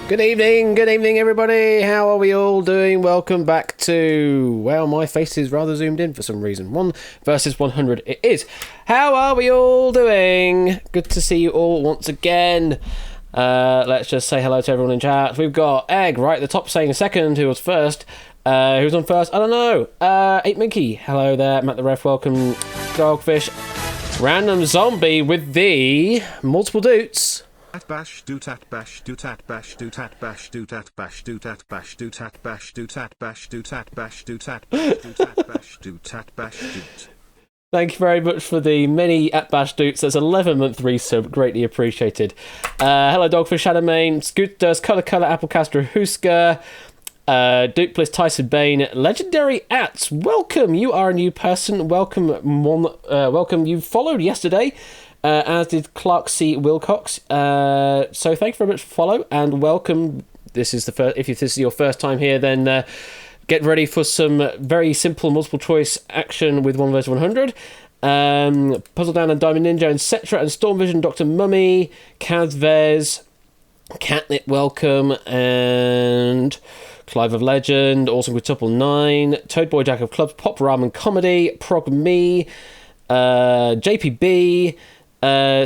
Good evening everybody, how are we all doing? Welcome back to, well, my face is rather zoomed in for some reason, 1 versus 100 it is. How are we all doing? Good to see you all once again. Let's just say hello to everyone in chat. We've got Egg right at the top saying second, who was first. Who's on first? I don't know. 8 Minky, hello there. Matt the Ref, welcome. Dogfish. Random Zombie with the multiple doots. Bash do tat bash do tat bash do tat bash do tat bash do tat bash do tat bash do tat bash do tat bash do tat bash do tat bash do tat bash doot. Thank you very much for the many @bash doots. That's 11-month resub, greatly appreciated. Hello Dogfish, Shadowmane, Scooters, Colour Applecaster, Husker, Duke Tyson Bain, Legendary Ats. Welcome, you are a new person. Welcome. You followed yesterday. As did Clark C. Wilcox. So thank you very much for follow and welcome this is your first time here, then get ready for some very simple multiple choice action with 1 vs 100. Puzzle Down and Diamond Ninja, and Cetra and Storm Vision, Dr. Mummy, Kazvez, Catnip Welcome, and Clive of Legend, Awesome Quintuple 9, Toad Boy Jack of Clubs, Pop Ramen Comedy, Prog Me, JPB,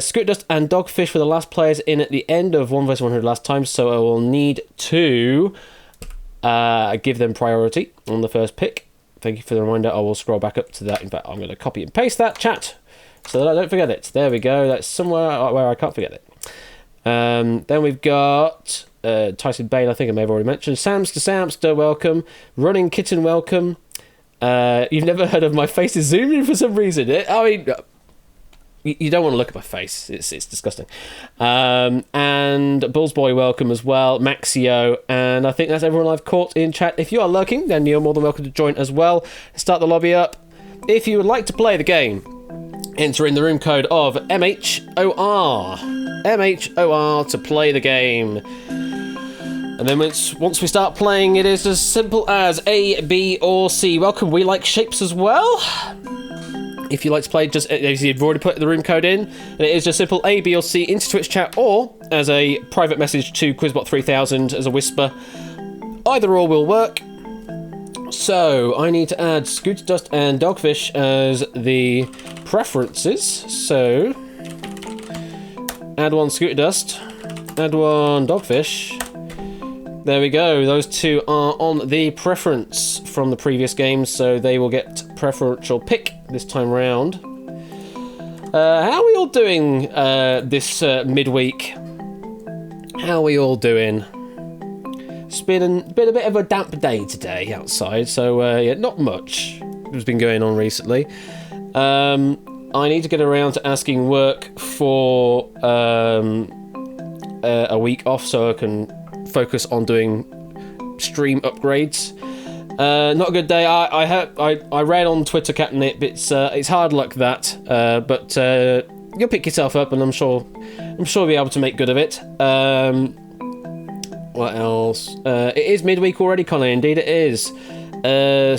Scooter Dust and Dogfish were the last players in at the end of 1 vs 100 last time, so I will need to give them priority on the first pick. Thank you for the reminder. I will scroll back up to that. In fact, I'm going to copy and paste that chat so that I don't forget it. There we go. That's somewhere where I can't forget it. Then we've got Tyson Bain, I think I may have already mentioned. Samster, welcome. Running Kitten, welcome. You've never heard of My Face is Zoomed In for some reason. I mean, you don't want to look at my face. It's disgusting. And Bullsboy, welcome as well. Maxio, and I think that's everyone I've caught in chat. If you are lurking, then you're more than welcome to join as well. Start the lobby up. If you would like to play the game, enter in the room code of MHOR. MHOR to play the game. And then once we start playing, it is as simple as A, B, or C. Welcome, we like shapes as well. If you like to play, just as you've already put the room code in, and it is just simple A, B, or C into Twitch chat, or as a private message to Quizbot3000 as a whisper. Either or will work. So I need to add Scooter Dust and Dogfish as the preferences. So add one Scooter Dust, add one Dogfish. There we go. Those two are on the preference from the previous games, so they will get preferential pick this time round. How are we all doing this midweek? How are we all doing? It's been a bit of a damp day today outside, so yeah, not much has been going on recently. I need to get around to asking work for a week off so I can focus on doing stream upgrades. Not a good day. I read on Twitter, Captain Nip, it's hard luck that, but you'll pick yourself up, and I'm sure you'll be able to make good of it. What else? It is midweek already, Connor. Indeed, it is.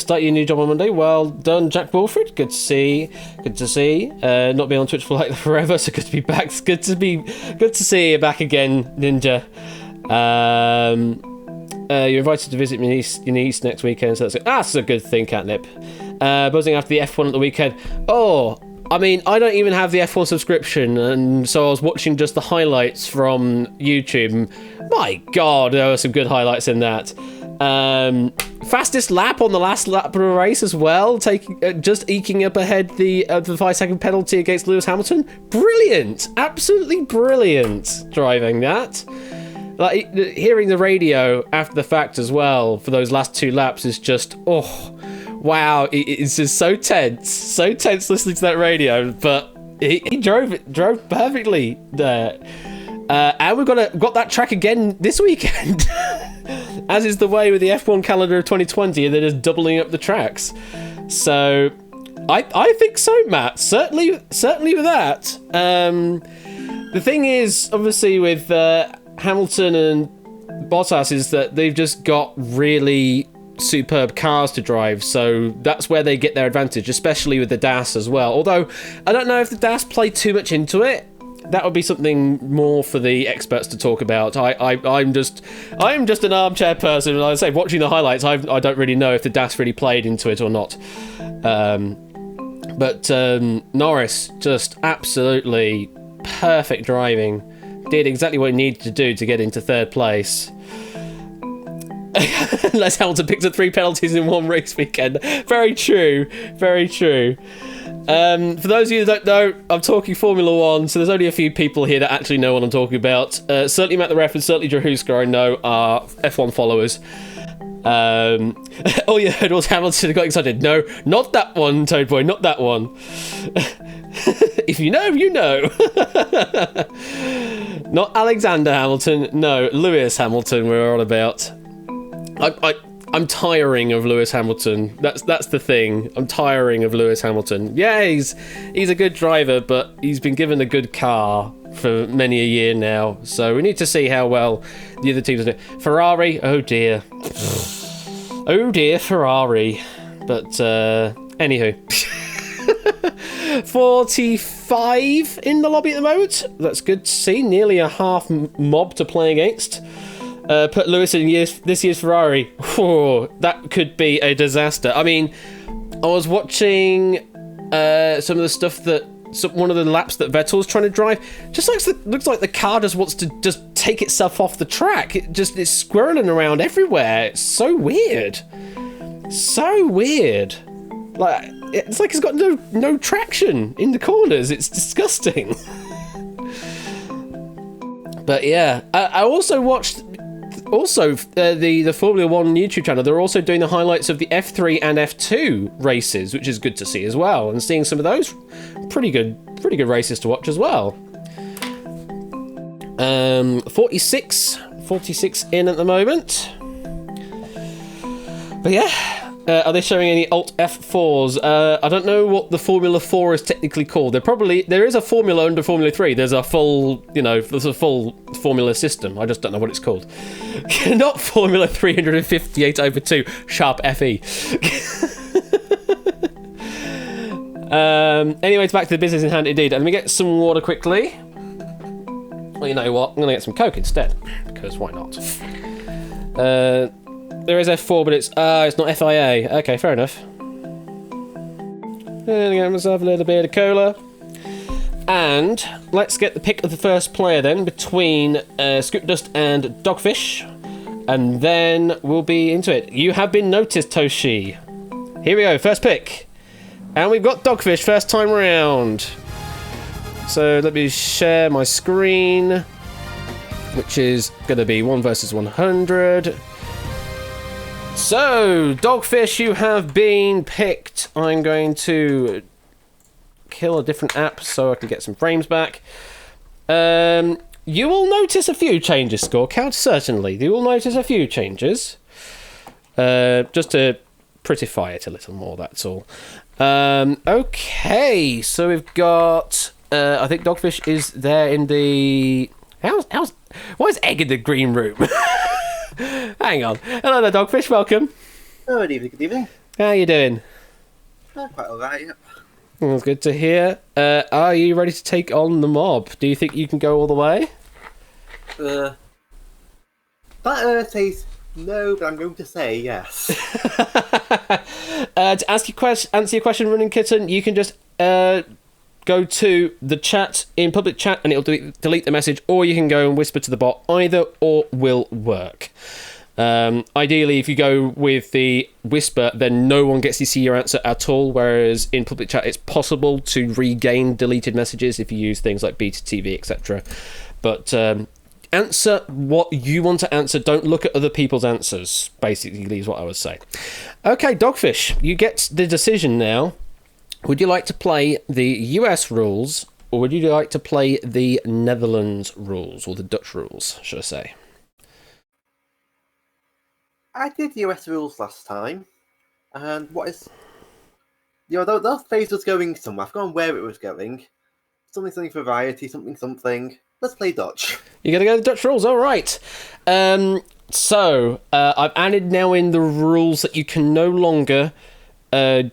Start your new job on Monday. Well done, Jack Wilfred. Good to see. Not been on Twitch for like forever, so good to be back. It's good to see you back again, Ninja. You're invited to visit your niece next weekend, so that's a good thing, Catnip. Buzzing after the F1 at the weekend. Oh, I mean, I don't even have the F1 subscription, and so I was watching just the highlights from YouTube. My God, there were some good highlights in that. Fastest lap on the last lap of the race as well, just eking up ahead the 5-second penalty against Lewis Hamilton. Brilliant, absolutely brilliant driving that. Like, hearing the radio after the fact as well for those last two laps is just, oh, wow, it's just so tense listening to that radio, but he drove perfectly there. And we've got that track again this weekend, as is the way with the F1 calendar of 2020, and they're just doubling up the tracks. So I think so, Matt. Certainly with that. The thing is, obviously, with Hamilton and Bottas is that they've just got really superb cars to drive, so that's where they get their advantage, especially with the DAS as well. Although I don't know if the DAS play too much into it. That would be something more for the experts to talk about. I'm just an armchair person, and I say watching the highlights, I don't really know if the DAS really played into it or not. But Norris just absolutely perfect driving. Did exactly what he needed to do to get into third place. Unless Hamilton picked up 3 penalties in one race weekend. Very true. For those of you that don't know, I'm talking Formula 1, so there's only a few people here that actually know what I'm talking about. Certainly Matt the Ref and certainly Drahuska I know are F1 followers. All you heard was Hamilton got excited. No, not that one, Toad Boy, not that one. If you know, you know. Not Alexander Hamilton, no, Lewis Hamilton we're on about. I'm tiring of Lewis Hamilton. That's the thing. I'm tiring of Lewis Hamilton. Yeah, he's a good driver, but he's been given a good car for many a year now. So we need to see how well the other teams do. Ferrari, oh dear. Oh dear, Ferrari. But, anywho. 45 in the lobby at the moment. That's good to see. Nearly a half mob to play against. Put Lewis in this year's Ferrari. Whoa, that could be a disaster. I mean, I was watching some of the stuff that one of the laps that Vettel's trying to drive. Just looks like the car just wants to just take itself off the track. It's squirreling around everywhere. It's so weird. So weird. Like it's like it's got no traction in the corners. It's disgusting. But yeah, I also watched the Formula 1 YouTube channel. They're also doing the highlights of the F3 and F2 races, which is good to see as well, and seeing some of those pretty good races to watch as well. 46 in at the moment. But yeah, are they showing any Alt F4s? I don't know what the Formula 4 is technically called. There is a Formula under Formula 3. There's a full Formula system. I just don't know what it's called. Not Formula 358/2 sharp FE. Anyways, back to the business in hand indeed. Let me get some water quickly. Well, you know what? I'm going to get some Coke instead, because why not? There is F4, but it's not FIA. Okay, fair enough. And get myself a little bit of cola. And let's get the pick of the first player then, between Scoop Dust and Dogfish. And then we'll be into it. You have been noticed, Toshi. Here we go, first pick. And we've got Dogfish, first time round. So let me share my screen, which is going to be 1 versus 100. So, Dogfish, you have been picked. I'm going to kill a different app so I can get some frames back. You will notice a few changes, Score Count, certainly. You will notice a few changes. Just to prettify it a little more, that's all. Okay, so we've got... I think Dogfish is there in the... Why is Egg in the green room? Hang on. Hello there, Dogfish. Welcome. Oh, good evening. Good evening. How are you doing? Quite alright. Well, good to hear. Are you ready to take on the mob? Do you think you can go all the way? That says no, but I'm going to say yes. To answer your question, Running Kitten, you can just go to the chat in public chat and it'll delete the message, or you can go and whisper to the bot. Either or will work. Ideally, if you go with the whisper, then no one gets to see your answer at all, whereas in public chat it's possible to regain deleted messages if you use things like Beta TV, etc. But answer what you want to answer. Don't look at other people's answers, basically, is what I would say. Okay, Dogfish, you get the decision now. Would you like to play the US rules, or would you like to play the Netherlands rules, or the Dutch rules, should I say? I did US rules last time, and that phase was going somewhere. I've forgotten where it was going. Something for variety, something. Let's play Dutch. You're going to go to the Dutch rules, all right. So, I've added now in the rules that you can no longer...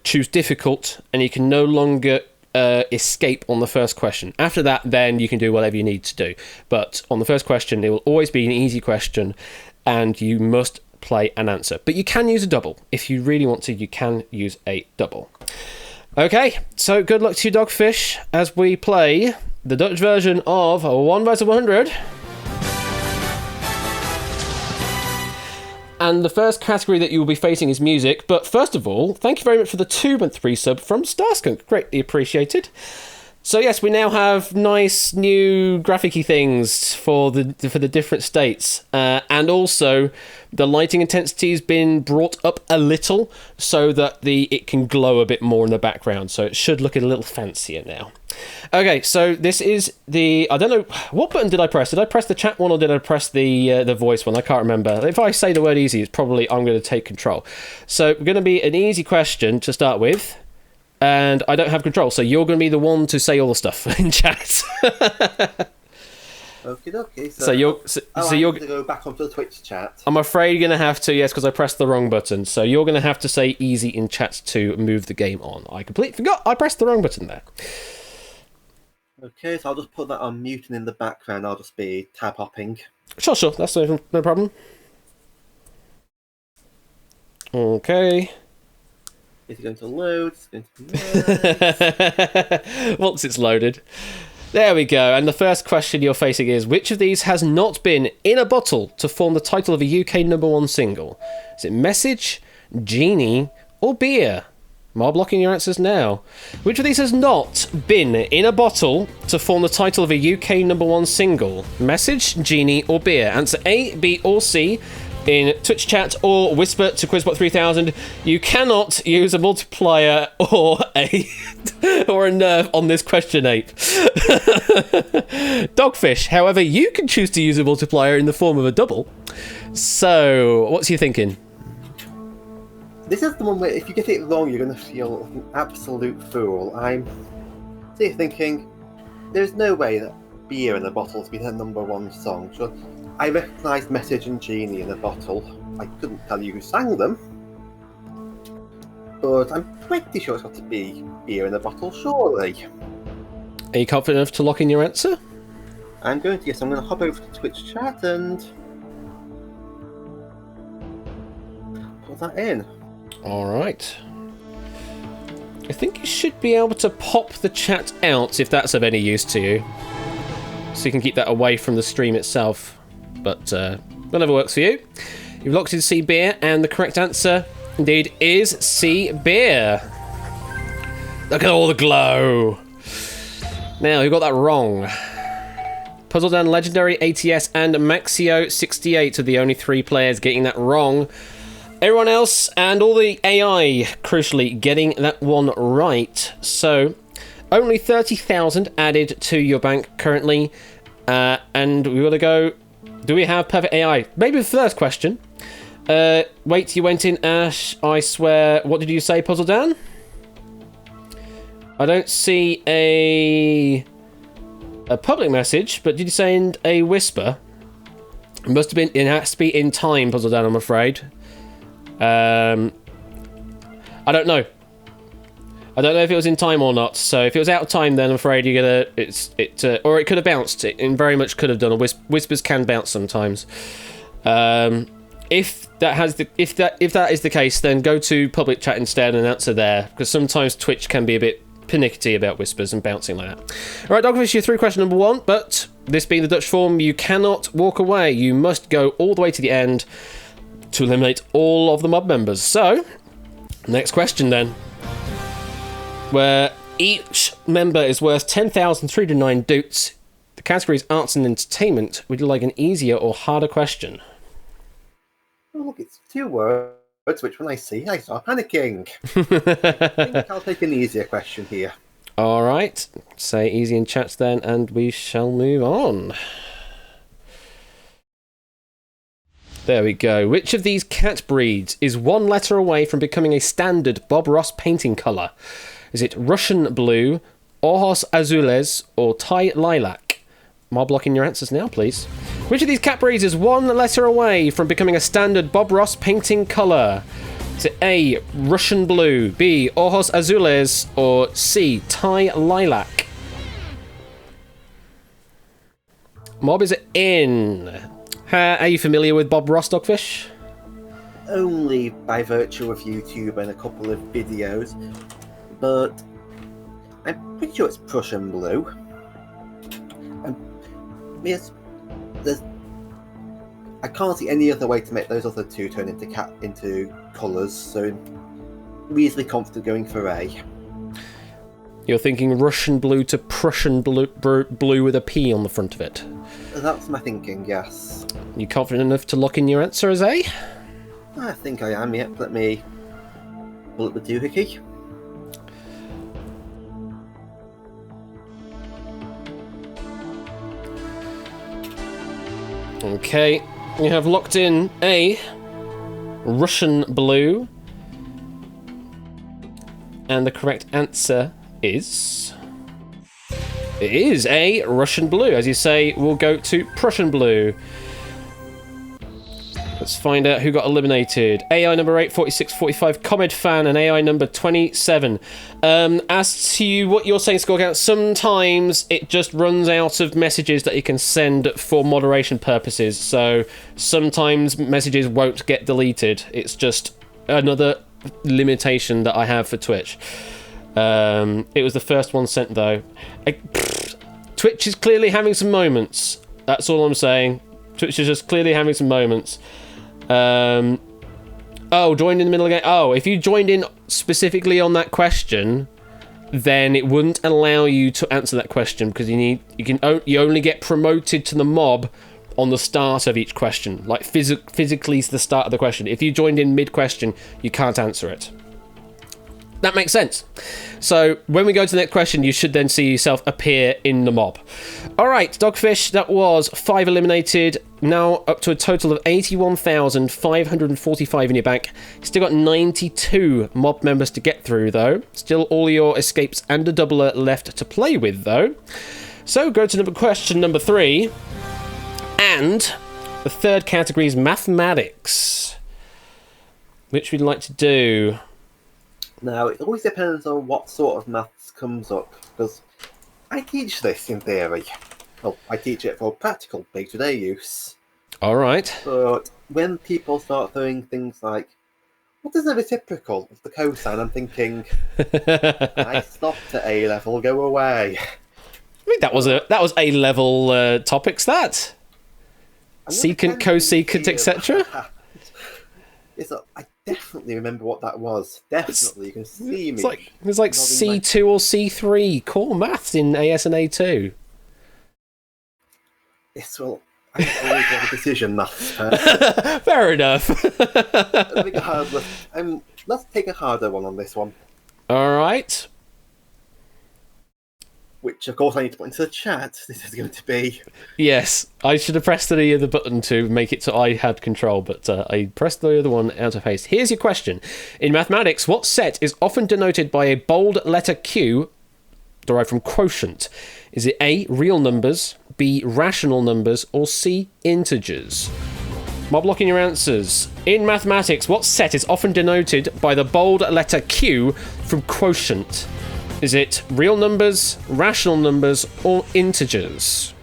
choose difficult, and you can no longer escape on the first question. After that, then you can do whatever you need to do. But on the first question, it will always be an easy question, and you must play an answer. But you can use a double. If you really want to, you can use a double. Okay, so good luck to you, Dogfish, as we play the Dutch version of 1 versus 100. And the first category that you will be facing is music. But first of all, thank you very much for the 2-month resub from Starskunk. Greatly appreciated. So yes, we now have nice new graphic-y things for the different states. And also, the lighting intensity has been brought up a little so that it can glow a bit more in the background. So it should look a little fancier now. Okay, so this is I don't know, what button did I press? Did I press the chat one or did I press the voice one? I can't remember. If I say the word easy, it's probably I'm going to take control. So we're going to be an easy question to start with. And I don't have control, so you're going to be the one to say all the stuff in chat. Okie dokie. So you're I you're. need to go back onto the Twitch chat. I'm afraid you're going to have to, yes, because I pressed the wrong button. So you're going to have to say easy in chat to move the game on. I completely forgot I pressed the wrong button there. Okay, so I'll just put that on mute, and in the background I'll just be tab hopping. Sure, that's no problem. Okay. Is it going to load? It's going to be nice. Once it's loaded. There we go. And the first question you're facing is, which of these has not been in a bottle to form the title of a UK #1 single? Is it Message, Genie, or Beer? Mob locking your answers now. Which of these has not been in a bottle to form the title of a UK #1 single? Message, Genie, or Beer? Answer A, B, or C in Twitch chat or whisper to Quizbot3000. You cannot use a multiplier or a nerve on this question, Ape. Dogfish, however, you can choose to use a multiplier in the form of a double. So, what's you thinking? This is the one where if you get it wrong, you're going to feel like an absolute fool. I'm thinking, there's no way that Beer in a Bottle has been her #1 song. So I recognise Message and Genie in a Bottle. I couldn't tell you who sang them. But I'm pretty sure it's got to be Beer in a Bottle, surely. Are you confident enough to lock in your answer? I'm going to hop over to Twitch chat and put that in. Alright. I think you should be able to pop the chat out if that's of any use to you. So you can keep that away from the stream itself. But whatever works for you. You've locked in C, Beer, and the correct answer indeed is C, Beer. Look at all the glow. Now, you got that wrong. Puzzle Dan, Legendary, ATS, and Maxio68 are the only 3 players getting that wrong. Everyone else, and all the AI, crucially, getting that one right. So, only 30,000 added to your bank currently. And we got to go... Do we have perfect AI? Maybe the first question. Wait, you went in, Ash. I swear. What did you say, Puzzle Dan? I don't see a public message, but did you say a whisper? It must have been. It has to be in time, Puzzle Dan, I'm afraid. I don't know. I don't know if it was in time or not. So if it was out of time, then I'm afraid you're gonna or it could have bounced. It very much could have done. Whispers can bounce sometimes. If that is the case, then go to public chat instead and answer there, because sometimes Twitch can be a bit pernickety about whispers and bouncing like that. All right, Dogfish, you're through question number 1, but this being the Dutch form, you cannot walk away. You must go all the way to the end to eliminate all of the mob members. So, next question then, where each member is worth 10,309 doots. The category is arts and entertainment. Would you like an easier or harder question? Oh, look, it's 2 words, which when I see, I start panicking. I think I'll take an easier question here. All right. Say easy in chat then, and we shall move on. There we go. Which of these cat breeds is 1 letter away from becoming a standard Bob Ross painting colour? Is it Russian Blue, Ojos Azules, or Thai Lilac? Mob locking your answers now, please. Which of these cat breeds is 1 letter away from becoming a standard Bob Ross painting colour? Is it A, Russian Blue, B, Ojos Azules, or C, Thai Lilac? Mob is in. Are you familiar with Bob Ross, Dogfish? Only by virtue of YouTube and a couple of videos, but I'm pretty sure it's Prussian Blue. And yes, I can't see any other way to make those other 2 turn into colours, so I'm reasonably confident going for A. You're thinking Russian Blue to Prussian blue with a P on the front of it. That's my thinking, yes. You confident enough to lock in your answer as A? I think I am, yep. Let me pull up the doohickey. Okay, you have locked in A, Russian Blue, and the correct answer is It is a Russian blue. As you say, we'll go to Prussian blue. Let's find out who got eliminated. AI number 84645, Comed Fan, and AI number 27. As to what you're saying, Score Count, sometimes it just runs out of messages that you can send for moderation purposes. So sometimes messages won't get deleted. It's just another limitation that I have for Twitch. It was the first one sent, though. Twitch is clearly having some moments. That's all I'm saying. Twitch is just clearly having some moments. Joined in the middle again. Oh, if you joined in specifically on that question, then it wouldn't allow you to answer that question because you only get promoted to the mob on the start of each question, like physically is the start of the question. If you joined in mid-question, you can't answer it. That makes sense. So when we go to the next question, you should then see yourself appear in the mob. All right, Dogfish, that was 5 eliminated. Now up to a total of 81,545 in your bank. Still got 92 mob members to get through, though. Still all your escapes and a doubler left to play with, though. So go to question number 3. And the third category is mathematics, which we'd like to do. Now, it always depends on what sort of maths comes up, because I teach this in theory. Well, I teach it for practical day-to-day use. All right. But when people start throwing things like, what is the reciprocal of the cosine? I'm thinking, I stopped at A-level, go away. I think that was A-level topics, that. Secant, cosecant, etc. Yes, I definitely remember what that was. Definitely, you can see me. It's like C2 or C3 core maths in AS and A2. Yes, well, I always have a decision maths. Fair enough. Let's take a harder one on this one. All right. Which, of course, I need to put into the chat. This is going to be... Yes, I should have pressed the other button to make it so I had control, but I pressed the other one out of haste. Here's your question. In mathematics, what set is often denoted by a bold letter Q, derived from quotient? Is it A, real numbers, B, rational numbers, or C, integers? Mob locking your answers. In mathematics, what set is often denoted by the bold letter Q from quotient? Is it real numbers, rational numbers, or integers?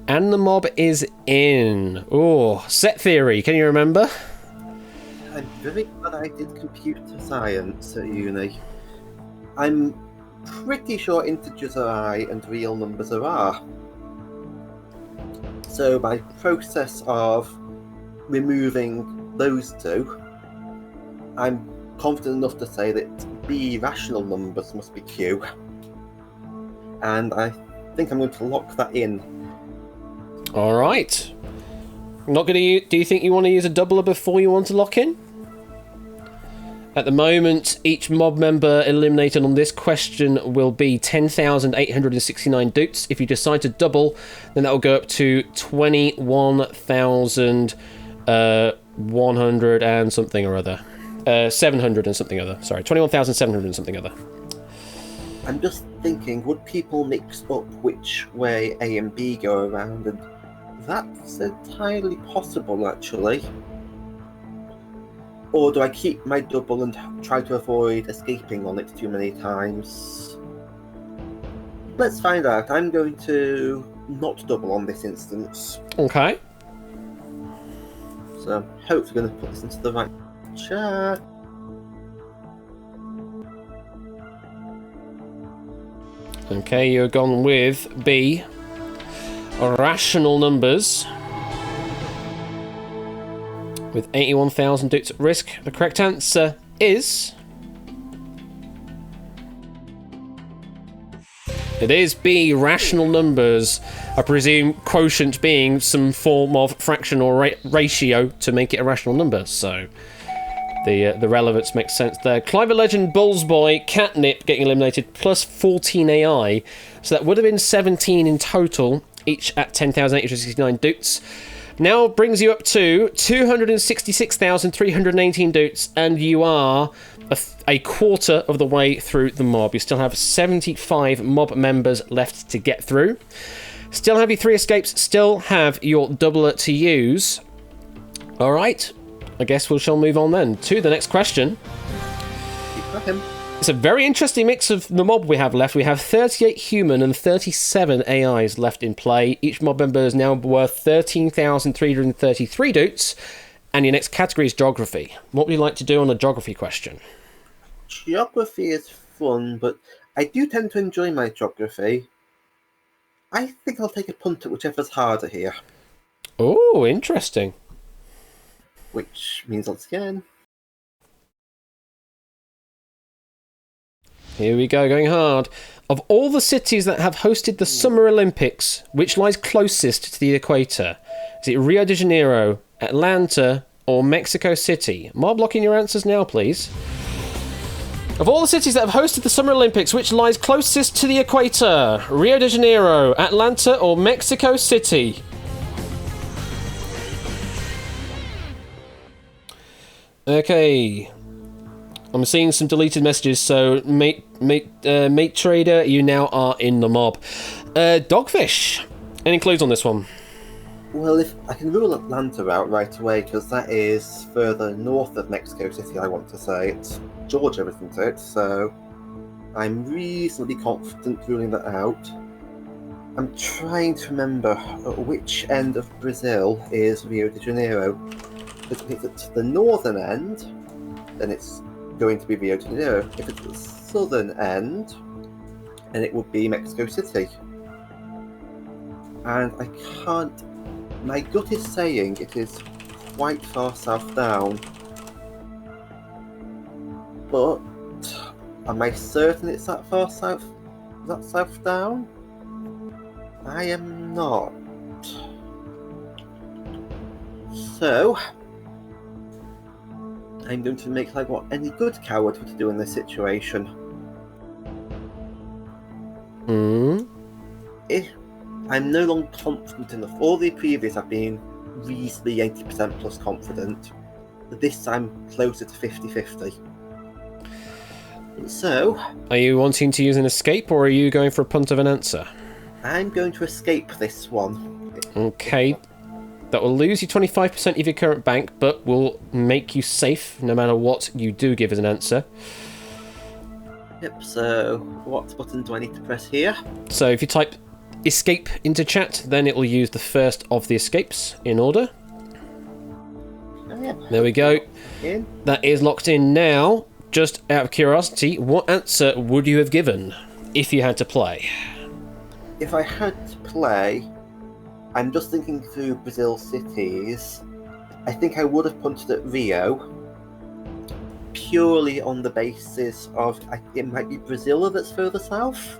And the mob is in. Oh, set theory. Can you remember? I'm very glad I did computer science at uni. I'm pretty sure integers are I and real numbers are R. So by process of removing those two, I'm confident enough to say that B, rational numbers, must be Q. And I think I'm going to lock that in. All right. Not going to. Do you think you want to use a doubler before you want to lock in? At the moment, each mob member eliminated on this question will be 10,869 doots. If you decide to double, then that will go up to 21,100 and something or other. 700 and something other. Sorry, 21,700 and something other. I'm just thinking, would people mix up which way A and B go around? And that's entirely possible, actually. Or do I keep my double and try to avoid escaping on it too many times? Let's find out. I'm going to not double on this instance. Okay. So I'm hopefully going to put this into the right chat. Okay, you're gone with B. Rational numbers. With 81,000 doots at risk. The correct answer is... It is B, rational numbers. I presume quotient being some form of fraction or ratio to make it a rational number, so... The relevance makes sense there. Cliver Legend, Bullsboy, Catnip getting eliminated, plus 14 AI. So that would have been 17 in total, each at 10,869 doots. Now brings you up to 266,318 doots, and you are a quarter of the way through the mob. You still have 75 mob members left to get through. Still have your 3 escapes, still have your doubler to use. Alright, I guess we shall move on then to the next question. Keep cracking. It's a very interesting mix of the mob we have left. We have 38 human and 37 AIs left in play. Each mob member is now worth 13,333 doots. And your next category is geography. What would you like to do on a geography question? Geography is fun, but I do tend to enjoy my geography. I think I'll take a punt at whichever's harder here. Oh, interesting. Which means once again... Here we go, going hard. Of all the cities that have hosted the Summer Olympics, which lies closest to the equator? Is it Rio de Janeiro, Atlanta, or Mexico City? Mob, lock in your answers now, please. Of all the cities that have hosted the Summer Olympics, which lies closest to the equator? Rio de Janeiro, Atlanta, or Mexico City? Okay. I'm seeing some deleted messages, so mate trader, you now are in the mob. Dogfish. Any clues on this one? Well, if I can rule Atlanta out right away, because that is further north of Mexico City, I want to say. It's Georgia, isn't it? So I'm reasonably confident ruling that out. I'm trying to remember which end of Brazil is Rio de Janeiro. If it's at the northern end, then it's going to be Rio de Janeiro. If it's the southern end, then it would be Mexico City. And I can't... My gut is saying it is quite far south down. But am I certain it's that far south? Is that south down? I am not. So I'm going to make like what any good coward would do in this situation. If I'm no longer confident enough, all the previous have been reasonably 80% plus confident. But this I'm closer to 50-50. So... Are you wanting to use an escape, or are you going for a punt of an answer? I'm going to escape this one. Okay. That will lose you 25% of your current bank, but will make you safe no matter what you do give as an answer. Yep, so what button do I need to press here? So if you type escape into chat, then it will use the first of the escapes in order. Oh, yeah. There we go. In. That is locked in now. Just out of curiosity, what answer would you have given if you had to play? If I had to play, I'm just thinking through Brazil cities. I think I would have punted at Rio, purely on the basis of it might be Brazil that's further south.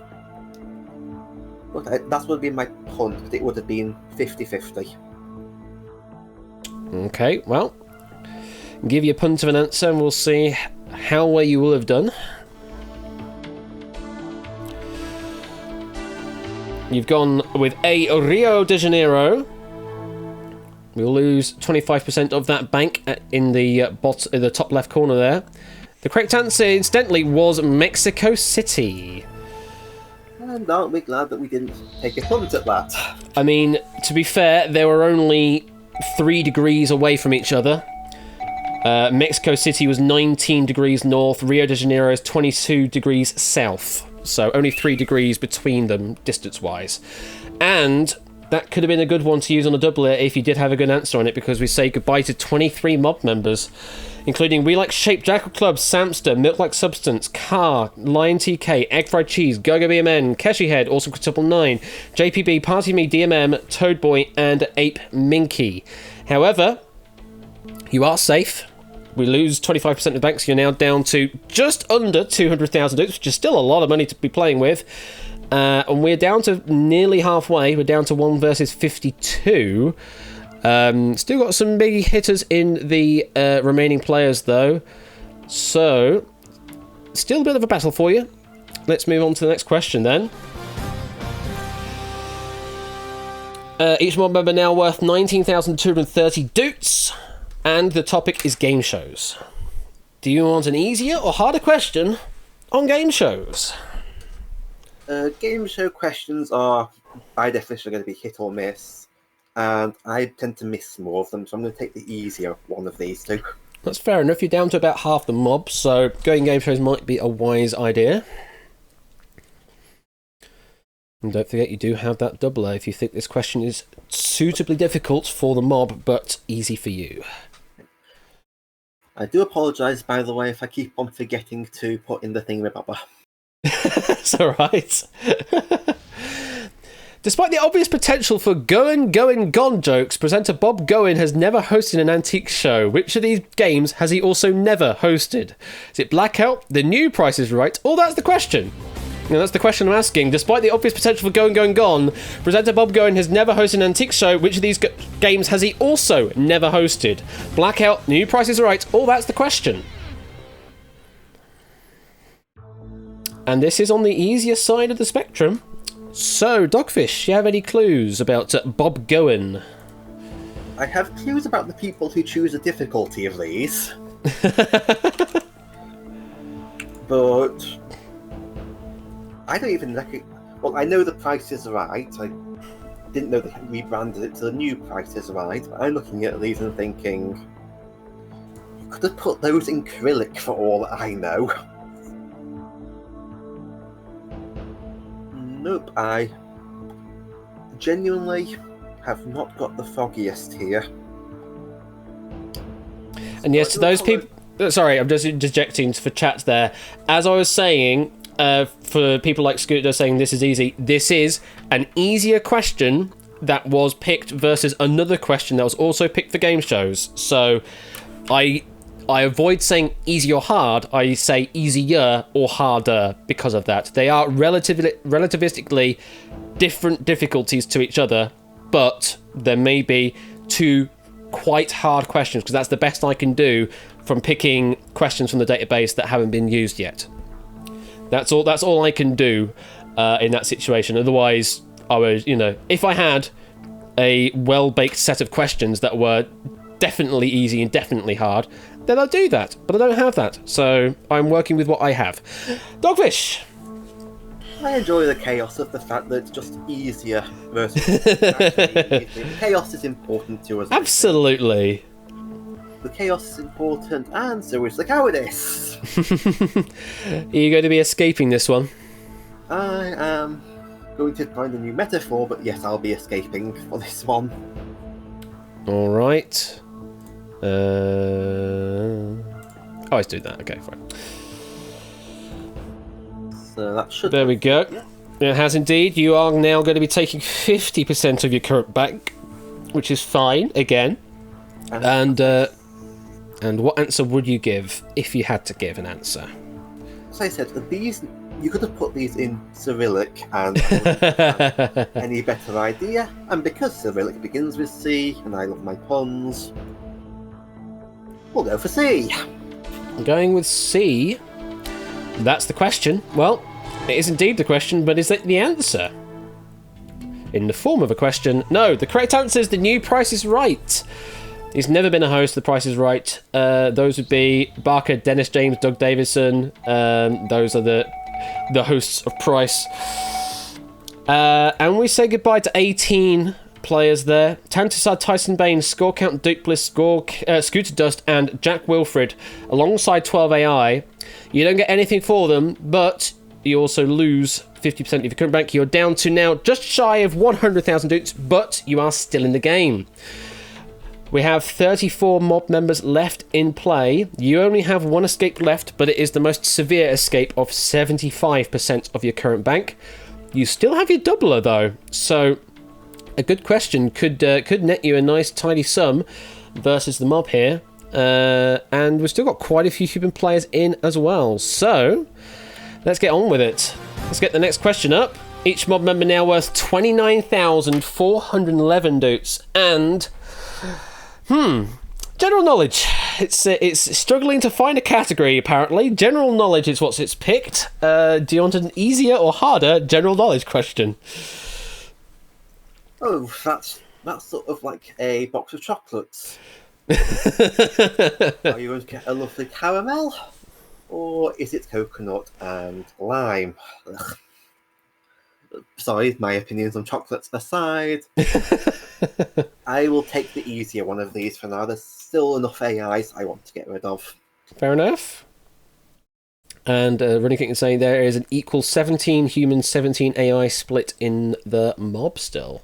But that would be my punt, but it would have been 50-50. Okay, well, give you a punt of an answer and we'll see how well you will have done. You've gone with a Rio de Janeiro. We'll lose 25% of that bank in the top left corner there. The correct answer, incidentally, was Mexico City. And aren't we glad that we didn't take a punt at that? I mean, to be fair, they were only 3 degrees away from each other. Mexico City was 19 degrees north. Rio de Janeiro is 22 degrees south. So only 3 degrees between them, distance-wise. And that could have been a good one to use on a doubler if you did have a good answer on it, because we say goodbye to 23 mob members, including We Like Shape, Jackal Club, Samster, Milk Like Substance, Car, Lion TK, Egg Fried Cheese, Gogo BMN, Keshi Head, Awesome Quintuple 9, JPB, Party Me, DMM, Toad Boy, and Ape Minky. However, you are safe. We lose 25% of the bank, so you're now down to just under 200,000 dukes, which is still a lot of money to be playing with. And we're down to nearly halfway. We're down to 1 versus 52. Still got some big hitters in the remaining players, though. So, still a bit of a battle for you. Let's move on to the next question, then. Each mob member now worth 19,230 doots, and the topic is game shows. Do you want an easier or harder question on game shows? Game show questions are, by definition, going to be hit or miss, and I tend to miss more of them, so I'm going to take the easier one of these two. That's fair enough. You're down to about half the mob, so going game shows might be a wise idea. And don't forget, you do have that doubler if you think this question is suitably difficult for the mob, but easy for you. I do apologise, by the way, if I keep on forgetting to put in the thingamabobber. That's alright. Despite the obvious potential for going, gone jokes, presenter Bob Goen has never hosted an antique show. Which of these games has he also never hosted? Is it Blackout, The New Price is Right, or that's the question? Now, that's the question I'm asking. Despite the obvious potential for going, gone, presenter Bob Goen has never hosted an antique show. Which of these games has he also never hosted? Blackout, The New Price is Right, or that's the question? And this is on the easier side of the spectrum. So, Dogfish, do you have any clues about Bob Goen? I have clues about the people who choose the difficulty of these. But I don't even well, I know The Price is Right. I didn't know they had rebranded it to The New Price is Right. But I'm looking at these and thinking, you could have put those in acrylic for all I know. Nope, I genuinely have not got the foggiest here. And yes, to those people... Sorry, I'm just interjecting for chat there. As I was saying, for people like Scooter saying this is easy, this is an easier question that was picked versus another question that was also picked for game shows. So I avoid saying easy or hard. I say easier or harder because of that. They are relativistically different difficulties to each other, but there may be two quite hard questions because that's the best I can do from picking questions from the database that haven't been used yet. That's all I can do in that situation. Otherwise, I would, if I had a well-baked set of questions that were definitely easy and definitely hard, then I'll do that, but I don't have that, so I'm working with what I have. Dogfish! I enjoy the chaos of the fact that it's just easier versus actually easy. The chaos is important to us. Absolutely. The chaos is important, and so is the cowardice. Are you going to be escaping this one? I am going to find a new metaphor, but yes, I'll be escaping for this one. Alright. Always do that. Okay, fine. So that should. There we go. Yeah. It has indeed. You are now going to be taking 50% of your current bank, which is fine again. And what answer would you give if you had to give an answer? As I said, these you could have put these in Cyrillic, and I wouldn't have any better idea. And because Cyrillic begins with C, and I love my puns, we'll go for C. Going with C. That's the question. Well, it is indeed the question, but is that the answer? In the form of a question, no. The correct answer is The New Price is Right. He's never been a host. The Price is Right. Those would be Barker, Dennis James, Doug Davison. Those are the hosts of Price. And we say goodbye to 18 players there. Tantasar, Tyson Bain, Score Count, Duke Bliss, Scooter Dust, and Jack Wilfred, alongside 12 AI. You don't get anything for them, but you also lose 50% of your current bank. You're down to now just shy of 100,000 dukes, but you are still in the game. We have 34 mob members left in play. You only have one escape left, but it is the most severe escape of 75% of your current bank. You still have your doubler, though, so a good question could net you a nice tidy sum versus the mob here. And we've still got quite a few human players in as well. So let's get on with it. Let's get the next question up. Each mob member now worth 29,411 dukes. And general knowledge. It's struggling to find a category, apparently. General knowledge is what it's picked. Do you want an easier or harder general knowledge question? Oh, that's sort of like a box of chocolates. Are you going to get a lovely caramel? Or is it coconut and lime? Ugh. Sorry, my opinions on chocolates aside. I will take the easier one of these for now. There's still enough AIs I want to get rid of. Fair enough. And Running King is saying there is an equal 17 human, 17 AI split in the mob still.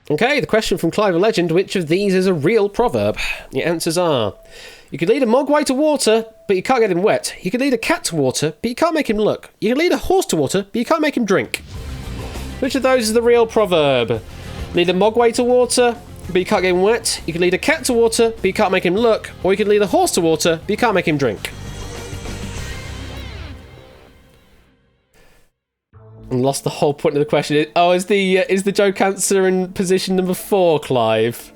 Okay, the question from Clive a Legend, which of these is a real proverb? The answers are: you could lead a mogwai to water, but you can't get him wet. You could lead a cat to water, but you can't make him look. You can lead a horse to water, but you can't make him drink. Which of those is the real proverb? Lead a mogwai to water, but you can't get him wet. You can lead a cat to water, but you can't make him look. Or you can lead a horse to water, but you can't make him drink. And lost the whole point of the question. Oh, is the joke answer in position number 4, Clive?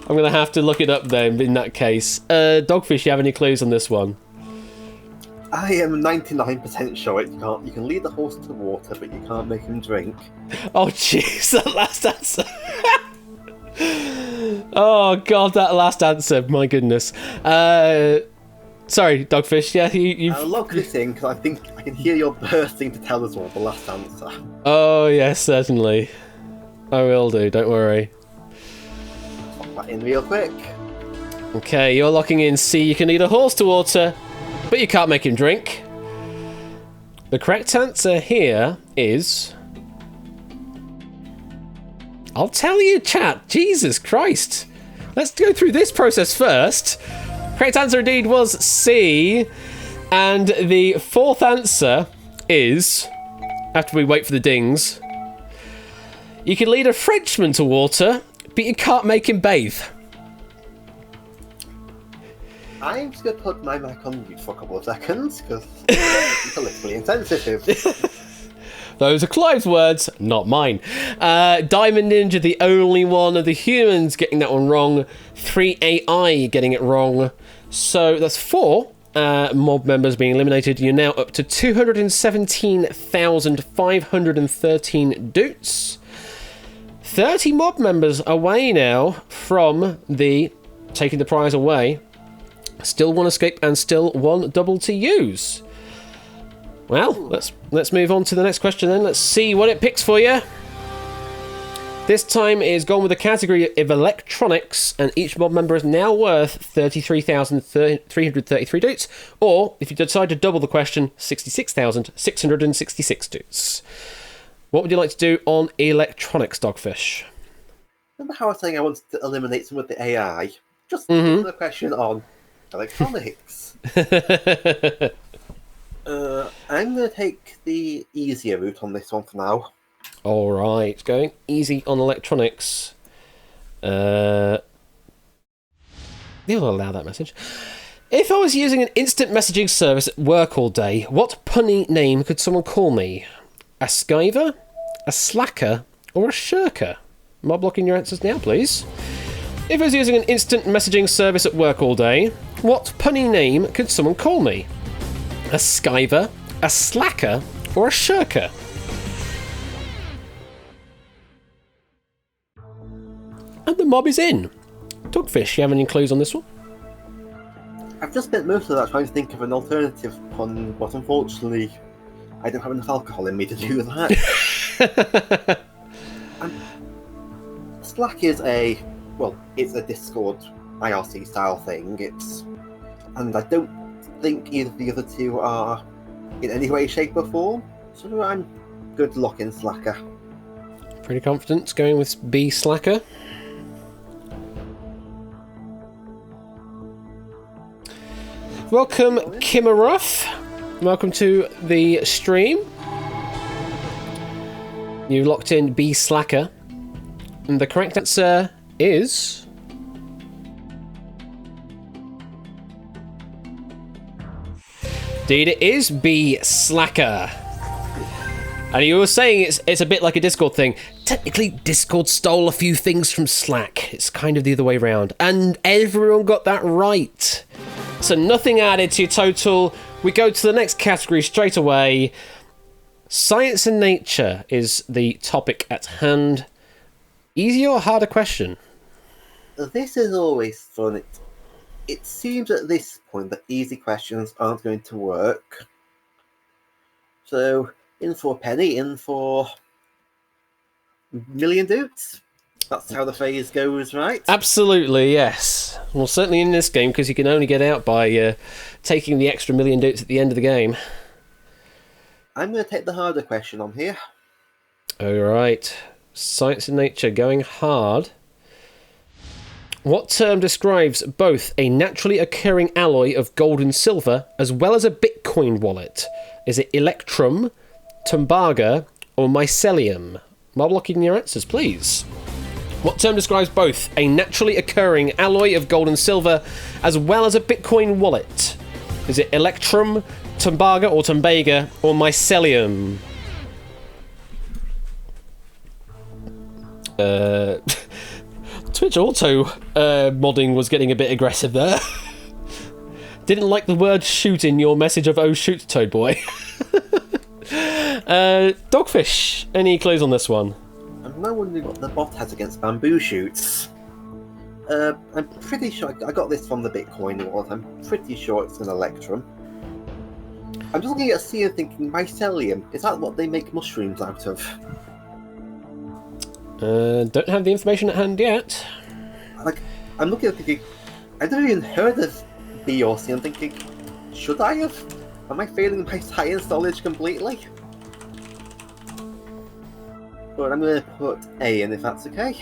I'm going to have to look it up then, in that case. Dogfish, you have any clues on this one? I am 99% sure you can lead the horse to water, but you can't make him drink. Oh, jeez, that last answer. Oh, God, that last answer. My goodness. Sorry, Dogfish. Yeah, you've... I'll log this in, because I think I can hear your bursting to tell us all the last answer. Oh, yes, certainly. I will do, don't worry. Pop that in real quick. Okay, you're locking in C. You can lead a horse to water, but you can't make him drink. The correct answer here is... I'll tell you, chat. Jesus Christ. Let's go through this process first. Correct answer indeed was C. And the fourth answer is... After we wait for the dings... You can lead a Frenchman to water, but you can't make him bathe. I'm just going to put my mic on mute for a couple of seconds, because it's politically insensitive. Those are Clive's words, not mine. Diamond Ninja, the only one of the humans getting that one wrong. 3 AI getting it wrong. So that's 4 mob members being eliminated. You're now up to 217,513 doots. 30 mob members away now from the taking the prize away. Still one escape and still one double to use. Well, let's move on to the next question then. Let's see what it picks for you. This time is gone with the category of electronics, and each mob member is now worth 33,333 doots, or if you decide to double the question, 66,666 doots. What would you like to do on electronics, Dogfish? Remember how I was saying I wanted to eliminate some of the AI? Just the question on electronics. I'm going to take the easier route on this one for now. Alright, going easy on electronics. They'll allow that message. If I was using an instant messaging service at work all day, what punny name could someone call me? A skiver? A slacker? Or a shirker? Mob blocking your answers now, please. If I was using an instant messaging service at work all day, what punny name could someone call me? A skiver? A slacker? Or a shirker? And the mob is in. Dogfish, you have any clues on this one? I've just spent most of that trying to think of an alternative pun, but unfortunately, I don't have enough alcohol in me to do that. Slack is it's a Discord IRC style thing. And I don't think either of the other two are in any way, shape, or form. So I'm good to lock in Slacker. Pretty confident going with B slacker. Welcome, Kimmeruff. Welcome to the stream. You locked in B slacker. And the correct answer is... Indeed, it is B slacker. And you were saying it's a bit like a Discord thing. Technically, Discord stole a few things from Slack. It's kind of the other way around. And everyone got that right. So nothing added to your total. We go to the next category straight away. Science and nature is the topic at hand. Easier or harder question? This is always fun. It seems at this point that easy questions aren't going to work. So, in for a penny, in for million dudes. That's how the phase goes, right? Absolutely, yes. Well, certainly in this game, because you can only get out by taking the extra million dudes at the end of the game. I'm going to take the harder question on here. Alright. Science and nature going hard. What term describes both a naturally occurring alloy of gold and silver as well as a Bitcoin wallet? Is it electrum, tumbaga, or mycelium? Mob locking your answers, please. What term describes both a naturally occurring alloy of gold and silver as well as a Bitcoin wallet? Is it electrum, tumbaga or tumbaga, or mycelium? Twitch auto modding was getting a bit aggressive there. Didn't like the word shoot in your message of oh shoot, Toad Boy. Dogfish, any clues on this one? I'm now wondering what the bot has against bamboo shoots. I'm pretty sure I got this from the Bitcoin wallet. I'm pretty sure it's an electrum. I'm just looking at C and thinking mycelium. Is that what they make mushrooms out of? Don't have the information at hand yet. I'm looking at thinking, I've never even heard of B or C. I'm thinking, should I have? Am I failing my science knowledge completely? But I'm going to put A in if that's okay.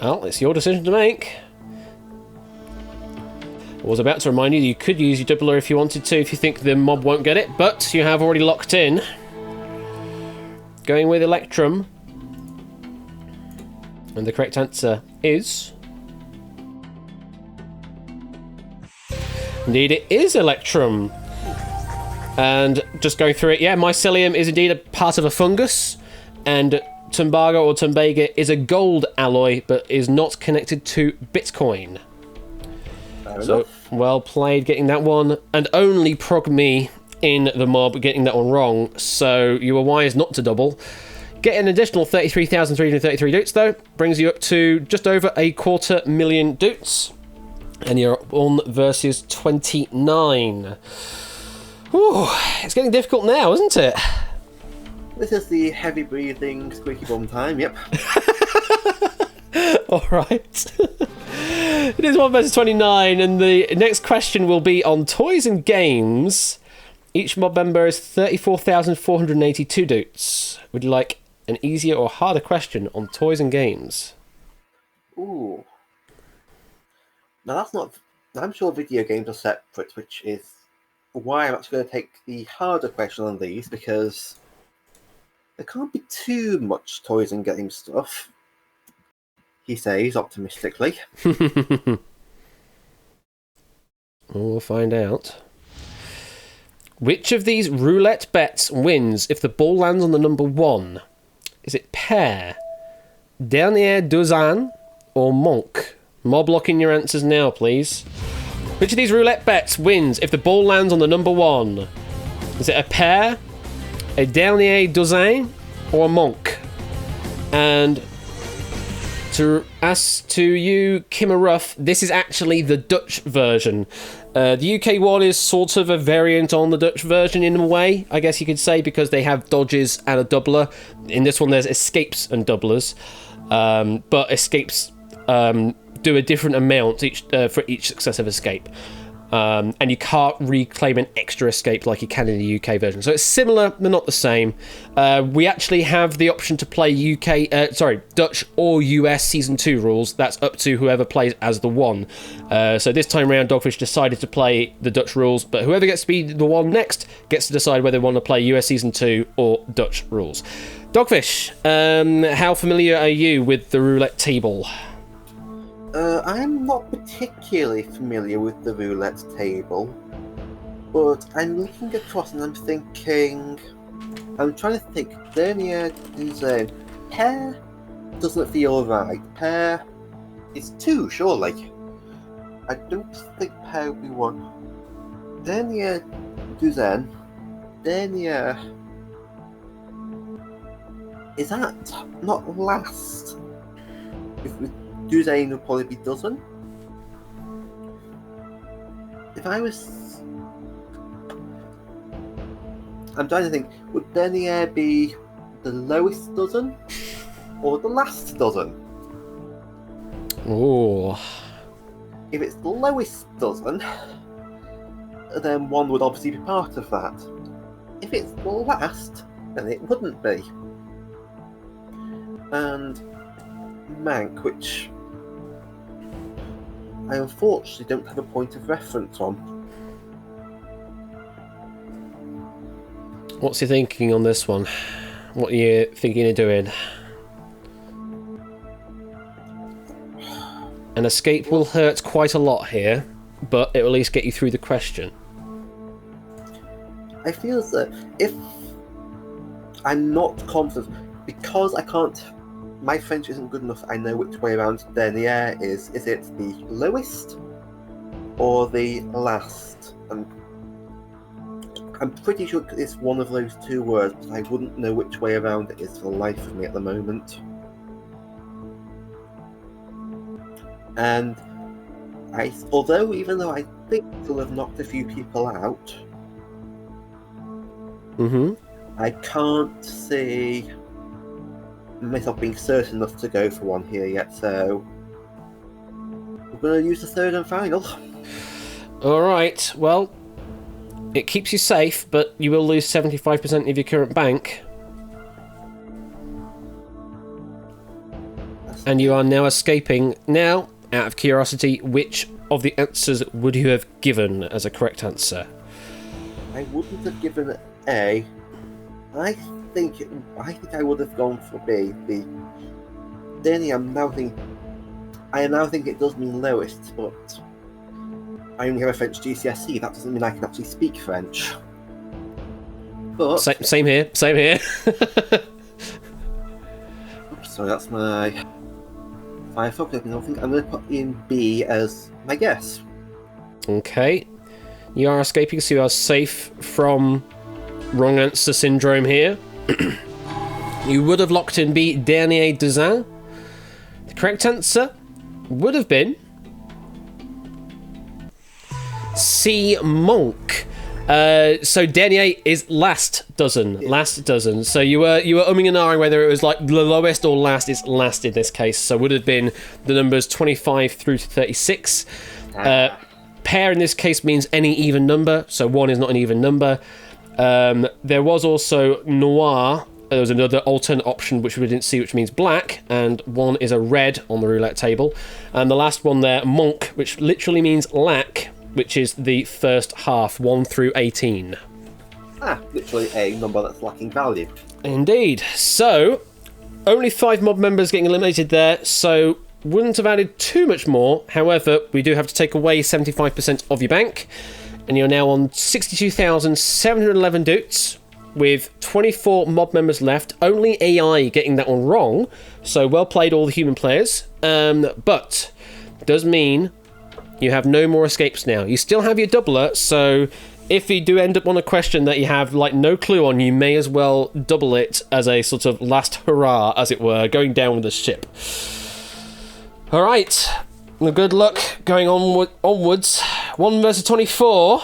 Well, it's your decision to make. I was about to remind you that you could use your doubler if you wanted to, if you think the mob won't get it, but you have already locked in. Going with electrum. And the correct answer is... Indeed, it is electrum. And just going through it, yeah, mycelium is indeed a part of a fungus, and tumbaga or tumbaga is a gold alloy, but is not connected to Bitcoin. So, well played getting that one, and only prog me in the mob getting that one wrong, so you were wise not to double. Get an additional 33,333 doots, though, brings you up to just over 250,000 doots, and you're on versus 29. Whew, it's getting difficult now, isn't it? This is the heavy breathing, squeaky bum time, yep. Alright. It is 1 versus 29, and the next question will be on toys and games. Each mob member is 34,482 doots. Would you like an easier or harder question on toys and games? Ooh. Now that's not... I'm sure video games are separate, which is why I'm actually going to take the harder question on these, because there can't be too much toys and games stuff, he says optimistically. We'll find out. Which of these roulette bets wins if the ball lands on the number 1? Is it pair, dernier douzaine, or monk? Mob locking your answers now, please. Which of these roulette bets wins if the ball lands on the number 1? Is it a pair, a dernier douzaine, or a monk? And to ask to you, Kimmer Ruff, this is actually the Dutch version. The UK one is sort of a variant on the Dutch version in a way, I guess you could say, because they have dodges and a doubler. In this one, there's escapes and doublers, but escapes do a different amount for each successive escape. And you can't reclaim an extra escape like you can in the UK version. So it's similar, but not the same. We actually have the option to play Dutch or US Season 2 rules. That's up to whoever plays as the one. So this time round, Dogfish decided to play the Dutch rules, but whoever gets to be the one next gets to decide whether they want to play US Season 2 or Dutch rules. Dogfish, how familiar are you with the roulette table? I'm not particularly familiar with the roulette table, but I'm looking across and I'm thinking... I'm trying to think. Dernier douzaine. Pair doesn't feel right. Pair is 2, surely. I don't think pair will be 1. Dernier douzaine. Dernier... Is that not last? If we do Zane, would probably be dozen. If I was... I'm trying to think, would Dernier be the lowest dozen? Or the last dozen? Oh. If it's the lowest dozen, then one would obviously be part of that. If it's the last, then it wouldn't be. And Mank, which I unfortunately don't have a point of reference on. What's he thinking on this one? What are you thinking of doing? An escape will hurt quite a lot here, but it will at least get you through the question. I feel that if I'm not confident, because I can't, my French isn't good enough, I know which way around dernier is. Is it the lowest or the last? And I'm pretty sure it's one of those two words, but I wouldn't know which way around it is for the life of me at the moment. And even though I think it'll have knocked a few people out, I can't see myself being certain enough to go for one here yet, so we're going to use the third and final. Alright, well, it keeps you safe, but you will lose 75% of your current bank. And you are now escaping. Now, out of curiosity, which of the answers would you have given as a correct answer? I wouldn't have given A. I think I would have gone for B. Then I now think it does mean lowest, but I only have a French GCSE. That doesn't mean I can actually speak French. But same here. Oops, sorry, that's my Firefox open. I think I'm going to put in B as my guess. Okay. You are escaping, so you are safe from wrong answer syndrome here. You would have locked in B, Dernier Dezin. The correct answer would have been C, Monk. So Dernier is last dozen. Yeah. Last dozen. So you were umming and ahhing whether it was like the lowest or last. It's last in this case. So would have been the numbers 25 through to 36. Pair in this case means any even number. So 1 is not an even number. There was also Noir. There was another alternate option which we didn't see, which means black, and 1 is a red on the roulette table. And the last one there, Monk, which literally means lack, which is the first half, 1 through 18. Literally a number that's lacking value. Indeed. So, only 5 mob members getting eliminated there, so wouldn't have added too much more. However, we do have to take away 75% of your bank, and you're now on 62,711 doots, with 24 mob members left. Only AI getting that one wrong, so well played all the human players. But does mean you have no more escapes now. You still have your doubler, so if you do end up on a question that you have like no clue on, you may as well double it as a sort of last hurrah, as it were, going down with the ship. Alright, well, good luck going onwards. 1 versus 24.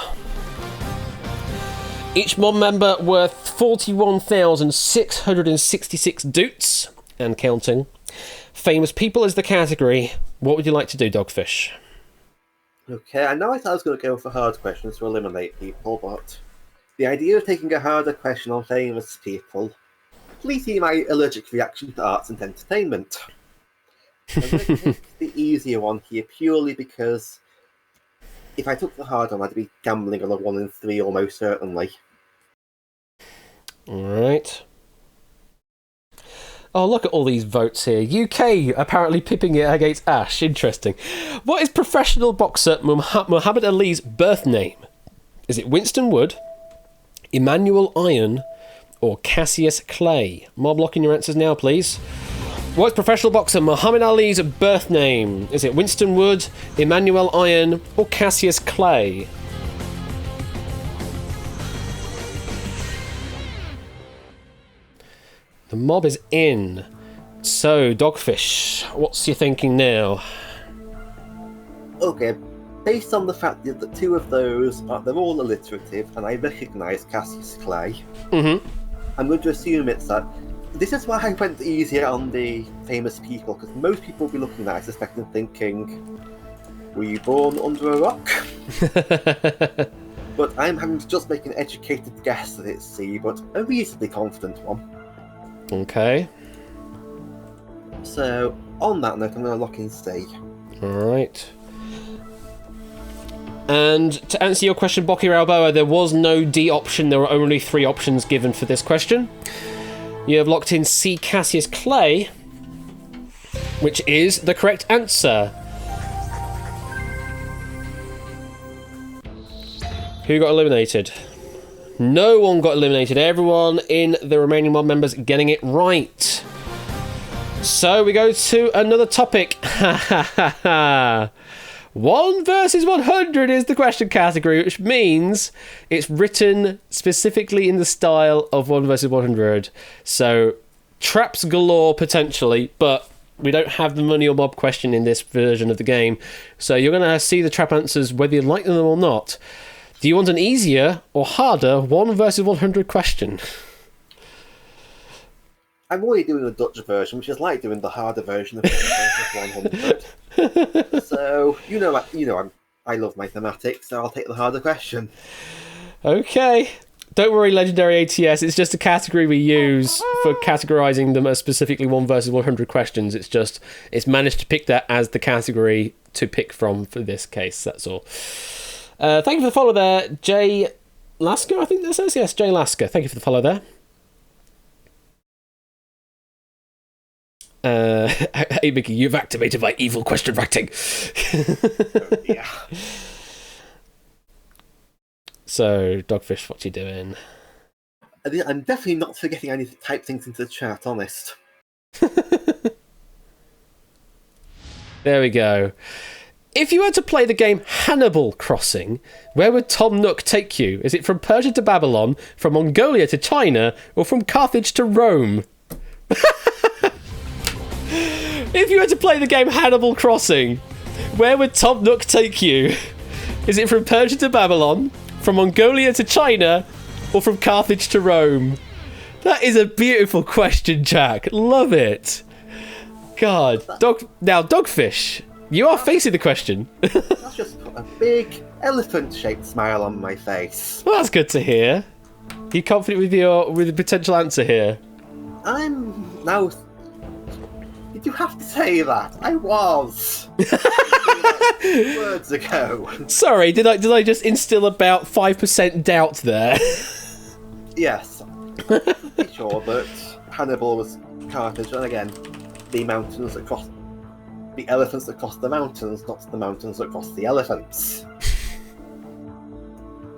Each mob member worth 41,666 doots, and counting. Famous people is the category. What would you like to do, Dogfish? Okay, I know I thought I was going to go for hard questions to eliminate people, but the idea of taking a harder question on famous people, please see my allergic reaction to arts and entertainment. I'm going to take the easier one here purely because if I took the hard one, I'd be gambling on a 1 in 3 almost certainly. Alright. Oh, look at all these votes here. UK apparently pipping it against Ash. Interesting. What is professional boxer Muhammad Ali's birth name? Is it Winston Wood, Emmanuel Iron, or Cassius Clay? Mob, lock in your answers now, please. What is professional boxer Muhammad Ali's birth name? Is it Winston Wood, Emmanuel Iron, or Cassius Clay? The mob is in. So, Dogfish, what's your thinking now? Okay, based on the fact that the two of those they're all alliterative, and I recognise Cassius Clay, Mm-hmm. I'm going to assume it's that. This is why I went easier on the famous people, because most people will be looking at it, I suspect, and thinking, were you born under a rock? But I'm having to just make an educated guess that it's C, but a reasonably confident one. Okay. So, on that note, I'm going to lock in C. Alright. And to answer your question, Boki Ralboa, there was no D option. There were only 3 options given for this question. You have locked in C. Cassius Clay, which is the correct answer. Who got eliminated? No one got eliminated. Everyone in the remaining mob members getting it right. So we go to another topic. 1 versus 100 is the question category, which means it's written specifically in the style of 1 versus 100. So traps galore potentially, but we don't have the money or mob question in this version of the game. So you're going to see the trap answers whether you like them or not. Do you want an easier or harder 1 versus 100 question? I'm already doing the Dutch version, which is like doing the harder version of 100. So, I love mathematics, so I'll take the harder question. Okay. Don't worry, Legendary ATS. It's just a category we use for categorizing them as specifically 1 versus 100 questions. It's managed to pick that as the category to pick from for this case. That's all. Thank you for the follow there, Jay Lasker, I think that says. Yes, Jay Lasker. Thank you for the follow there. Hey, Mickey, you've activated my evil question writing. Yeah. So, Dogfish, what you doing? I'm definitely not forgetting I need to type things into the chat, honest. There we go. If you were to play the game Hannibal Crossing, where would Tom Nook take you? Is it from Persia to Babylon, from Mongolia to China, or from Carthage to Rome? If you were to play the game Hannibal Crossing, where would Tom Nook take you? Is it from Persia to Babylon, from Mongolia to China, or from Carthage to Rome? That is a beautiful question, Jack. Love it. God. Dogfish, you are facing the question. That's just put a big elephant-shaped smile on my face. Well, that's good to hear. Are you confident with the potential answer here? I'm now... Did you have to say that? I was. Words ago. Sorry, did I just instill about 5% doubt there? Yes. I'm pretty sure that Hannibal was Carthage, and again, the elephants that cross the mountains, not the mountains that cross the elephants.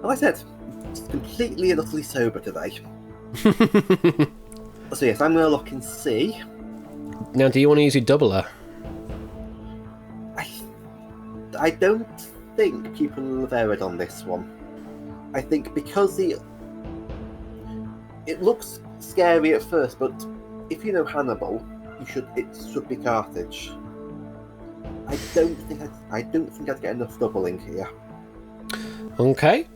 Like I said, it's completely and utterly sober today. So yes, I'm going to look and see. Now, do you want to use your doubler? I don't think people will have erred on this one. I think because it looks scary at first, but if you know Hannibal, it should be Carthage. I don't think I'd get enough doubling here. Okay.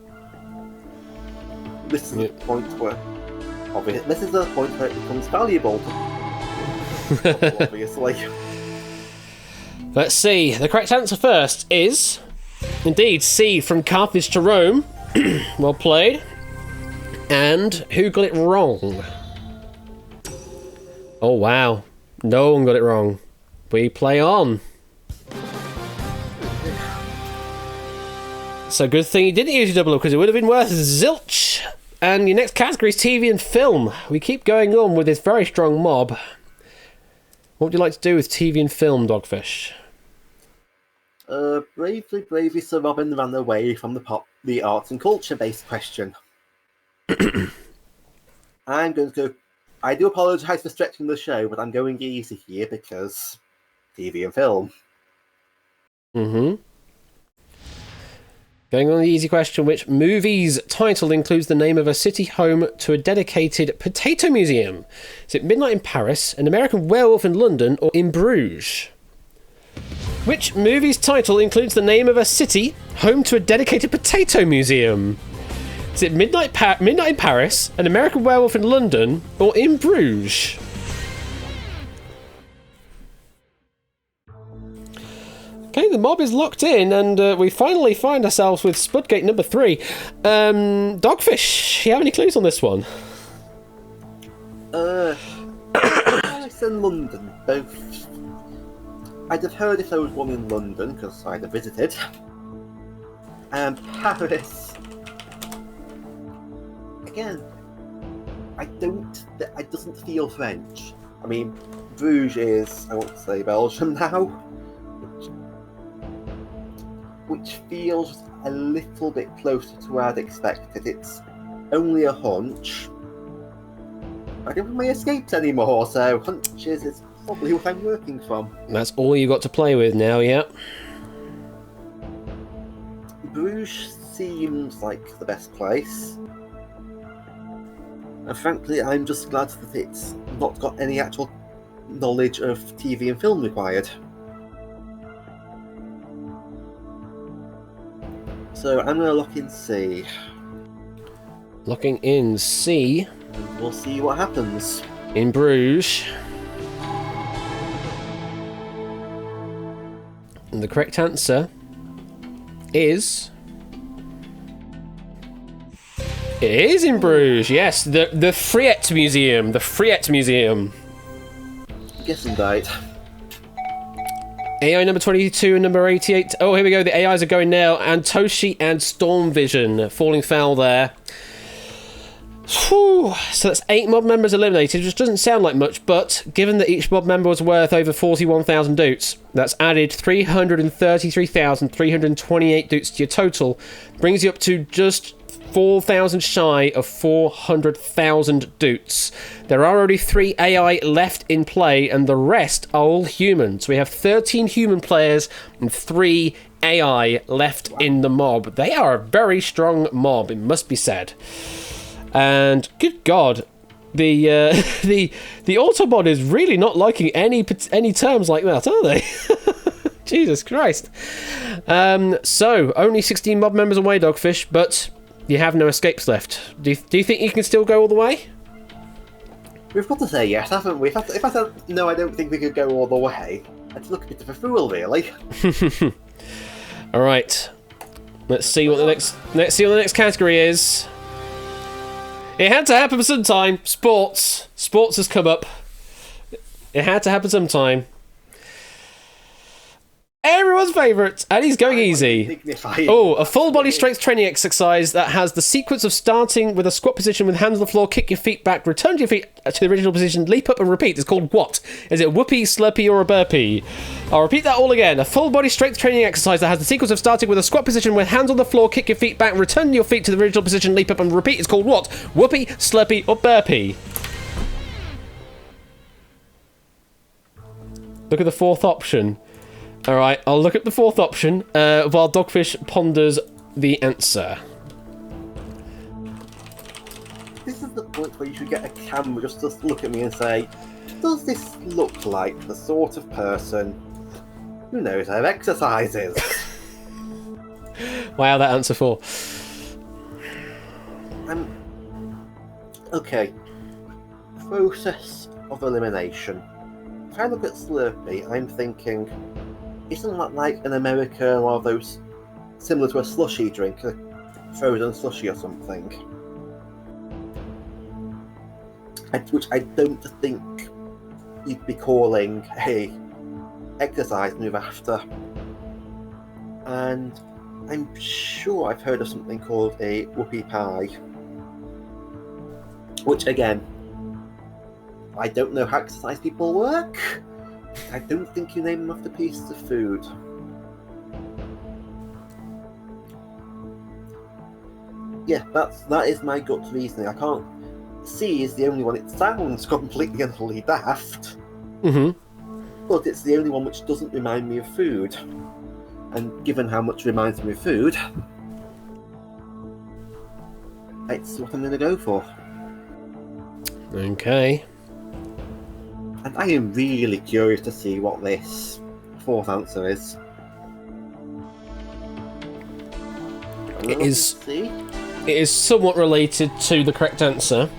This is the point where it becomes valuable. Obviously. Let's see. The correct answer first is indeed C, from Carthage to Rome. Well played. And who got it wrong? Oh wow. No one got it wrong. We play on. So good thing you didn't use your double because it would have been worth zilch. And your next category is TV and film. We keep going on with this very strong mob. What would you like to do with TV and film, Dogfish? Bravely, bravely, Sir Robin ran away from the arts and culture-based question. I'm going to go... I do apologise for stretching the show, but I'm going easy here because TV and film. Mm-hmm. Going on the easy question, which movie's title includes the name of a city home to a dedicated potato museum? Is it Midnight in Paris, An American Werewolf in London, or In Bruges? Which movie's title includes the name of a city home to a dedicated potato museum? Is it Midnight in Paris, An American Werewolf in London, or In Bruges? Okay, the mob is locked in, and we finally find ourselves with Spudgate number 3. Dogfish, do you have any clues on this one? Paris and London, both. I'd have heard if there was one in London, because I'd have visited. And Paris... Again, it doesn't feel French. I mean, Bruges is, I want to say Belgium now, which feels a little bit closer to where I'd expected. It's only a hunch. I don't have my escapes anymore, so hunches is probably what I'm working from. That's all you got to play with now, yeah? Bruges seems like the best place. And frankly, I'm just glad that it's not got any actual knowledge of TV and film required. So I'm going to lock in C. Locking in C. And we'll see what happens. In Bruges. And the correct answer is... It is in Bruges, yes. The Friet Museum. The Friet Museum. Guessing right. AI number 22 and number 88. Oh, here we go. The AIs are going now. Antoshi and Storm Vision. Falling foul there. Whew. So that's 8 mob members eliminated, which doesn't sound like much, but given that each mob member was worth over 41,000 doots, that's added 333,328 doots to your total, brings you up to just 4,000 shy of 400,000 doots. There are only 3 AI left in play, and the rest are all human. So we have 13 human players and 3 AI left in the mob. They are a very strong mob, it must be said. And good God, the Autobot is really not liking any terms like that, are they? Jesus Christ. So only 16 mob members away, Dogfish, but you have no escapes left. Do you think you can still go all the way? We've got to say yes, haven't we? If I said no, I don't think we could go all the way, I'd look a bit of a fool, really. All right. Let's see what the next category is. It had to happen sometime. Sports. Sports has come up. It had to happen sometime. Everyone's favourite, and he's going easy. Oh, a full body strength training exercise that has the sequence of starting with a squat position with hands on the floor, kick your feet back, return your feet to the original position, leap up and repeat. It's called what? Is it whoopee, slurpee, or a burpee? I'll repeat that all again. A full body strength training exercise that has the sequence of starting with a squat position with hands on the floor, kick your feet back, return your feet to the original position, leap up and repeat. It's called what? Whoopee, slurpee, or burpee? Look at the fourth option. Alright, I'll look at the fourth option while Dogfish ponders the answer. This is the point where you should get a camera just to look at me and say, does this look like the sort of person who knows how exercises? Wow, that answer 4. Okay. Process of elimination. If I look at Slurpee, I'm thinking, isn't that like an American or those similar to a slushy drink, a frozen slushy or something? Which I don't think you'd be calling a exercise move after. And I'm sure I've heard of something called a whoopie pie. Which again, I don't know how exercise people work. I don't think you name them after pieces of food. Yeah, that is my gut reasoning. I can't. C is the only one. It sounds completely and utterly daft. But it's the only one which doesn't remind me of food. And given how much reminds me of food, It's what I'm going to go for. Okay. And I am really curious to see what this fourth answer is. It is. See? It is somewhat related to the correct answer.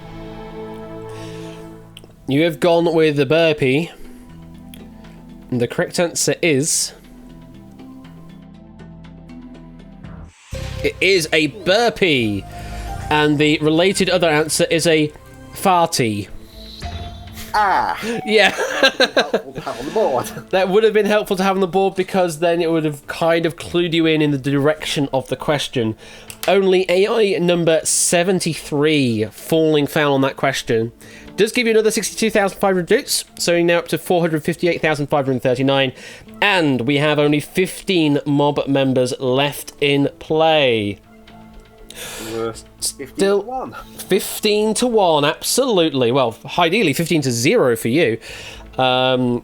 You have gone with the burpee. And the correct answer is... It is a burpee. And the related other answer is a farty. Ah! Yeah. Helpful to have on the board. That would have been helpful to have on the board because then it would have kind of clued you in the direction of the question. Only AI number 73 falling foul on that question. Does give you another 62,500 dutes, so you're now up to 458,539, and we have only 15 mob members left in play. Still 1. 15 to 1, absolutely. Well, ideally 15 to 0 for you. A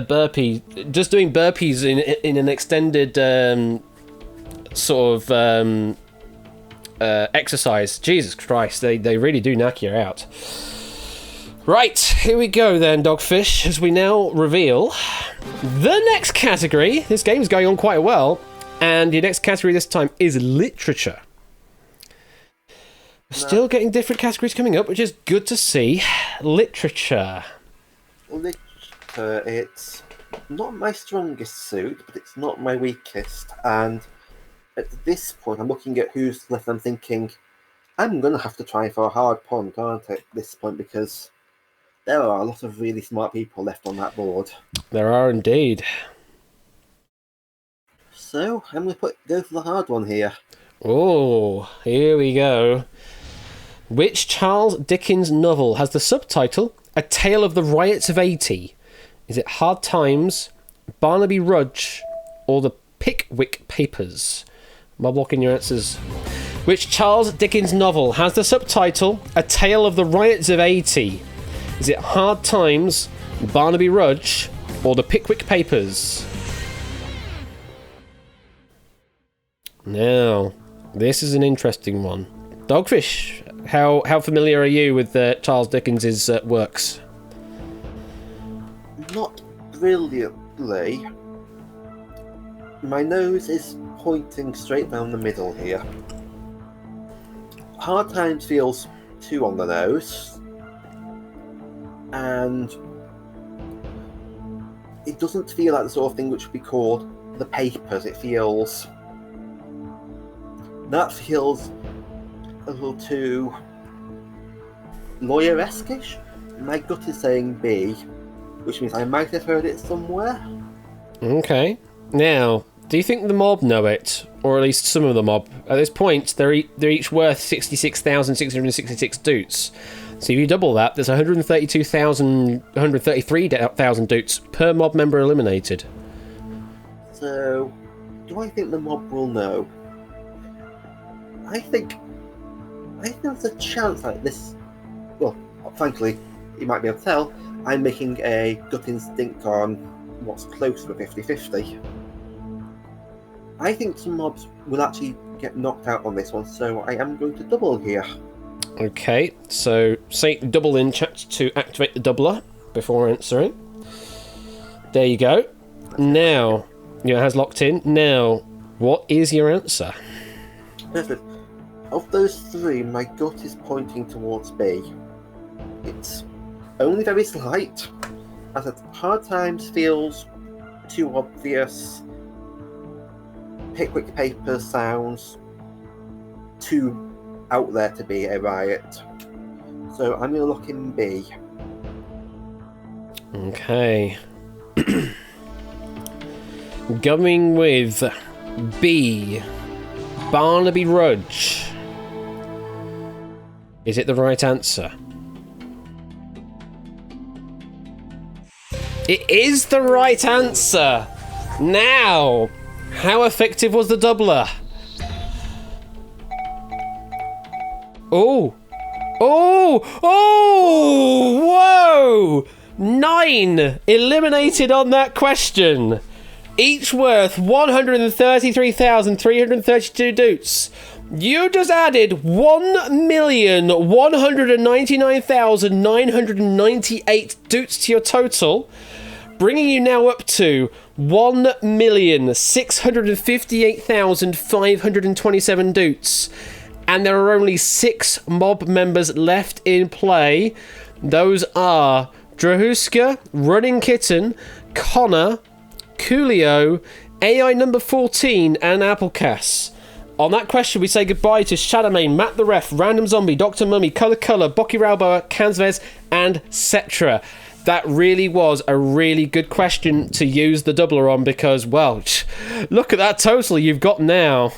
burpee. Just doing burpees in an extended exercise. Jesus Christ, they really do knock you out. Right, here we go then, Dogfish, as we now reveal the next category. This game's going on quite well, and the next category this time is literature. Still getting different categories coming up, which is good to see. Literature. Literature, it's not my strongest suit, but it's not my weakest, and at this point, I'm looking at who's left. I'm thinking, I'm going to have to try for a hard punt, aren't I, at this point, because there are a lot of really smart people left on that board. There are indeed. So, I'm going to go for the hard one here. Oh, here we go. Which Charles Dickens novel has the subtitle A Tale of the Riots of 80? Is it Hard Times, Barnaby Rudge, or the Pickwick Papers? Mob locking your answers. Which Charles Dickens novel has the subtitle A Tale of the Riots of 80? Is it Hard Times, Barnaby Rudge, or the Pickwick Papers? Now, this is an interesting one. Dogfish, how familiar are you with Charles Dickens's works? Not brilliantly. My nose is pointing straight down the middle here. Hard Times feels too on the nose, and it doesn't feel like the sort of thing which would be called the papers. That feels a little too lawyer-esque-ish. My gut is saying B, which means I might have heard it somewhere. Okay. Now, do you think the mob know it? Or at least some of the mob? At this point, they're each worth 66,666 dutes. So if you double that, there's 133,000 dutes per mob member eliminated. So, do I think the mob will know? I think there's a chance like this. Well, frankly, you might be able to tell, I'm making a gut instinct on what's close to a 50-50. I think some mobs will actually get knocked out on this one, so I am going to double here. Okay, so say double in chat to activate the doubler before answering. There you go. Now, it has locked in. Now, what is your answer? Perfect. Of those three, my gut is pointing towards B. It's only very slight, as at Hard Times feels too obvious. Pickwick Papers sounds too out there to be a riot. So I'm going to lock in B. Okay. Going with B. Barnaby Rudge. Is it the right answer? It is the right answer! Now, how effective was the doubler? Oh! Oh! Oh! Whoa! 9 eliminated on that question. Each worth 133,332 dutes. You just added 1,199,998 doots to your total, bringing you now up to 1,658,527 doots. And there are only 6 mob members left in play. Those are Drahuska, Running Kitten, Connor, Coolio, AI number 14, and Applecass. On that question, we say goodbye to Shadowmane, Matt the Ref, Random Zombie, Dr. Mummy, Colour, Boki Ralboa, Kansvez, and Cetra. That really was a really good question to use the doubler on because, well, look at that total you've got now.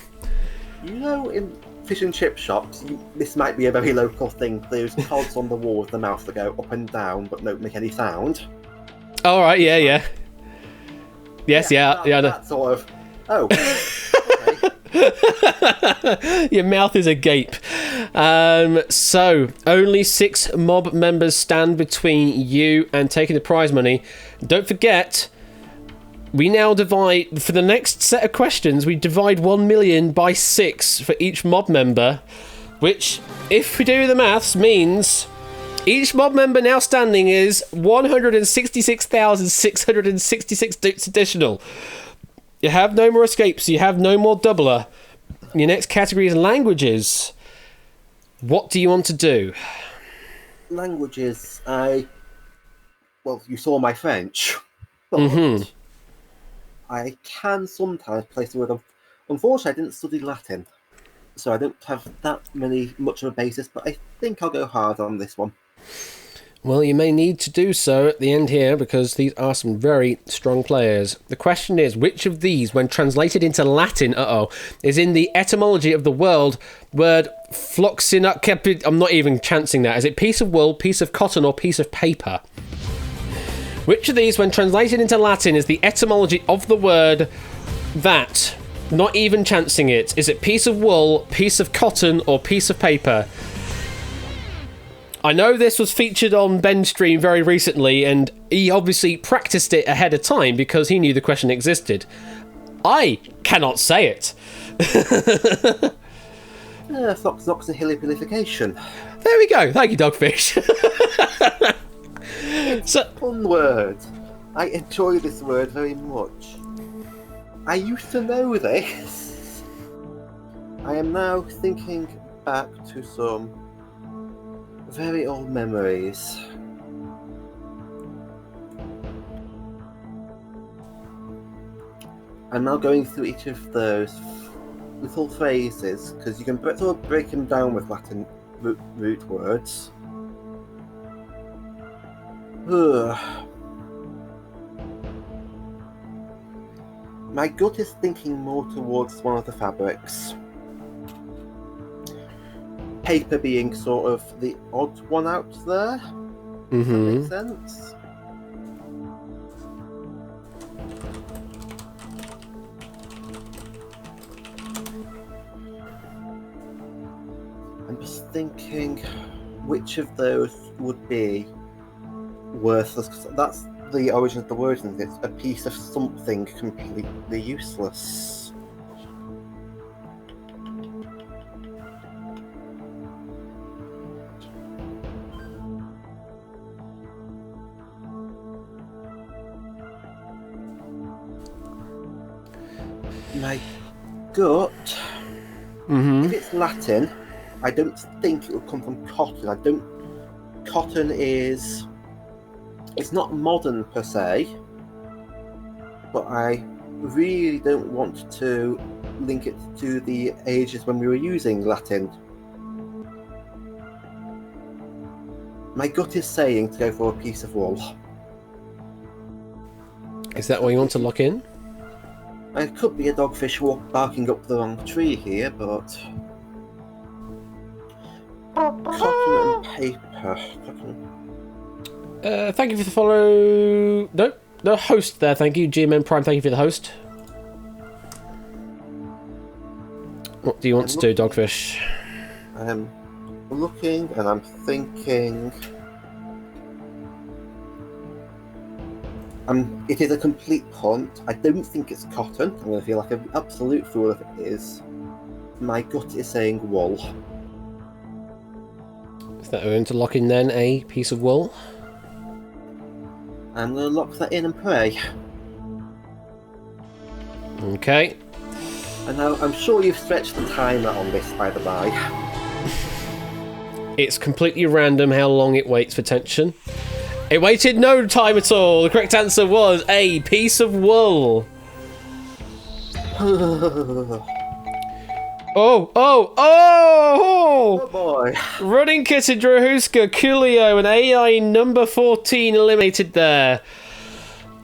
You know, in fish and chip shops, this might be a very local thing. There's pods on the wall with the mouth that go up and down but don't make any sound. All right, yeah. Yes, yeah. That sort of. Oh. Okay. Your mouth is agape. So, only 6 mob members stand between you and taking the prize money. Don't forget, we now divide, for the next set of questions, we divide 1 million by 6 for each mob member, which, if we do the maths, means each mob member now standing is 166,666 doots additional. You have no more escapes, you have no more doubler. Your next category is languages. What do you want to do? Languages, well, you saw my French. But I can sometimes place the word of. Unfortunately, I didn't study Latin, so I don't have that much of a basis, but I think I'll go hard on this one. Well, you may need to do so at the end here because these are some very strong players. The question is, which of these, when translated into Latin, is in the etymology of the word floxinac? I'm not even chancing that. Is it piece of wool, piece of cotton, or piece of paper? Which of these, when translated into Latin, is the etymology of the word that? Not even chancing it. Is it piece of wool, piece of cotton, or piece of paper? I know this was featured on Ben's stream very recently, and he obviously practiced it ahead of time because he knew the question existed. I cannot say it. Floxinoxyhilipilification. There we go. Thank you, Dogfish. Fun word. I enjoy this word very much. I used to know this. I am now thinking back to some very old memories. I'm now going through each of those little phrases because you can sort of break them down with Latin root words. My gut is thinking more towards one of the fabrics. Paper being sort of the odd one out there. Does that make sense? I'm just thinking which of those would be worthless, because that's the origin of the word, isn't it? It's a piece of something completely useless. My gut, if it's Latin, I don't think it would come from cotton. Cotton is, it's not modern per se, but I really don't want to link it to the ages when we were using Latin. My gut is saying to go for a piece of wool. Is that what you want to lock in? It could be a dogfish barking up the wrong tree here, but cotton and paper. Thank you for the follow. No, the host there. Thank you, GMN Prime. Thank you for the host. What do you want to do, Dogfish? I'm looking and I'm thinking. It is a complete punt. I don't think it's cotton. I'm going to feel like an absolute fool if it is. my gut is saying wool. Is that going to lock in then a piece of wool? I'm going to lock that in and pray. Okay. And now, I'm sure you've stretched the timer on this, by the by. It's completely random how long it waits for tension. It waited no time at all. The correct answer was a piece of wool. Oh, oh, oh! Oh boy. Running Kitty, Drahuska, Coolio, and AI number 14 eliminated there.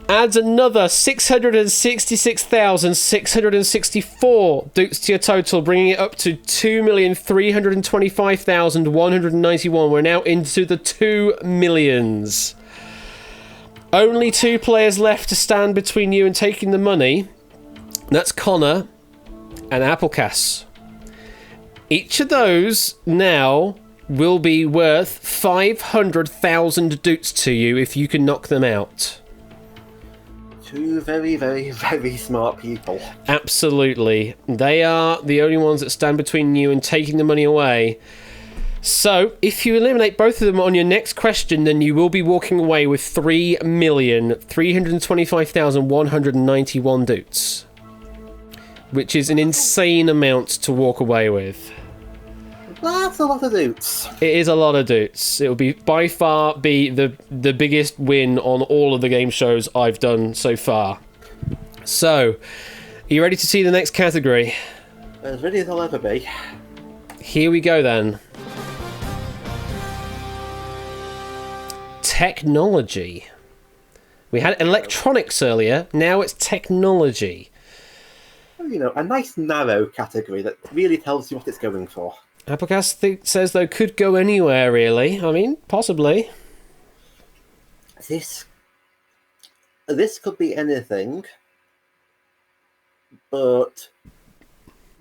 Adds another 666,664 dukes to your total, bringing it up to 2,325,191. We're now into the 2 millions. Only 2 players left to stand between you and taking the money. That's Connor and Applecast. Each of those now will be worth 500,000 dukes to you if you can knock them out. 2 very, very, very smart people. Absolutely. They are the only ones that stand between you and taking the money away. So, if you eliminate both of them on your next question, then you will be walking away with 3,325,191 dukes. Which is an insane amount to walk away with. That's a lot of dukes. It is a lot of dukes. It will be by far be the biggest win on all of the game shows I've done so far. So, are you ready to see the next category? As ready as I'll ever be. Here we go then. Technology. We had electronics earlier, now it's technology. Well, you know, a nice narrow category that really tells you what it's going for. Applecast says, though, could go anywhere, really. I mean, possibly. This could be anything, but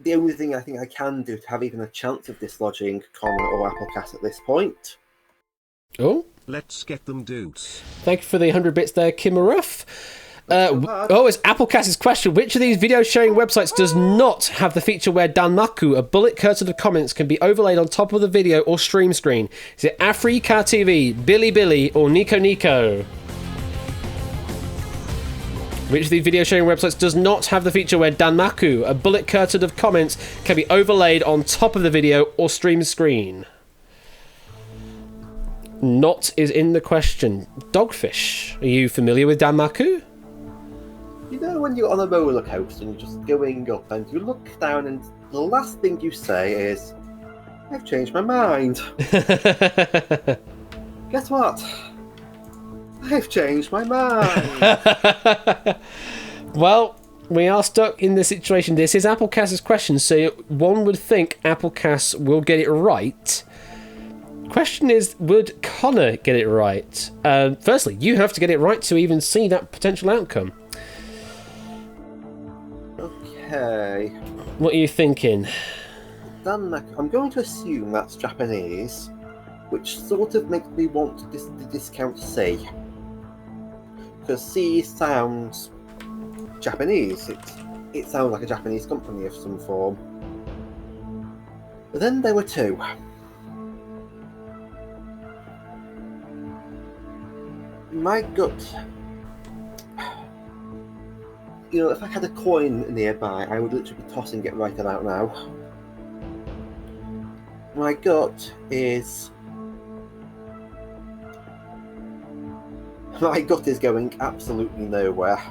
the only thing I think I can do to have even a chance of dislodging Connor or Applecast at this point. Oh, Let's get them dudes. thank you for the 100 bits there, Kimmeruff. It's Applecast's question. Which of these video sharing websites does not have the feature where Danmaku, a bullet cursor of comments, can be overlaid on top of the video or stream screen? Is it Afrika TV, Billy, or Nico Nico? Which of these video sharing websites does not have the feature where Danmaku, a bullet curtain of comments, can be overlaid on top of the video or stream screen? Not is in the question. Dogfish, are you familiar with Danmaku? You know when you're on a roller coaster and you're just going up and you look down and the last thing you say is, I've changed my mind. Guess what? I've changed my mind. Well, we are stuck in this situation. This is Applecast's question, so one would think Applecast will get it right. Question is, would Connor get it right? Firstly, you have to get it right to even see that potential outcome. Okay. What are you thinking? I'm going to assume that's Japanese, which sort of makes me want to discount C. Because C sounds Japanese. It sounds like a Japanese company of some form. But then there were 2. My gut... You know, if I had a coin nearby, I would literally be tossing it right about now. My gut is... My gut is going absolutely nowhere.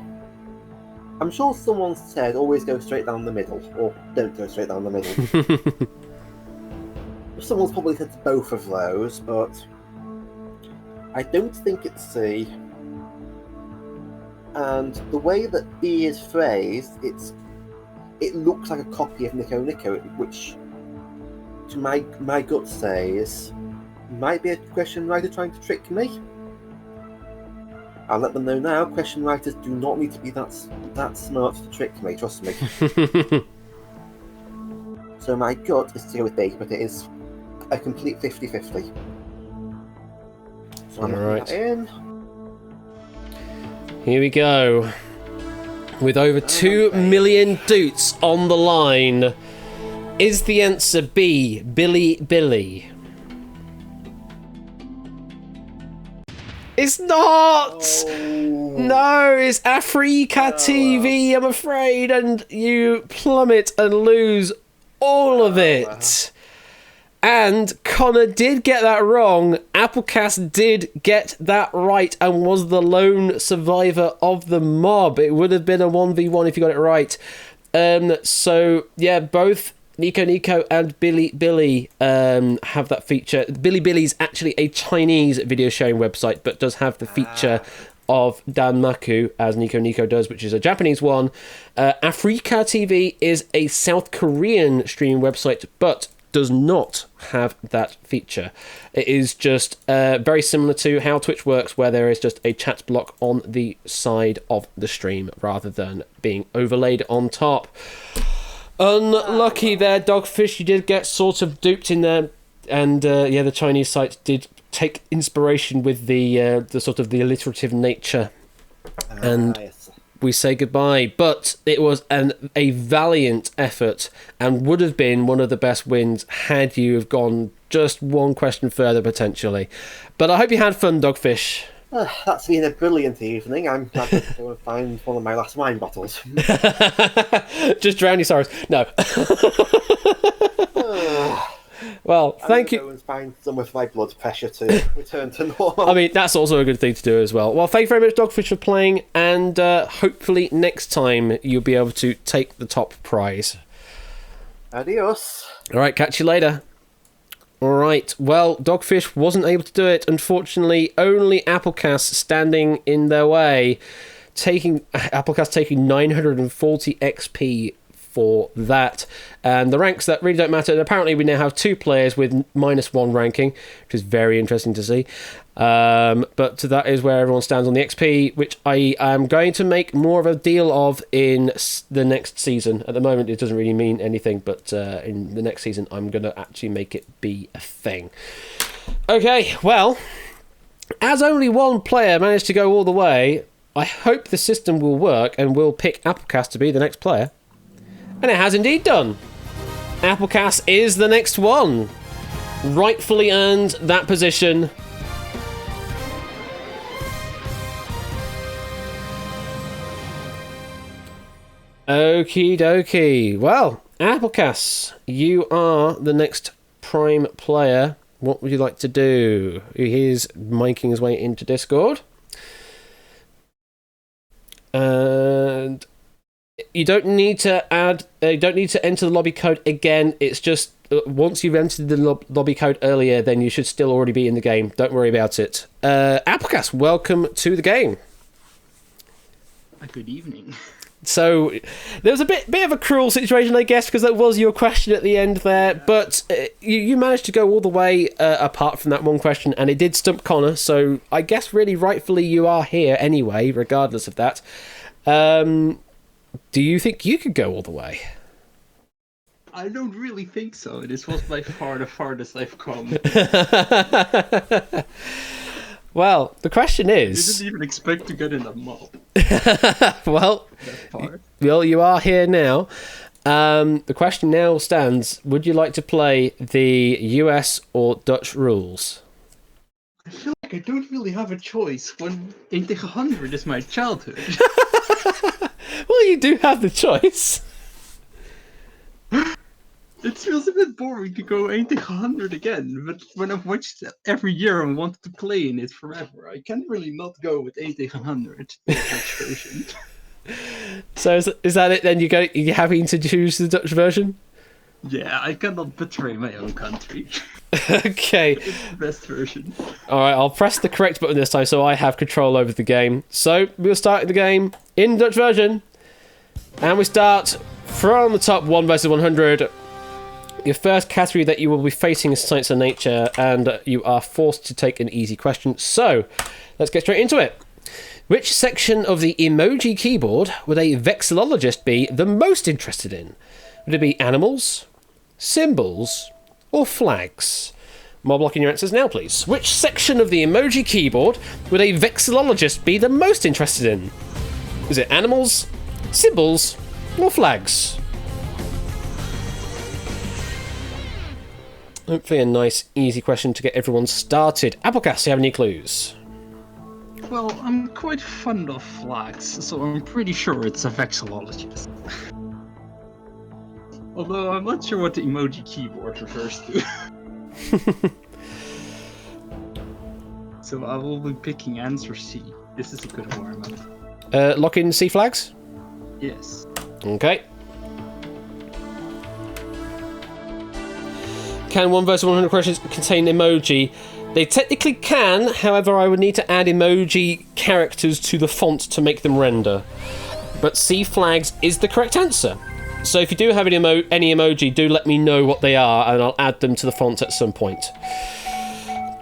I'm sure someone said always go straight down the middle, or don't go straight down the middle. Someone's probably said both of those, but I don't think it's C. And the way that B is phrased, it looks like a copy of Nico Nico, which to my gut says might be a question writer trying to trick me. I'll let them know now, question writers do not need to be that smart to trick me, trust me. So my gut is to go with B, but it is a complete 50-50. So I'm Alright. putting that in. Here we go. With over 2 million doots on the line, Is the answer B, Billy Billy? It's not! Oh. No, it's Africa TV, I'm afraid, and you plummet and lose all of it. And Connor did get that wrong. Applecast did get that right and was the lone survivor of the mob. It would have been a 1v1 if you got it right. So, yeah, both Nico and Billy have that feature. Billy's actually a Chinese video sharing website, but does have the feature of Danmaku, as Nico does, which is a Japanese one. Africa TV is a South Korean streaming website, but does not have that feature. It is just very similar to how Twitch works, where there is just a chat block on the side of the stream rather than being overlaid on top. Unlucky there, Dogfish. You did get sort of duped in there, and the Chinese site did take inspiration with the sort of the alliterative nature, and Yes. we say goodbye. But it was a valiant effort, and would have been one of the best wins had you have gone just one question further potentially. But I hope you had fun, Dogfish. That's been a brilliant evening. I'm glad to go and find one of my last wine bottles. Just drown your sorrows. No. Well, thank you. Go and find some of my blood pressure to return to normal. I mean, that's also a good thing to do as well. Well, thank you very much, Dogfish, for playing, and hopefully next time you'll be able to take the top prize. Adios. All right, catch you later. All right, well, Dogfish wasn't able to do it. Unfortunately, only Applecast standing in their way. Applecast taking 940 XP for that. And the ranks that really don't matter. Apparently, we now have 2 players with -1 ranking, which is very interesting to see. But that is where everyone stands on the XP, which I am going to make more of a deal of in the next season. At the moment, it doesn't really mean anything, but in the next season, I'm going to actually make it be a thing. Okay, well, as only one player managed to go all the way, I hope the system will work and will pick Applecast to be the next player. And it has indeed done. Applecast is the next one. Rightfully earned that position. Okie dokie. Well, Applecast, you are the next prime player. What would you like to do? He's making his way into Discord. And you don't need to enter the lobby code again. It's just once you've entered the lobby code earlier, then you should still already be in the game. Don't worry about it. Applecast, welcome to the game. Good evening. So there was a bit of a cruel situation, I guess, because that was your question at the end there. But you managed to go all the way apart from that one question, and it did stump Connor. So I guess really rightfully you are here anyway, regardless of that. Do you think you could go all the way? I don't really think so. This was by far the farthest I've come. Well, the question I is... didn't even expect to get in a mob. Well, you are here now. The question now stands, would you like to play the US or Dutch rules? I feel like I don't really have a choice when 80-100 is my childhood. Well, you do have the choice. It feels a bit boring to go 80-100 again, but when I've watched it every year and wanted to play in it forever, I can't really not go with 80-100, the Dutch version. So is that it then? You're happy to choose the Dutch version? Yeah, I cannot betray my own country. Okay. It's the best version. Alright, I'll press the correct button this time so I have control over the game. So, we'll start the game in Dutch version. And we start from the top 1 versus 100. Your first category that you will be facing is Science and Nature, and you are forced to take an easy question. So, let's get straight into it. Which section of the emoji keyboard would a vexillologist be the most interested in? Would it be animals, symbols, or flags? Mob blocking your answers now, please. Which section of the emoji keyboard would a vexillologist be the most interested in? Is it animals, symbols, or flags? Hopefully a nice, easy question to get everyone started. Applecast, do you have any clues? Well, I'm quite fond of flags, so I'm pretty sure it's a vexillologist. Although I'm not sure what the emoji keyboard refers to. So I will be picking answer C. This is a good warm-up. Lock in C flags? Yes. Okay. Can 1 versus 100 questions contain emoji? They technically can, however I would need to add emoji characters to the font to make them render. But C flags is the correct answer. So if you do have any emoji, do let me know what they are and I'll add them to the font at some point.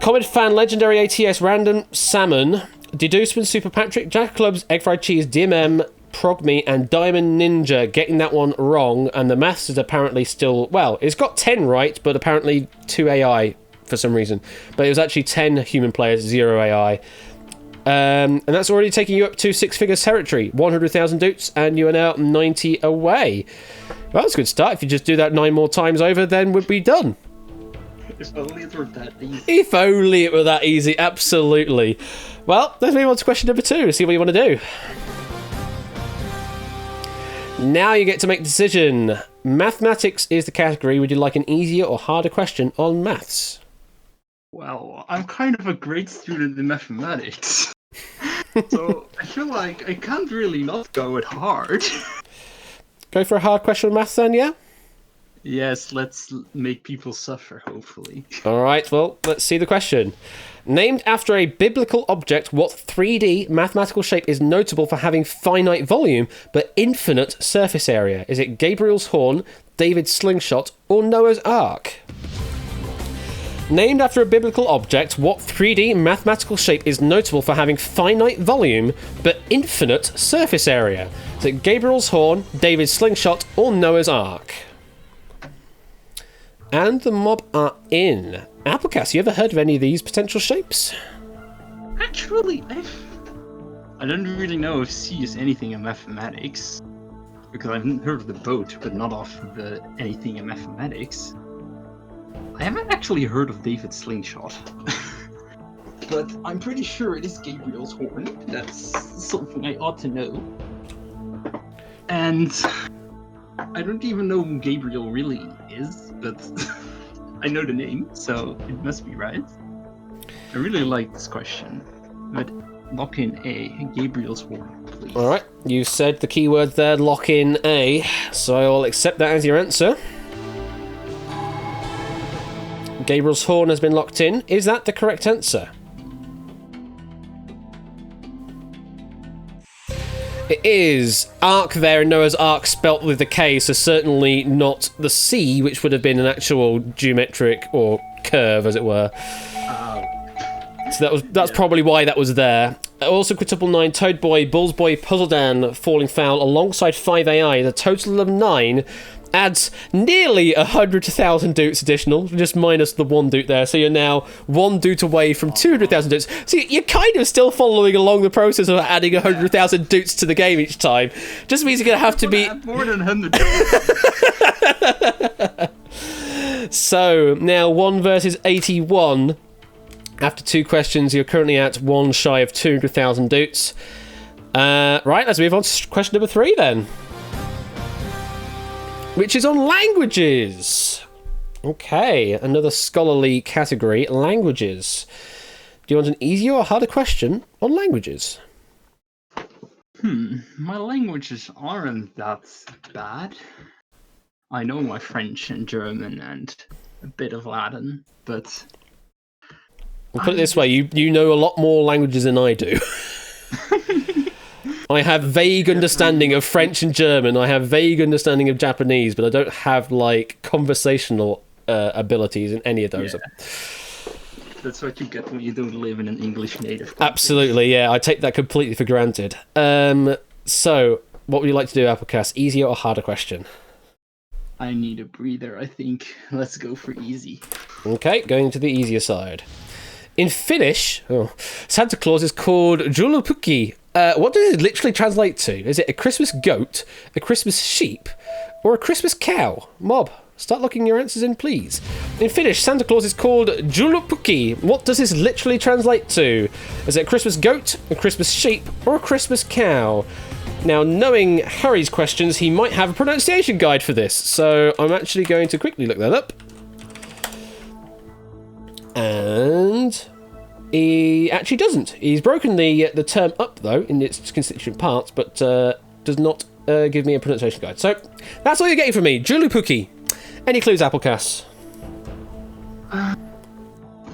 Comet Fan, Legendary ATS, Random, Salmon, Deducement, Super Patrick, Jack of Clubs, Egg Fried Cheese, DMM, Progme, and Diamond Ninja getting that one wrong, and the maths is apparently still... Well, it's got 10 right, but apparently 2 AI for some reason. But it was actually 10 human players, 0 AI. And that's already taking you up to 6-figure territory, 100,000 doots, and you are now 90 away. Well, that's a good start. If you just do that 9 more times over, then we'd be done. If only it were that easy. If only it were that easy, absolutely. Well, let's move on to question number 2, see what you want to do. Now you get to make a decision. Mathematics is the category. Would you like an easier or harder question on maths? Well, I'm kind of a great student in mathematics. So I feel like I can't really not go with hard. Go for a hard question on maths then, yeah? Yes, let's make people suffer, hopefully. Alright, well, let's see the question. Named after a biblical object, what 3D mathematical shape is notable for having finite volume but infinite surface area? Is it Gabriel's horn, David's slingshot, or Noah's Ark? Named after a biblical object, what 3D mathematical shape is notable for having finite volume but infinite surface area? Is it Gabriel's horn, David's slingshot, or Noah's Ark? And the mob are in. Applecast, you ever heard of any of these potential shapes? Actually, I don't really know if C is anything in mathematics. Because I've heard of the boat, but not of anything in mathematics. I haven't actually heard of David's slingshot. But I'm pretty sure it is Gabriel's horn. That's something I ought to know. And I don't even know who Gabriel really is, but I know the name, so it must be right. I really like this question, but lock in A, Gabriel's horn, please. Alright, you said the keyword there, lock in A, so I'll accept that as your answer. Gabriel's horn has been locked in. Is that the correct answer? It is. Ark there in Noah's Ark spelt with the K, so certainly not the C, which would have been an actual geometric or curve, as it were. So that's probably why that was there. Also, Quintuple 9, Toad Boy, Bulls Boy, Puzzle Dan, Falling Foul, alongside 5 AI. The total of 9 adds nearly 100,000 doots additional, just minus the 1 doot there. So you're now 1 doot away from 200,000 doots. So you're kind of still following along the process of adding 100,000 doots to the game each time. Just means you're going to have to be... more than 100. So, now 1 versus 81. After 2 questions, you're currently at 1 shy of 200,000 doots. Right, let's move on to question number 3 then. Which is on languages. Okay, another scholarly category, languages. Do you want an easier or harder question on languages? My languages aren't that bad. I know my French and German and a bit of Latin, but... We'll put it this way, you know a lot more languages than I do. I have vague understanding of French and German. I have vague understanding of Japanese, but I don't have, like, conversational abilities in any of those. Yeah. That's what you get when you don't live in an English native country. Absolutely, yeah. I take that completely for granted. So, what would you like to do, Applecast? Easier or harder question? I need a breather, I think. Let's go for easy. Okay, going to the easier side. In Finnish, Santa Claus is called Joulupukki. What does it literally translate to? Is it a Christmas goat, a Christmas sheep, or a Christmas cow? Mob, Start locking your answers in, please. In Finnish, Santa Claus is called Joulupukki. What does this literally translate to? Is it a Christmas goat, a Christmas sheep, or a Christmas cow? Now, knowing Harry's questions, he might have a pronunciation guide for this, so I'm actually going to quickly look that up. And he actually doesn't. He's broken the term up, though, in its constituent parts, but does not give me a pronunciation guide. So, that's all you're getting from me. Joulupukki. Any clues, Applecass?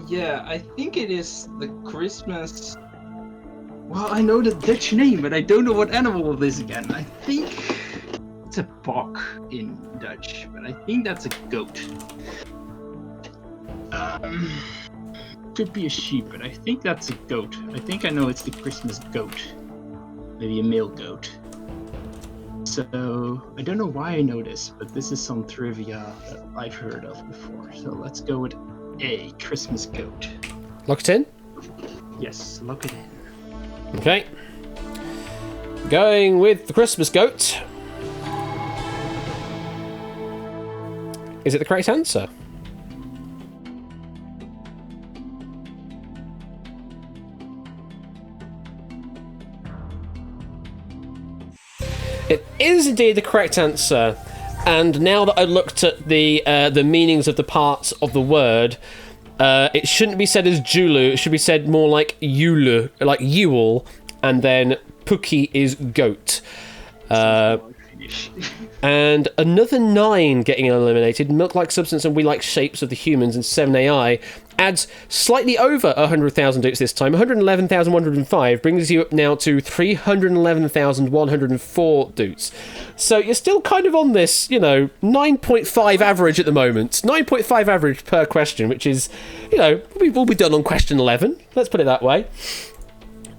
Yeah, I think it is the Christmas... Well, I know the Dutch name, but I don't know what animal it is again. I think it's a bok in Dutch, but I think that's a goat. Could be a sheep, but I think that's a goat. I think I know it's the Christmas goat. Maybe a male goat. So, I don't know why I know this, but this is some trivia that I've heard of before. So let's go with A, Christmas goat. Lock it in? Yes, lock it in. Okay. Going with the Christmas goat. Is it the correct answer? It is indeed the correct answer. And now that I looked at the meanings of the parts of the word, it shouldn't be said as Julu. It should be said more like Yule, like Yule, and then Pukki is goat. And another 9 getting eliminated. Milk-like substance and we-like shapes of the humans and 7AI adds slightly over 100,000 doots this time. 111,105 brings you up now to 311,104 doots. So you're still kind of on this, 9.5 average at the moment. 9.5 average per question, which is, we'll be done on question 11. Let's put it that way.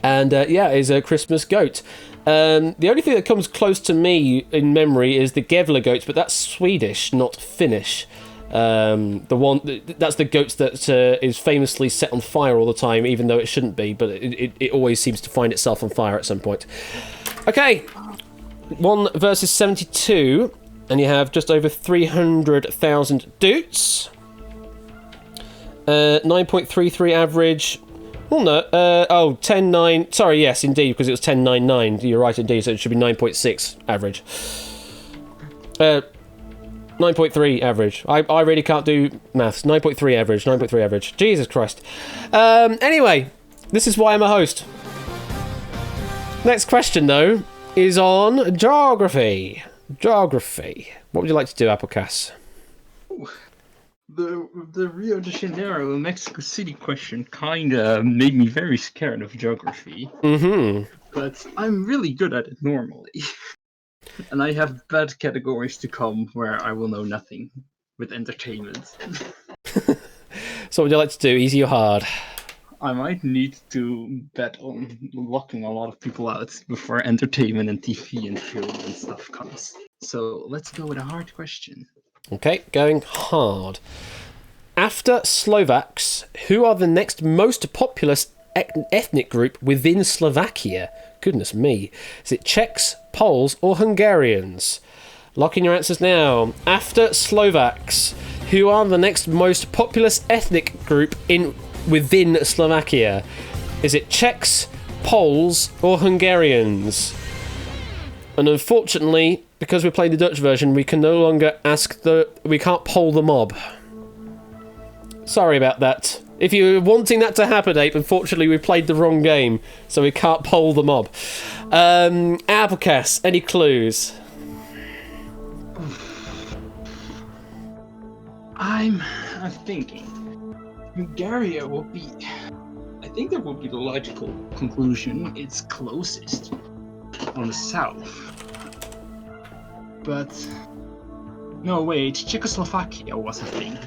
And is a Christmas goat. The only thing that comes close to me in memory is the Gevler goats, but that's Swedish, not Finnish. That's the goat that is famously set on fire all the time, even though it shouldn't be, but it always seems to find itself on fire at some point. Okay, 1 versus 72, and you have just over 300,000 doots. 9.33 average. Well, no. 10.9. Sorry, yes, indeed, because it was 10.99. You're right, indeed. So it should be 9.6 average. 9.3 average. I really can't do maths. 9.3 average. 9.3 average. Jesus Christ. Anyway, this is why I'm a host. Next question, though, is on geography. Geography. What would you like to do, Applecass? The Rio de Janeiro, Mexico City question kind of made me very scared of geography. Mm-hmm. But I'm really good at it normally. And I have bad categories to come where I will know nothing with entertainment. So what would you like to do, easy or hard? I might need to bet on locking a lot of people out before entertainment and TV and film and stuff comes. So let's go with a hard question. Okay, going hard. After Slovaks, who are the next most populous ethnic group within Slovakia? Goodness me. Is it Czechs, Poles, or Hungarians? Lock in your answers now. After Slovaks, who are the next most populous ethnic group within Slovakia? Is it Czechs, Poles, or Hungarians? And unfortunately, because we're playing the Dutch version, we can no longer we can't poll the mob. Sorry about that. If you're wanting that to happen, Ape, unfortunately we played the wrong game, so we can't poll the mob. Applecass, any clues? I'm thinking Bulgaria will be... I think that would be the logical conclusion. It's closest on the south. But... No, wait, Czechoslovakia was a thing.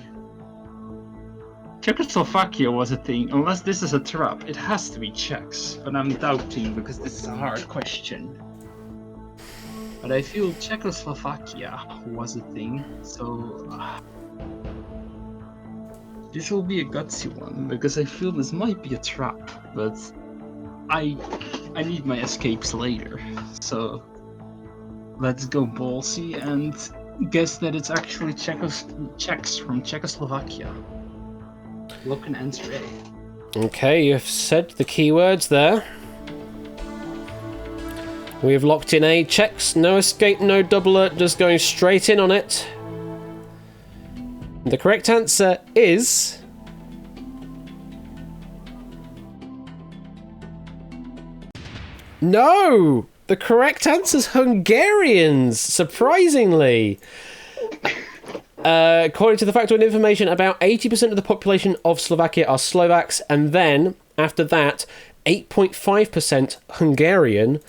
Czechoslovakia was a thing, unless this is a trap. It has to be Czechs, but I'm doubting because this is a hard question. But I feel Czechoslovakia was a thing, so... this will be a gutsy one, because I feel this might be a trap, but I need my escapes later, so let's go ballsy and guess that it's actually Czechs from Czechoslovakia. Look and answer A. Okay, you've said the keywords there. We have locked in A. Checks, no escape, no double alert, just going straight in on it. The correct answer is... No! The correct answer is Hungarians, surprisingly. According to the factual information, about 80% of the population of Slovakia are Slovaks, and then, after that, 8.5% Hungarian,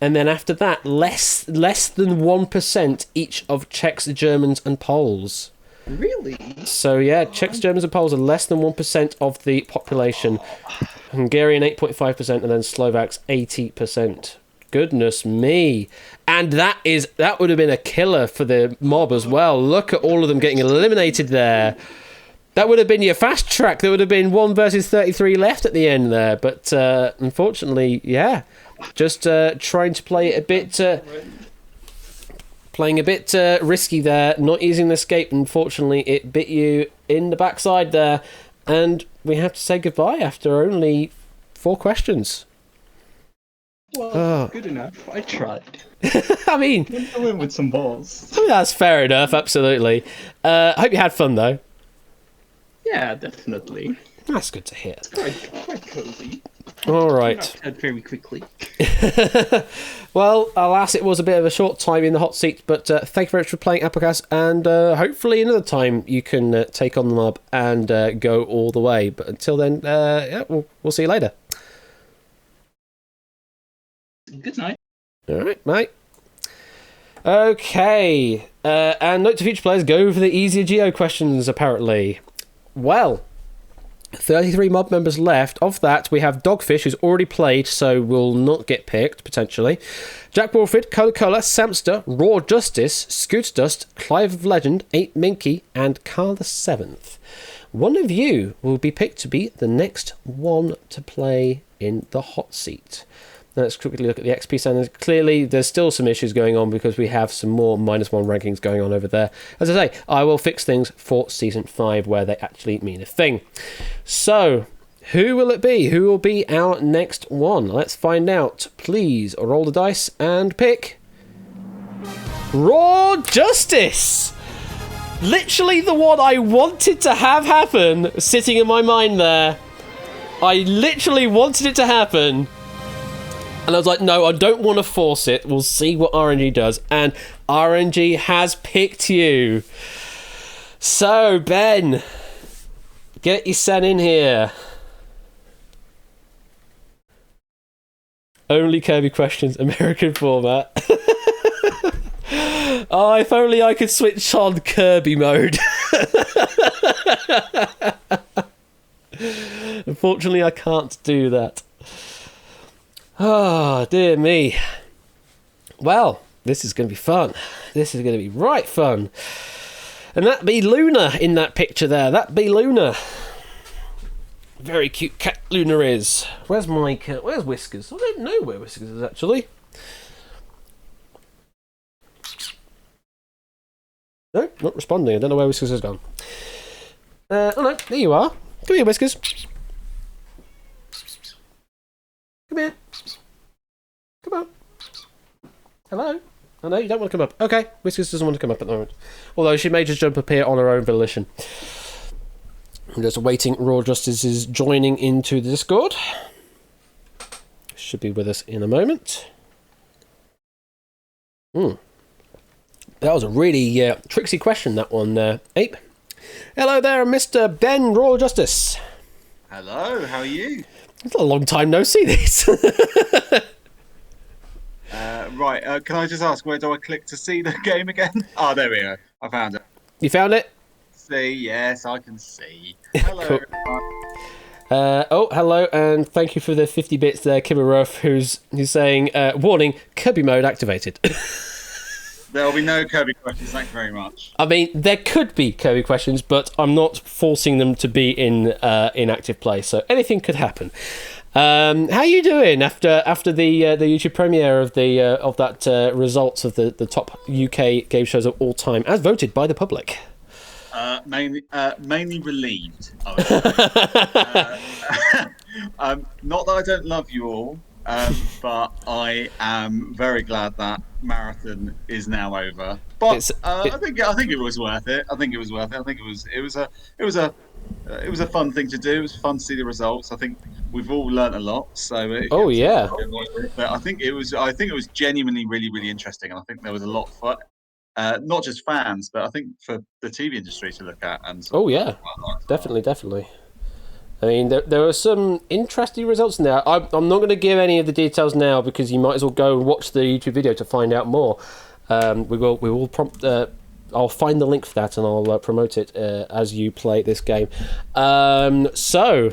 and then after that, less than 1% each of Czechs, Germans, and Poles. Really? So yeah, Czechs, Germans, and Poles are less than 1% of the population. Hungarian 8.5%, and then Slovaks 80%. Goodness me. And that would have been a killer for the mob as well. Look at all of them getting eliminated there. That would have been your fast track. There would have been 1 versus 33 left at the end there. But unfortunately, yeah, just trying to play a bit... playing a bit risky there, not using the escape. Unfortunately, it bit you in the backside there. And we have to say goodbye after only 4 questions. Well, good enough. I tried. I mean... I went with some balls. That's fair enough, absolutely. I hope you had fun, though. Yeah, definitely. That's good to hear. It's quite cozy. All right. Very quickly. Well, alas, it was a bit of a short time in the hot seat, but thank you very much for playing Applecast, and hopefully another time you can take on the mob and go all the way. But until then, yeah, we'll see you later. Good night. All right, mate. Okay, and note to future players, go for the easier geo questions, apparently. Well... 33 mob members left. Of that, we have Dogfish, who's already played, so will not get picked, potentially. Jack Wolford, Coca-Cola, Samster, Raw Justice, Scoots Dust, Clive of Legend, 8 Minky, and Carl the 7th. One of you will be picked to be the next one to play in the hot seat. Let's quickly look at the XP standings. Clearly, there's still some issues going on because we have some more -1 rankings going on over there. As I say, I will fix things for Season 5 where they actually mean a thing. So, who will it be? Who will be our next one? Let's find out. Please roll the dice and pick... Raw Justice! Literally the one I wanted to have happen sitting in my mind there. I literally wanted it to happen. And I was like, no, I don't want to force it. We'll see what RNG does. And RNG has picked you. So, Ben, get your son in here. Only Kirby questions, American format. Oh, if only I could switch on Kirby mode. Unfortunately, I can't do that. Oh, dear me. Well, this is going to be fun. This is going to be right fun. And that be Luna in that picture there. That be Luna. Very cute cat Luna is. Where's my cat? Where's Whiskers? I don't know where Whiskers is, actually. No, not responding. I don't know where Whiskers has gone. Oh no, there you are. Come here, Whiskers. Come here. Come on. Hello? Oh no, you don't want to come up. Okay, Whiskers doesn't want to come up at the moment. Although she may just jump up here on her own volition. I'm just waiting. Raw Justice is joining into the Discord. Should be with us in a moment. That was a really tricksy question, that one, Ape. Hello there, Mr. Ben Raw Justice. Hello, how are you? It's a long time no see this. Right, can I just ask, where do I click to see the game again? Oh, there we go. I found it. You found it? See, yes, I can see. Hello, Cool. everyone. Hello, and thank you for the 50 bits there, Kimmeruff, who's saying, warning, Kirby mode activated. There'll be no Kirby questions, thank you very much. I mean, there could be Kirby questions, but I'm not forcing them to be in active play, so anything could happen. How are you doing after the YouTube premiere of that results of the top UK game shows of all time, as voted by the public? Mainly relieved, I would say. Not that I don't love you all, but I am very glad that marathon is now over. But I think it was worth it. I think it was a fun thing to do. It was fun to see the results. I think we've all learnt a lot. So but I think it was genuinely really interesting, and I think there was a lot for not just fans, but I think for the TV industry to look at. And definitely. I mean, there were some interesting results in there. I'm not going to give any of the details now because you might as well go and watch the YouTube video to find out more. We will prompt. I'll find the link for that and I'll promote it as you play this game. So,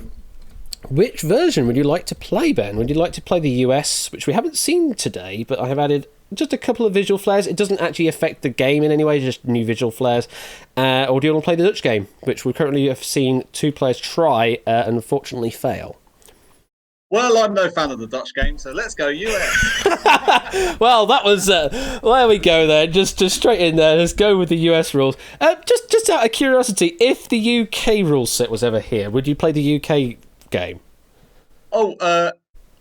which version would you like to play, Ben? Would you like to play the US, which we haven't seen today, but I have added just a couple of visual flares. It doesn't actually affect the game in any way, just new visual flares. Or do you want to play the Dutch game, which we currently have seen 2 players try and unfortunately fail? Well, I'm no fan of the Dutch game, so let's go US. Well, that was there we go then. Just straight in there. Let's go with the US rules. Just out of curiosity, if the UK rule set was ever here, would you play the UK game? Oh,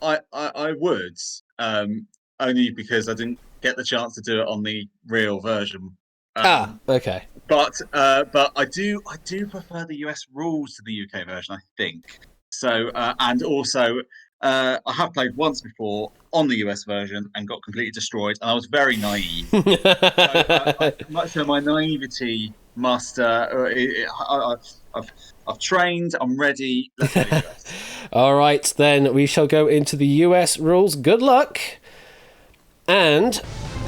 I would. Only because I didn't get the chance to do it on the real version. Okay. But I do prefer the US rules to the UK version, I think. So and also I have played once before on the US version and got completely destroyed, and I was very naive. So my naivety must. I've trained. I'm ready. Let's play the US. All right, then we shall go into the US rules. Good luck. And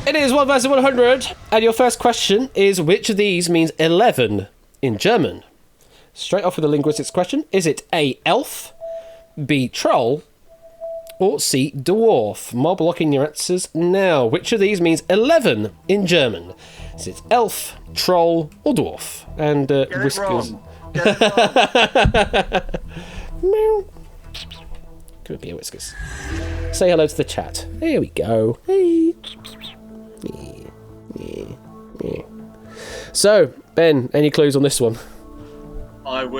it is 1 versus 100. And your first question is, which of these means 11 in German? Straight off with a linguistics question. Is it A, elf, B, troll, or C, dwarf? Mob locking your answers now. Which of these means 11 in German? Is it elf, troll, or dwarf? And whiskers. Get it wrong. Meow. Could be a whiskers. Say hello to the chat. There we go. Hey. So, Ben, any clues on this one? I'm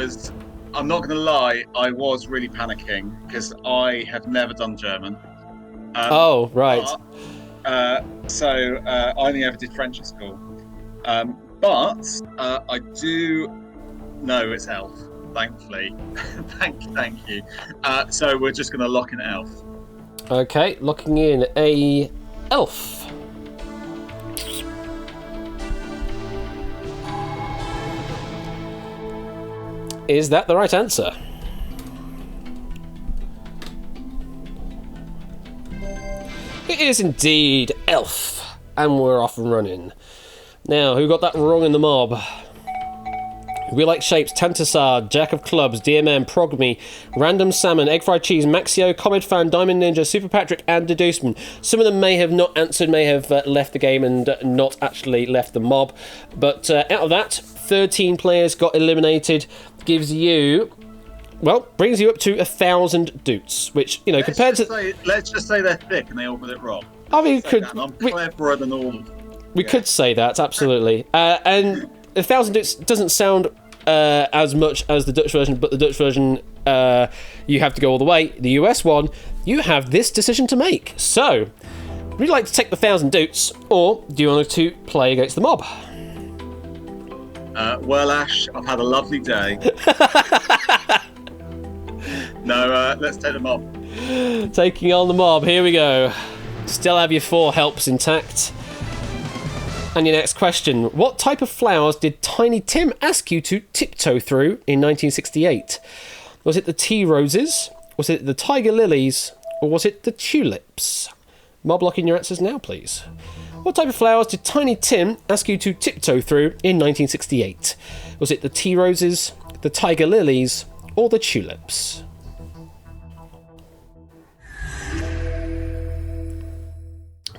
not going to lie, I was really panicking because I have never done German. Oh, right. So I only ever did French at school. But I do know it's elf, thankfully. Thank you. So we're just going to lock in elf. Okay, locking in a elf. Is that the right answer? It is indeed elf, and we're off and running. Now, who got that wrong in the mob? We like shapes, Tantasar, Jack of Clubs, DMM, Progme, Random Salmon, Egg Fried Cheese, Maxio, Comet Fan, Diamond Ninja, Super Patrick, and Deduceman. Some of them may have not answered, may have left the game and not actually left the mob. But out of that, 13 players got eliminated. Gives you, well, brings you up to 1,000 doots, which, you know, compared to... Let's just say they're thick and they all got it wrong. I mean, I'm cleverer than all of them. We could say that, absolutely. And 1,000 doots doesn't sound as much as the Dutch version, but the Dutch version, you have to go all the way. The US one, you have this decision to make. So, would you like to take the 1,000 doots, or do you want to play against the mob? Well, Ash, I've had a lovely day. No, let's take the mob. Taking on the mob, here we go. Still have your 4 helps intact. And your next question. What type of flowers did Tiny Tim ask you to tiptoe through in 1968? Was it the tea roses? Was it the tiger lilies? Or was it the tulips? Mob locking your answers now, please. What type of flowers did Tiny Tim ask you to tiptoe through in 1968? Was it the tea roses, the tiger lilies, or the tulips?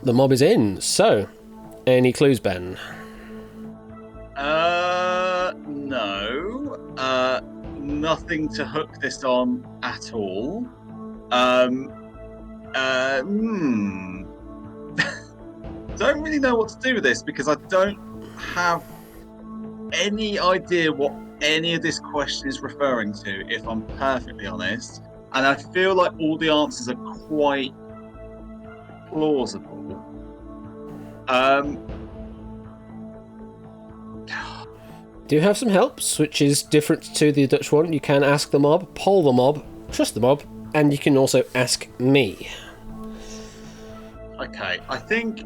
The mob is in, so any clues, Ben? No. Nothing to hook this on at all. Don't really know what to do with this because I don't have any idea what any of this question is referring to, if I'm perfectly honest. And I feel like all the answers are quite plausible. Do you have some helps, which is different to the Dutch one? You can ask the mob, poll the mob, trust the mob, and you can also ask me. Okay, I think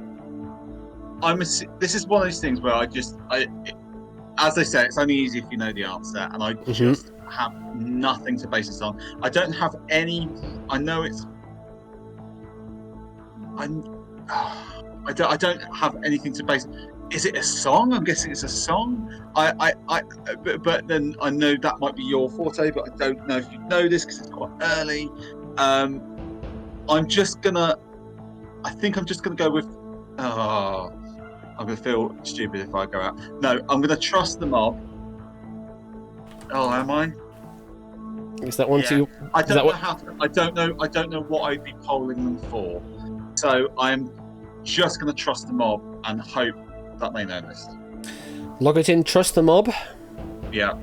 this is one of those things where as they say, it's only easy if you know the answer, and I just have nothing to base this on. I don't have any. I know it's. I don't have anything to base. Is it a song? I'm guessing it's a song. But then I know that might be your forte, but I don't know if you know this because it's quite early. I think I'm just gonna go with. Oh, I'm gonna feel stupid if I go out. No, I'm gonna trust the mob. Oh, am I? Is that one Yeah. to? I don't know. I don't know what I'd be polling them for. So I'm just gonna trust the mob and hope that they know this. Log it in, trust the mob. Yeah.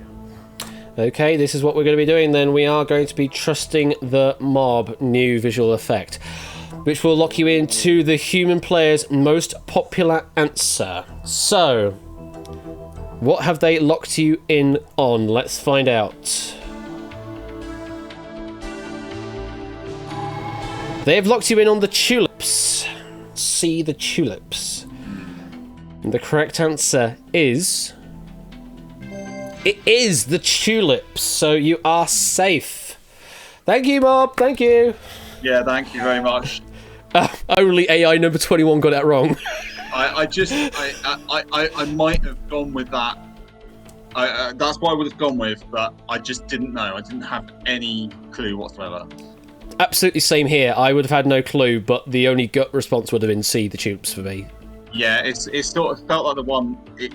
Okay, this is what we're going to be doing then. We are going to be trusting the mob new visual effect, which will lock you into the human player's most popular answer. So, what have they locked you in on? Let's find out. They have locked you in on the tulips. See the tulips. And the correct answer is... It is the tulips, so you are safe. Thank you, mob. Thank you. Yeah, thank you very much. Only AI number 21 got that wrong. I might have gone with that. That's what I would have gone with, but I just didn't know. I didn't have any clue whatsoever. Absolutely same here. I would have had no clue, but the only gut response would have been see the tulips for me. Yeah, it sort of felt like the one it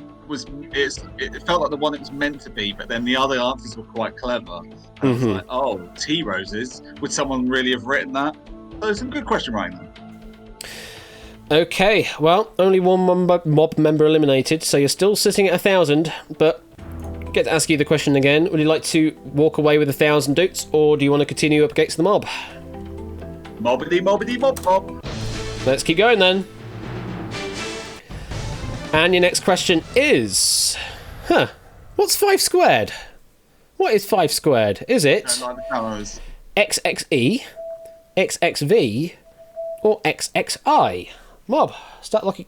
felt like the one it was meant to be, but then the other answers were quite clever. I was like, oh, tea roses. Would someone really have written that? So it's a good question, Ryan. Okay, well, only one mob member eliminated, so you're still sitting at 1,000, but I get to ask you the question again. Would you like to walk away with 1,000 doots, or do you want to continue up against the mob? Mobbity, mobbity, mob, mob. Let's keep going then. And your next question is... what's 5 squared? What is 5 squared? Is it XXE, XXV, or XXI? Mob, start looking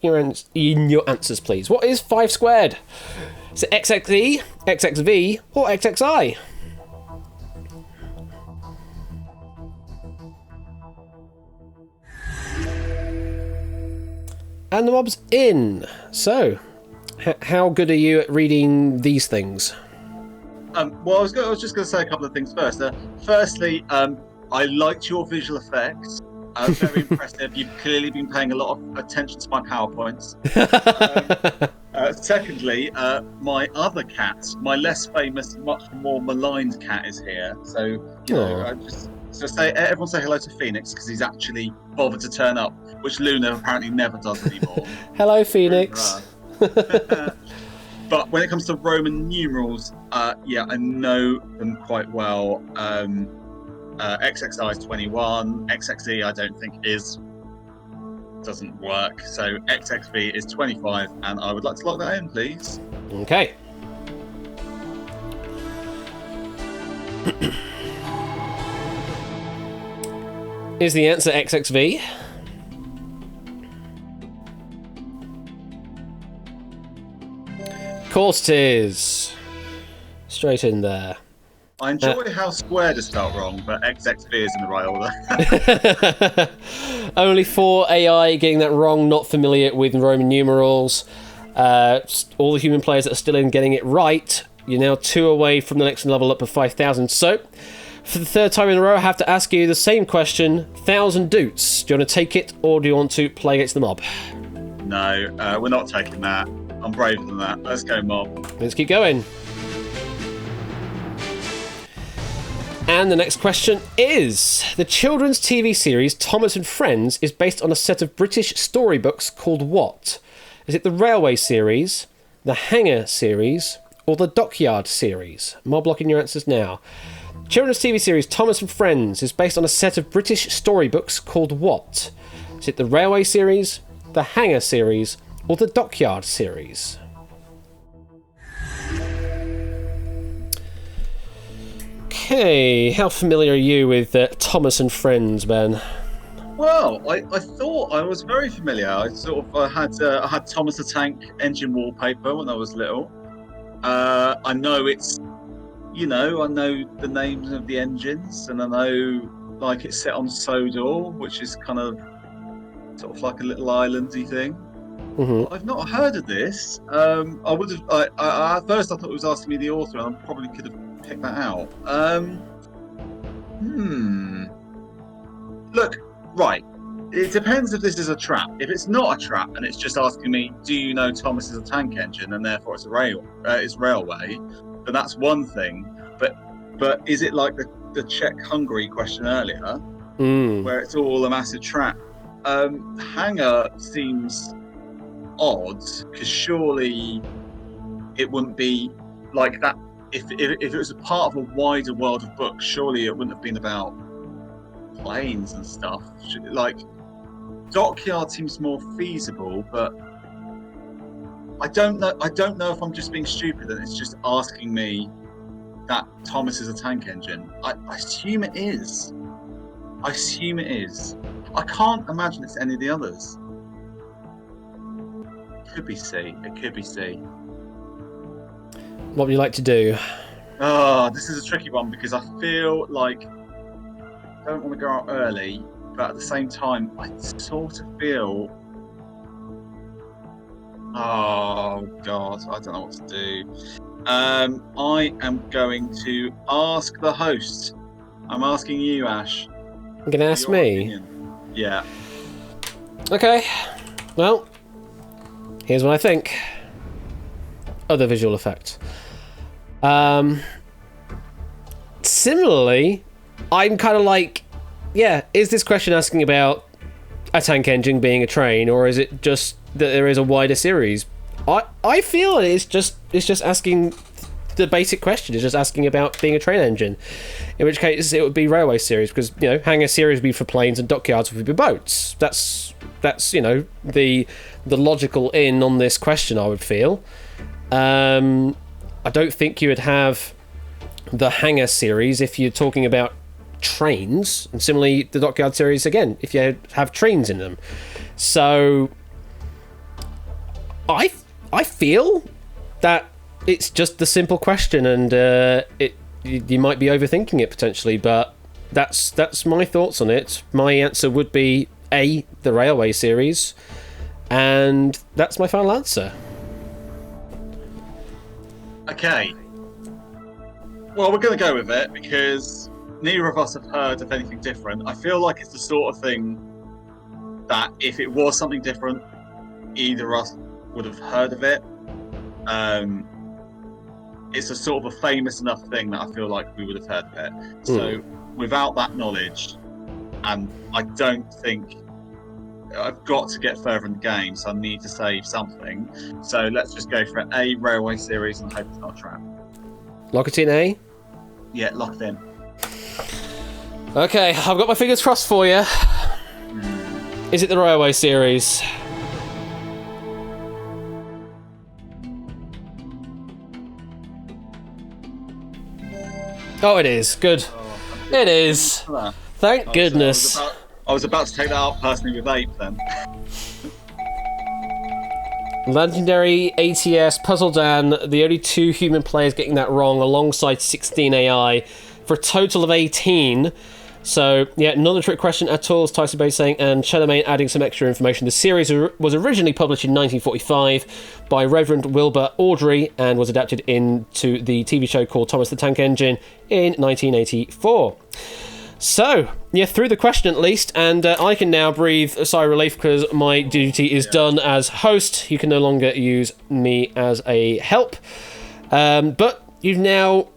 in your answers, please. What is 5 squared? Is it XXE, XXV, or XXI? And the mob's in. So, how good are you at reading these things? Well, I was just going to say a couple of things first. Firstly, I liked your visual effects. Very impressive. You've clearly been paying a lot of attention to my PowerPoints. Secondly, my other cat, my less famous, much more maligned cat, is here. So, you know, everyone say hello to Phoenix because he's actually bothered to turn up, which Luna apparently never does anymore. Hello, Phoenix. But when it comes to Roman numerals, yeah, I know them quite well. XXI is 21. XXE I don't think doesn't work. So XXV is 25, and I would like to lock that in, please. Okay. Is the answer XXV? Of course it is. Straight in there. I enjoy how squared is spelled wrong, but XXV is in the right order. Only 4 AI getting that wrong, not familiar with Roman numerals. All the human players that are still in getting it right. You're now 2 away from the next level up of 5,000. So, for the 3rd time in a row, I have to ask you the same question. 1,000 doots. Do you want to take it, or do you want to play against the mob? No, we're not taking that. I'm braver than that. Let's go, mob. Let's keep going. And the next question is: the children's TV series Thomas and Friends is based on a set of British storybooks called what? Is it the Railway series, the Hangar series, or the Dockyard series? Mob blocking your answers now. Children's TV series Thomas and Friends is based on a set of British storybooks called what? Is it the Railway series, the Hangar series, or the Dockyard series? Okay, how familiar are you with Thomas and Friends, Ben? Well, I thought I was very familiar. I had Thomas the Tank Engine wallpaper when I was little. I know it's, I know the names of the engines, and I know like it's set on Sodor, which is kind of sort of like a little islandy thing. Mm-hmm. I've not heard of this. I would have. At first I thought it was asking me the author, and I probably could have picked that out. Look, right. It depends if this is a trap. If it's not a trap and it's just asking me, do you know Thomas is a tank engine and therefore it's a railway, then that's one thing. But is it like the Czech-Hungary question earlier, where it's all a massive trap? Hangar seems odd because surely it wouldn't be like that. If it was a part of a wider world of books, surely it wouldn't have been about planes and stuff. Like Dockyard seems more feasible, but I don't know if I'm just being stupid and it's just asking me that Thomas is a tank engine. I assume it is. I can't imagine it's any of the others. Could be C. It could be C. What would you like to do? Oh, this is a tricky one because I feel like I don't want to go out early, but at the same time, I sort of feel. Oh God, I don't know what to do. I am going to ask the host. I'm asking you, Ash. You're going to ask me? Opinion. Yeah. Okay. Well, here's what I think. Other visual effects. Similarly, I'm kind of like, yeah, is this question asking about a tank engine being a train, or is it just that there is a wider series? I feel it's just asking the basic question. It's just asking about being a train engine. In which case, it would be railway series because hangar series would be for planes and dockyards would be boats. That's the logical in on this question. I would feel. I don't think you would have the hangar series if you're talking about trains, and similarly the dockyard series again if you have trains in them. So I feel that it's just the simple question, and you might be overthinking it potentially, but that's my thoughts on it. My answer would be A, the railway series, and that's my final answer. Okay. Well, we're going to go with it because neither of us have heard of anything different. I feel like it's the sort of thing that if it was something different, either of us would have heard of it. It's a sort of a famous enough thing that I feel like we would have heard of it. So without that knowledge, and I don't think I've got to get further in the game, so I need to save something. So let's just go for A, railway series, and hope it's not a trap. Lock it in, A? Yeah, lock it in. Okay, I've got my fingers crossed for you. Is it the railway series? Oh, it is. Good. It is. Thank goodness. I was about to take that out personally with Ape then. Legendary ATS Puzzle Dan, the only 2 human players getting that wrong, alongside 16 AI, for a total of 18. So, yeah, not a trick question at all, as Tyson Bay saying, and Shadowmane adding some extra information. The series was originally published in 1945 by Reverend Wilbur Awdry and was adapted into the TV show called Thomas the Tank Engine in 1984. So, yeah, through the question at least, and I can now breathe a sigh of relief because my duty is done as host. You can no longer use me as a help. But you've now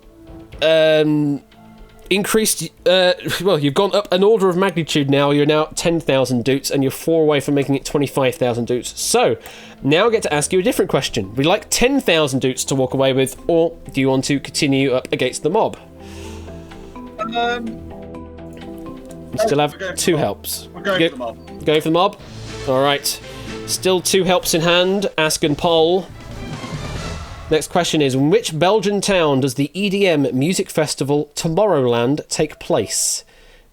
increased. Well, you've gone up an order of magnitude now. You're now at 10,000 doots, and you're 4 away from making it 25,000 doots. So, now I get to ask you a different question. Would you like 10,000 doots to walk away with, or do you want to continue up against the mob? You still have 2 helps. We're going for the mob. Going for the mob? Alright. Still 2 helps in hand. Ask and poll. Next question is, in which Belgian town does the EDM music festival Tomorrowland take place?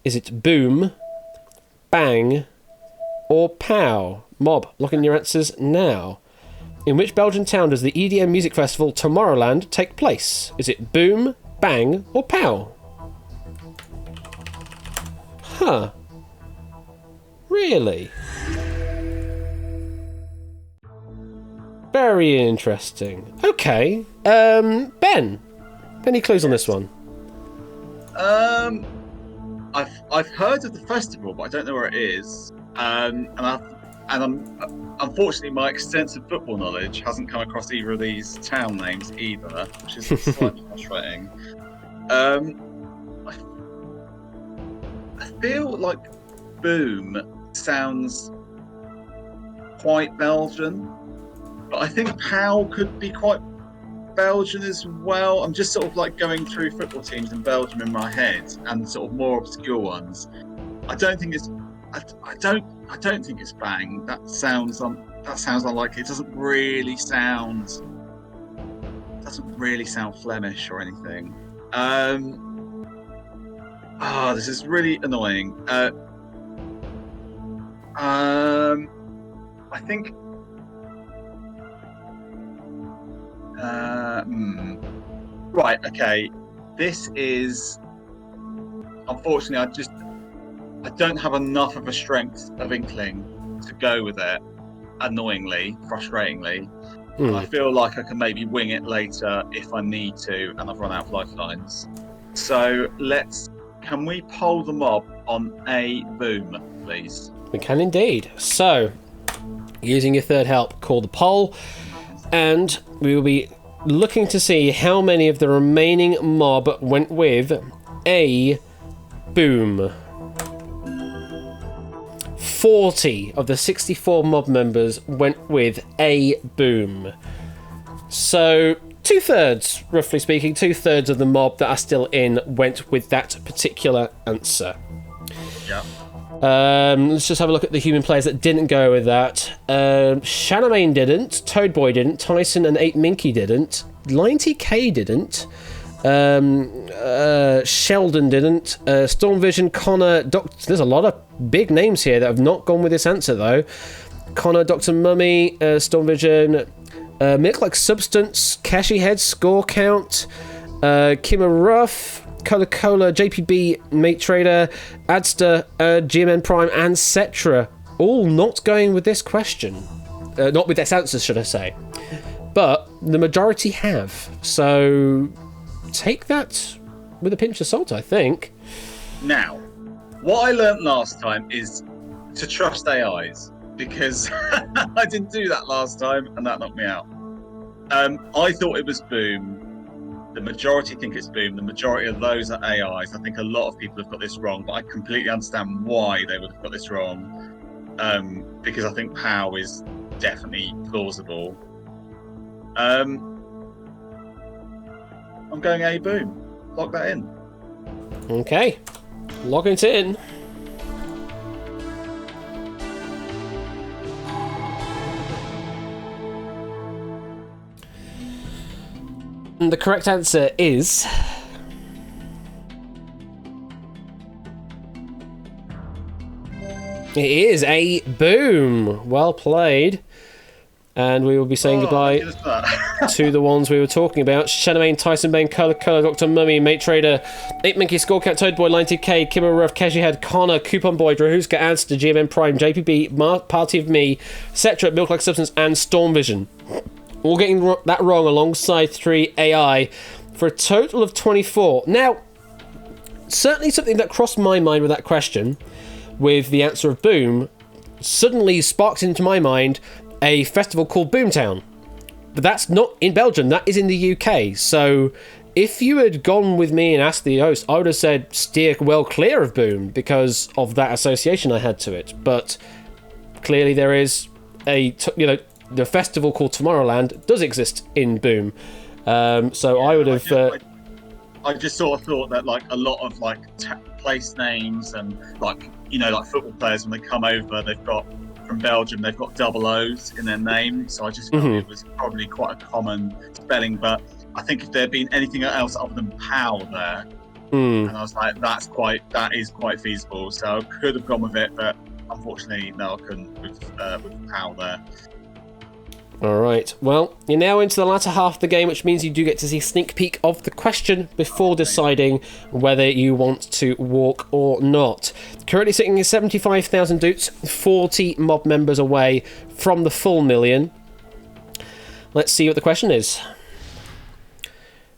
Is it Boom, Bang, or Pow? Mob, lock in your answers now. In which Belgian town does the EDM music festival Tomorrowland take place? Is it Boom, Bang, or Pow? Huh. Really? Very interesting. Okay. Ben. Any clues on this one? I've heard of the festival, but I don't know where it is. Unfortunately, my extensive football knowledge hasn't come across either of these town names either, which is slightly frustrating. I feel like Boom sounds quite Belgian, but I think Pow could be quite Belgian as well. I'm just sort of like going through football teams in Belgium in my head and sort of more obscure ones. I don't think it's Bang. That sounds unlikely. It doesn't really sound Flemish or anything. This is really annoying. I think. Right. Okay. This is. Unfortunately, I don't have enough of a strength of inkling to go with it. Annoyingly, frustratingly. And I feel like I can maybe wing it later if I need to, and I've run out of lifelines. So can we poll the mob on a Boom, please? We can indeed. So, using your third help, call the poll, and we will be looking to see how many of the remaining mob went with a Boom. 40 of the 64 mob members went with a Boom. So, 2/3, roughly speaking, 2/3 of the mob that are still in went with that particular answer. Yeah. Let's just have a look at the human players that didn't go with that. Shannamain didn't, Toadboy didn't, Tyson and 8 Minky didn't, Line TK didn't, Sheldon didn't, Stormvision, Connor, there's a lot of big names here that have not gone with this answer though. Connor, Dr. Mummy, Stormvision, Milk Like Substance, Cashy Head, Score Count, Kimmer Ruff, Coca-Cola, JPB, Mate Trader, Adster, GMN Prime, and Cetra, all not going with this question. Not with this answer, should I say. But the majority have. So take that with a pinch of salt, I think. Now, what I learnt last time is to trust AIs, because I didn't do that last time, and that knocked me out. I thought it was Boom. The majority think it's Boom. The majority of those are AIs. I think a lot of people have got this wrong, but I completely understand why they would have got this wrong. Because I think Pow is definitely plausible. I'm going a Boom. Lock that in. Okay. Logging it in. And the correct answer is... It is a Boom. Well played. And we will be saying goodbye to the ones we were talking about. Shannamain, Tyson Bane, Colour, Dr. Mummy, Mate Trader, 8 Minky, Scorecat, Toadboy, 90k, Kimmer Ruff, Cashy Head, Connor, Coupon Boy, Drahuska, Adster, GMN Prime, JPB, Party of Me, Cetra, Milk Like Substance, and Stormvision. All getting that wrong alongside 3 AI for a total of 24. Now, certainly something that crossed my mind with that question, with the answer of Boom, suddenly sparked into my mind a festival called Boomtown. But that's not in Belgium, that is in the UK. So if you had gone with me and asked the host, I would have said steer well clear of Boom because of that association I had to it. But clearly there is the festival called Tomorrowland does exist in Boom. So I would have... I just sort of thought that like a lot of like place names and like football players when they come over, they've got from Belgium, they've got double O's in their name. So I just thought it was probably quite a common spelling. But I think if there had been anything else other than Pow there, and I was like, that is quite feasible. So I could have gone with it, but unfortunately, no, I couldn't with Pow there. All right. Well, you're now into the latter half of the game, which means you do get to see a sneak peek of the question before deciding whether you want to walk or not. Currently sitting at 75,000 doots, 40 mob members away from the full million. Let's see what the question is.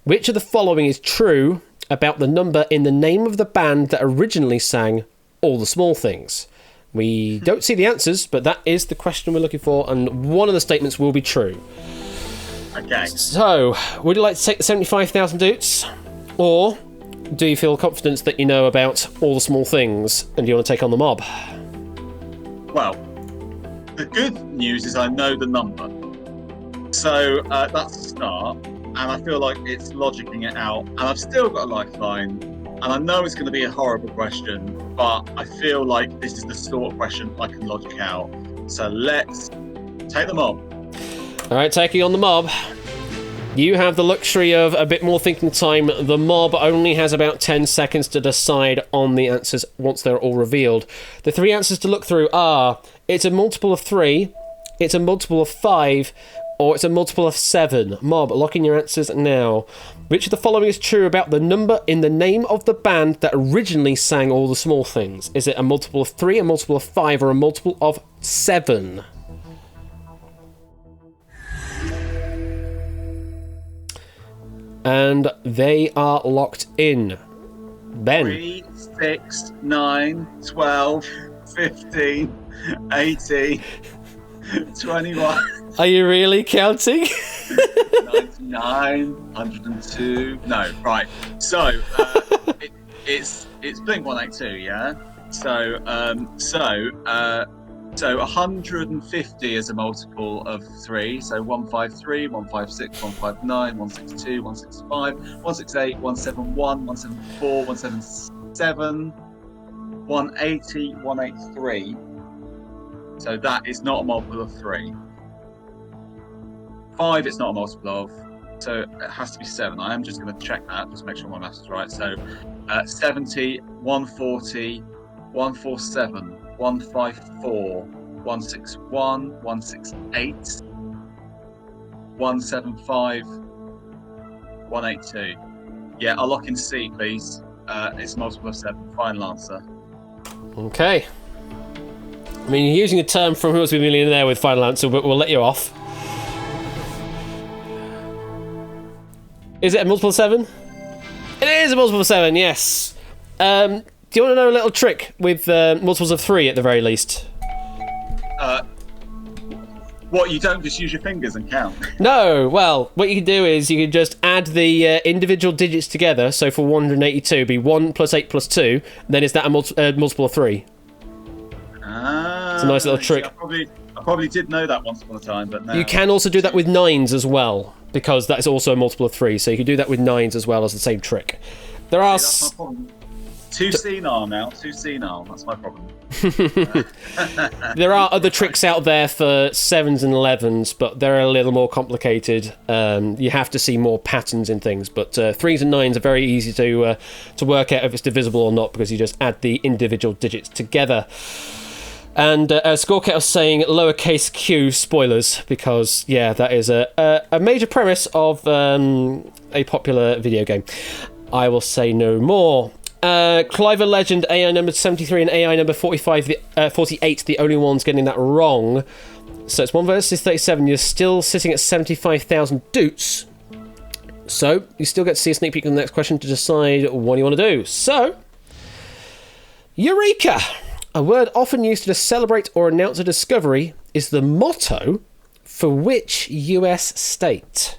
Which of the following is true about the number in the name of the band that originally sang All the Small Things? We don't see the answers, but that is the question we're looking for, and one of the statements will be true. Okay. So, would you like to take the 75,000 doots? Or do you feel confident that you know about All the Small Things, and do you want to take on the mob? Well, the good news is I know the number. So that's a start, and I feel like it's logicking it out, and I've still got a lifeline. And I know it's going to be a horrible question, but I feel like this is the sort of question I can logic out. So let's take the mob. All right, taking on the mob. You have the luxury of a bit more thinking time. The mob only has about 10 seconds to decide on the answers once they're all revealed. The three answers to look through are, it's a multiple of 3, it's a multiple of 5, or it's a multiple of 7. Mob, lock in your answers now. Which of the following is true about the number in the name of the band that originally sang All the Small Things? Is it a multiple of 3, a multiple of 5, or a multiple of 7? And they are locked in. Ben. 3, 6, 9, 12, 15, 18, 21. Are you really counting? 99, 102. No, right. So it's Blink 182, yeah. So 150 is a multiple of 3. So 153, 156, 159, 162, 165, 168, 171, 174, 177, 180, 183. So that is not a multiple of 3. 5, it's not a multiple of, so it has to be 7. I am just going to check that, just make sure my maths is right. So 70, 140, 147, 154, 161, 168, 175, 182. Yeah, I'll lock in C, please. It's a multiple of 7. Final answer. Okay. I mean, you're using a term from Who Wants to Be a Millionaire with final answer, but we'll let you off. Is it a multiple of 7? It is a multiple of 7, yes. Do you want to know a little trick with multiples of 3 at the very least? What, you don't just use your fingers and count? No, well, what you can do is you can just add the individual digits together. So for 182, it'd be 1 plus 8 plus 2. Then is that a multiple of 3? It's a nice little trick. See, I probably did know that once upon a time, but now... You can also do that with 9s as well, because that is also a multiple of 3. So you can do that with 9s as well as the same trick. There are... That's my problem. Too senile now. Too senile. That's my problem. There are other tricks out there for 7s and 11s, but they're a little more complicated. You have to see more patterns in things. But 3s and 9s are very easy to work out if it's divisible or not, because you just add the individual digits together. And Scorecat was saying lowercase q, spoilers, because, yeah, that is a major premise of a popular video game. I will say no more. Cliver Legend, AI number 73 and AI number 48, the only ones getting that wrong. So it's 1 versus 37. You're still sitting at 75,000 doots. So you still get to see a sneak peek of the next question to decide what you want to do. So, Eureka! A word often used to celebrate or announce a discovery is the motto for which US state?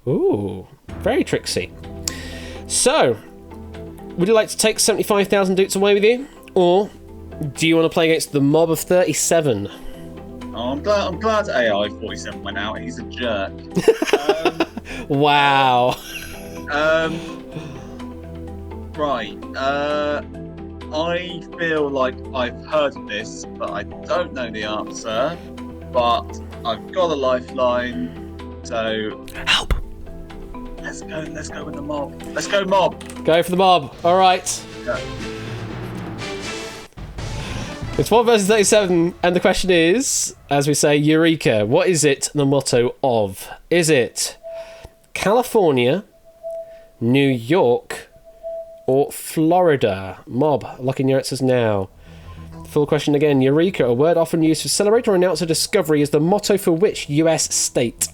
Ooh, Very tricksy. So, would you like to take 75,000 dukes away with you? Or do you want to play against the mob of 37? Oh, I'm glad AI 47 went out. He's a jerk. Wow. Right. I feel like I've heard of this, but I don't know the answer. But I've got a lifeline, so Help. let's go with the mob. Let's go mob. Go for the mob. All right. Yeah. It's 1 versus 37, and the question is, as we say, Eureka. What is it the motto of? Is it California, New York, or Florida? Mob, locking your answers now. Full question again. Eureka, a word often used to celebrate or announce a discovery, is the motto for which US state?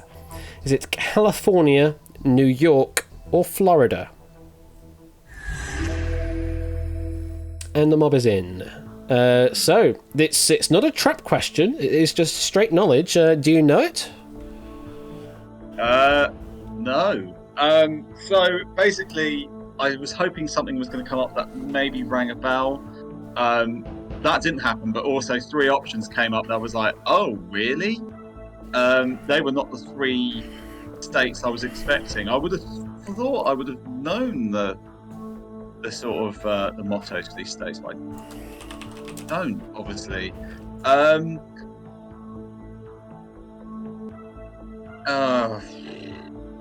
Is it California, New York, or Florida? And the mob is in. So, it's not a trap question, it is just straight knowledge. Do you know it? No. So basically, I was hoping something was going to come up that maybe rang a bell. That didn't happen, but also 3 options came up that I was like, oh, really? They were not the 3 states I was expecting. I would have thought I would have known the sort of the mottos for these states, but I don't, obviously. Well,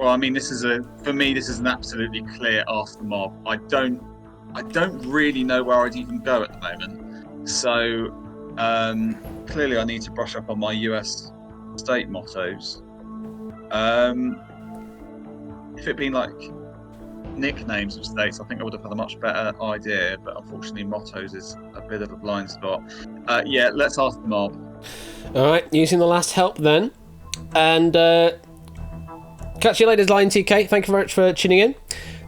I mean, for me, this is an absolutely clear ask the mob. I don't really know where I'd even go at the moment. So clearly, I need to brush up on my US state mottos. If it'd been like nicknames of states, I think I would have had a much better idea. But unfortunately, mottos is a bit of a blind spot. Yeah, let's ask the mob. All right, using the last help then, and catch you later, Lion TK. Thank you very much for tuning in.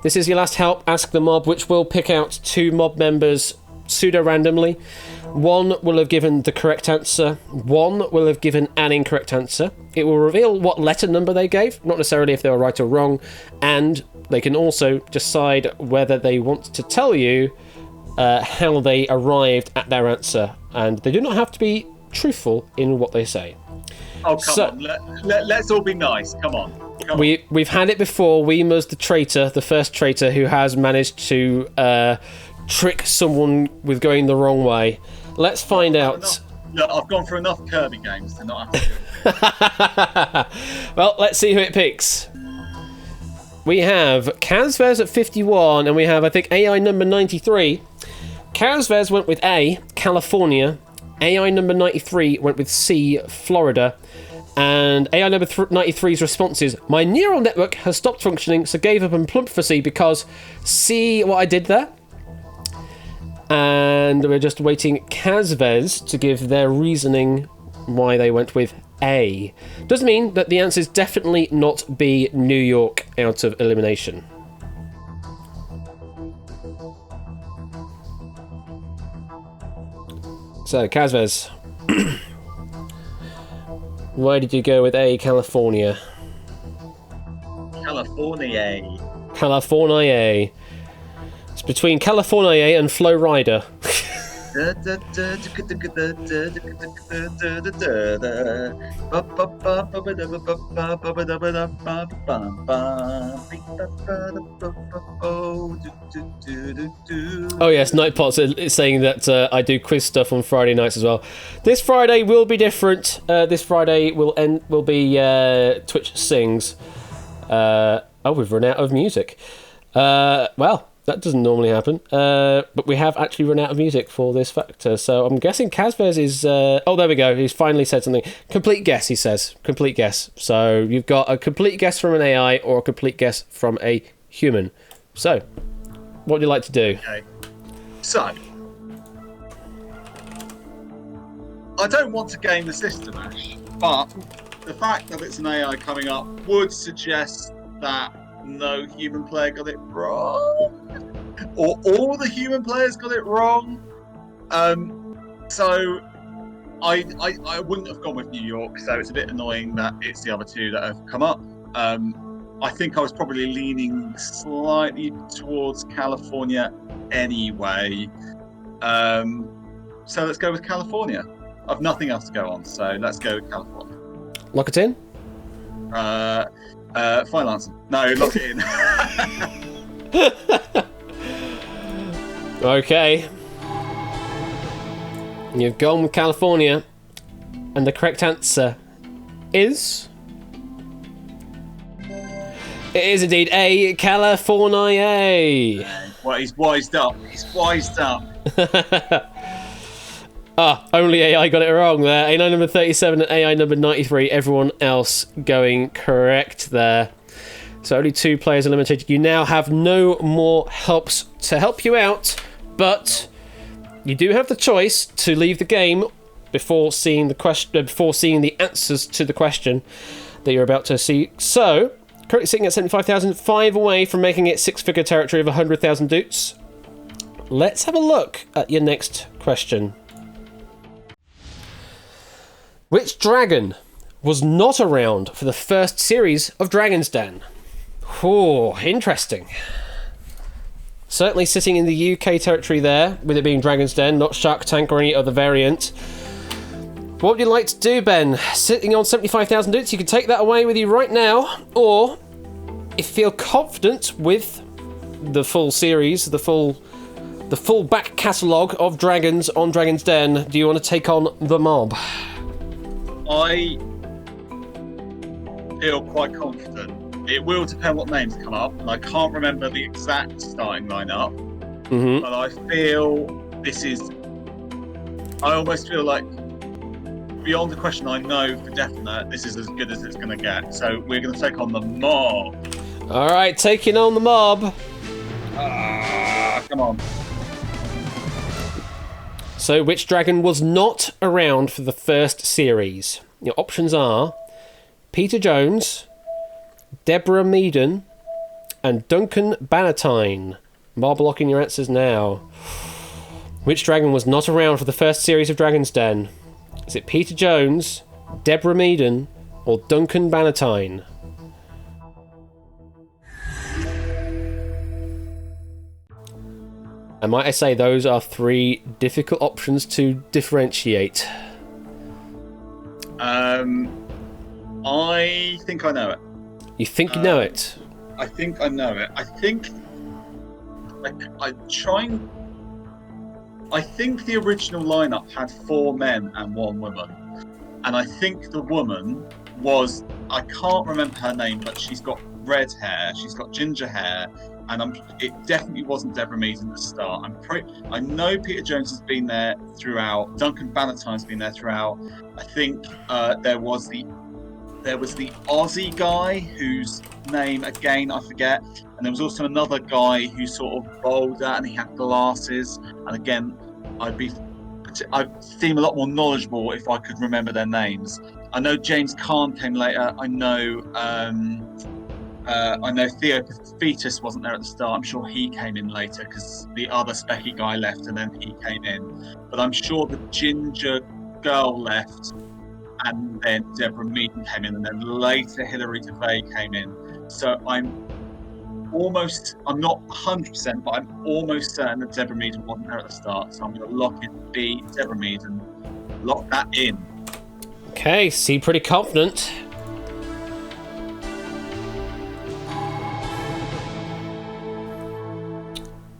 This is your last help. Ask the mob, which will pick out 2 mob members pseudo randomly. 1 will have given the correct answer. 1 will have given an incorrect answer. It will reveal what letter number they gave, not necessarily if they were right or wrong, and they can also decide whether they want to tell you how they arrived at their answer, and they do not have to be truthful in what they say. Oh, come on. Let's all be nice. Come on. We've had it before. Weemer's the traitor, the first traitor who has managed to trick someone with going the wrong way. Let's find out. Look, I've gone through enough Kirby games to not have to do it. Well, let's see who it picks. We have Kazvez at 51, and we have, I think, AI number 93. Kazvez went with A, California. AI number 93 went with C, Florida. And AI number 93's response is, my neural network has stopped functioning, so gave up and plumped for C because see what I did there? And we're just waiting Kazvez to give their reasoning why they went with A. Doesn't mean that the answer is definitely not B, New York, out of elimination. So, Kazvez, why did you go with A, California? California. California. It's between California and Flow Rider. Oh yes, Nightpot's is saying that I do quiz stuff on Friday nights as well. This Friday will be different. This Friday will be Twitch Sings. We've run out of music. Well, that doesn't normally happen. But we have actually run out of music for this factor. So I'm guessing Kazvez is... oh, there we go. He's finally said something. Complete guess, he says. Complete guess. So you've got a complete guess from an AI or a complete guess from a human. So, what would you like to do? Okay. So, I don't want to game the system, Ash, but the fact that it's an AI coming up would suggest that no human player got it wrong, or all the human players got it wrong. So I wouldn't have gone with New York, so it's a bit annoying that it's the other 2 that have come up. I think I was probably leaning slightly towards California anyway. So let's go with California. I've nothing else to go on, so let's go with California. Lock it in? Final answer. No, lock it in. Okay. You've gone with California, and the correct answer is... It is indeed A, California. Well, he's wised up. He's wised up. Only AI got it wrong there. AI number 37 and AI number 93. Everyone else going correct there. So only 2 players eliminated. You now have no more helps to help you out, but you do have the choice to leave the game before seeing the question, before seeing the answers to the question that you're about to see. So, currently sitting at 75,000, 5 away from making it 6-figure territory of 100,000 doots. Let's have a look at your next question. Which dragon was not around for the first series of Dragon's Den? Oh, interesting. Certainly sitting in the UK territory there, with it being Dragon's Den, not Shark Tank or any other variant. What would you like to do, Ben? Sitting on 75,000 doots, you can take that away with you right now, or if you feel confident with the full series, the full back catalogue of dragons on Dragon's Den, do you want to take on the mob? I feel quite confident. It will depend what names come up, and I can't remember the exact starting lineup. But I feel this is... I almost feel like, beyond the question I know for definite, this is as good as it's going to get. So we're going to take on the mob. All right, taking on the mob. Come on. So, which dragon was not around for the first series? Your options are Peter Jones, Deborah Meaden, and Duncan Bannatyne. Marble locking your answers now. Which dragon was not around for the first series of Dragon's Den? Is it Peter Jones, Deborah Meaden, or Duncan Bannatyne? And might I say, those are 3 difficult options to differentiate. I think I know it. You think you know it? I think I know it. I think the original lineup had 4 men and 1 woman, and I think the woman was, I can't remember her name, but she's got red hair, she's got ginger hair, and it definitely wasn't Deborah Meaden at the start. I know Peter Jones has been there throughout. Duncan Bannatyne's been there throughout. I think there was the Aussie guy whose name again I forget, and there was also another guy who sort of bowled and he had glasses. And again, I'd seem a lot more knowledgeable if I could remember their names. I know James Caan came later. I know S04E56 wasn't there at the start. I'm sure he came in later because the other specky guy left and then he came in. But I'm sure the ginger girl left and then Deborah Meaden came in, and then later Hilary DeVay came in. So I'm not 100%, but I'm almost certain that Deborah Meaden wasn't there at the start. So I'm going to lock in B, Deborah Meaden. Lock that in. Okay, seem pretty confident.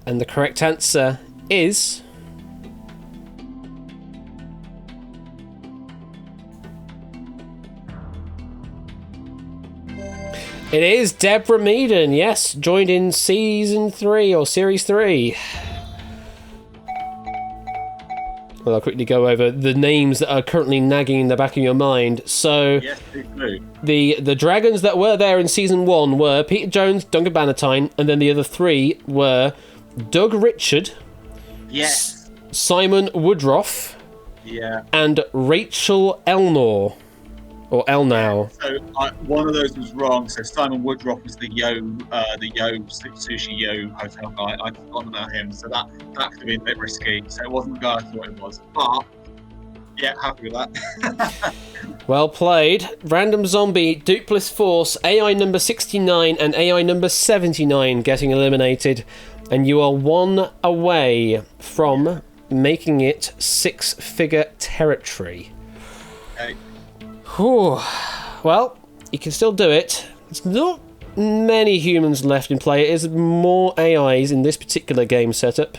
And the correct answer is... It is Deborah Meaden, yes, joined in Season 3, or Series 3. Well, I'll quickly go over the names that are currently nagging in the back of your mind. So, yes, do. The dragons that were there in Season 1 were Peter Jones, Duncan Bannatyne, and then the other 3 were Doug Richard, yes, Simon Woodruff, and Rachel Elnor. Or Elnow. So one of those was wrong. So Simon Woodruff was the Sushi Yo hotel guy. I'd forgotten about him. So that could have been a bit risky. So it wasn't the guy I thought it was. But Yeah, happy with that. Well played. Random Zombie, Dupless Force, AI number 69 and AI number 79 getting eliminated. And you are one away from making it six-figure territory. Okay. Whew. Well, you can still do it. There's not many humans left in play. It is more AIs in this particular game setup.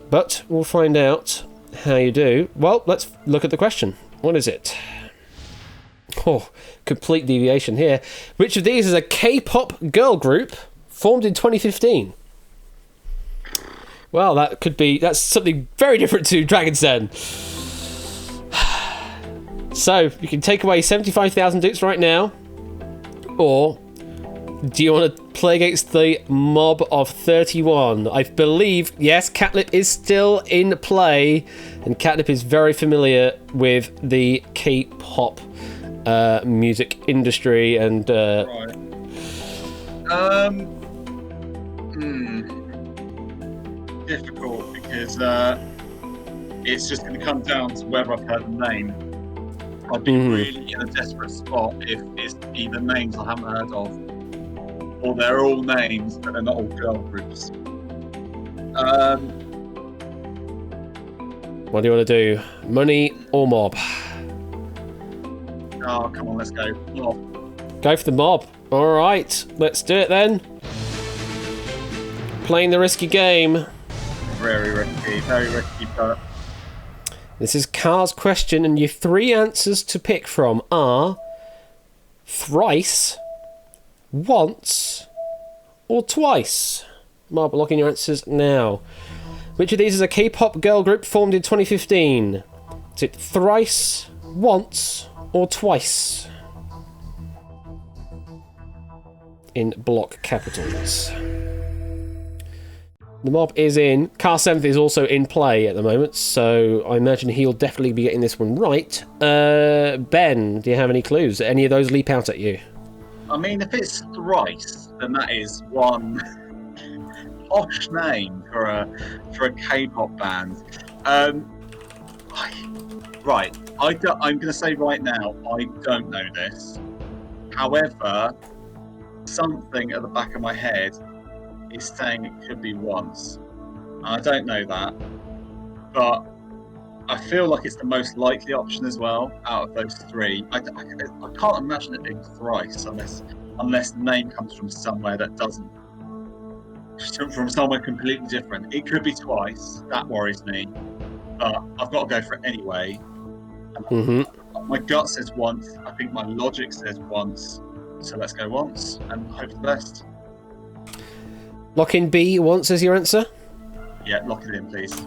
But we'll find out how you do. Well, let's look at the question. What is it? Oh, complete deviation here. Which of these is a K-pop girl group formed in 2015? Well, that's something very different to Dragon's Den. So, you can take away 75,000 dukes right now, or do you want to play against the mob of 31? I believe, yes, Catnip is still in play, and Catnip is very familiar with the K-pop music industry and... Right. Difficult, because it's just going to come down to whether I've heard the name. I'd be really in a desperate spot if it's either names I haven't heard of, or they're all names but they're not all girl groups. What do you want to do? Money or mob? Oh, come on, let's go. Mob. Go for the mob. Alright, let's do it then. Playing the risky game. Very risky, but This is Car's question, and your three answers to pick from are thrice, once, or twice. Mob, lock in your answers now. Which of these is a K-pop girl group formed in 2015? Is it thrice, once, or twice? In block capitals. The mob is in. Car 7th is also in play at the moment, so I imagine he'll definitely be getting this one right. Ben, do you have any clues? Any of those leap out at you? I mean, if it's thrice, then that is one posh name for a K-pop band. Right, I'm going to say right now, I don't know this. However, something at the back of my head is saying it could be once. I don't know that, but I feel like it's the most likely option as well out of those three. I can't imagine it being thrice unless the name comes from somewhere that doesn't, from somewhere completely different. It could be twice. That worries me, but I've got to go for it anyway. My gut says once. I think my logic says once. So let's go once and hope for the best. Lock in B once as your answer? Yeah, lock it in, please.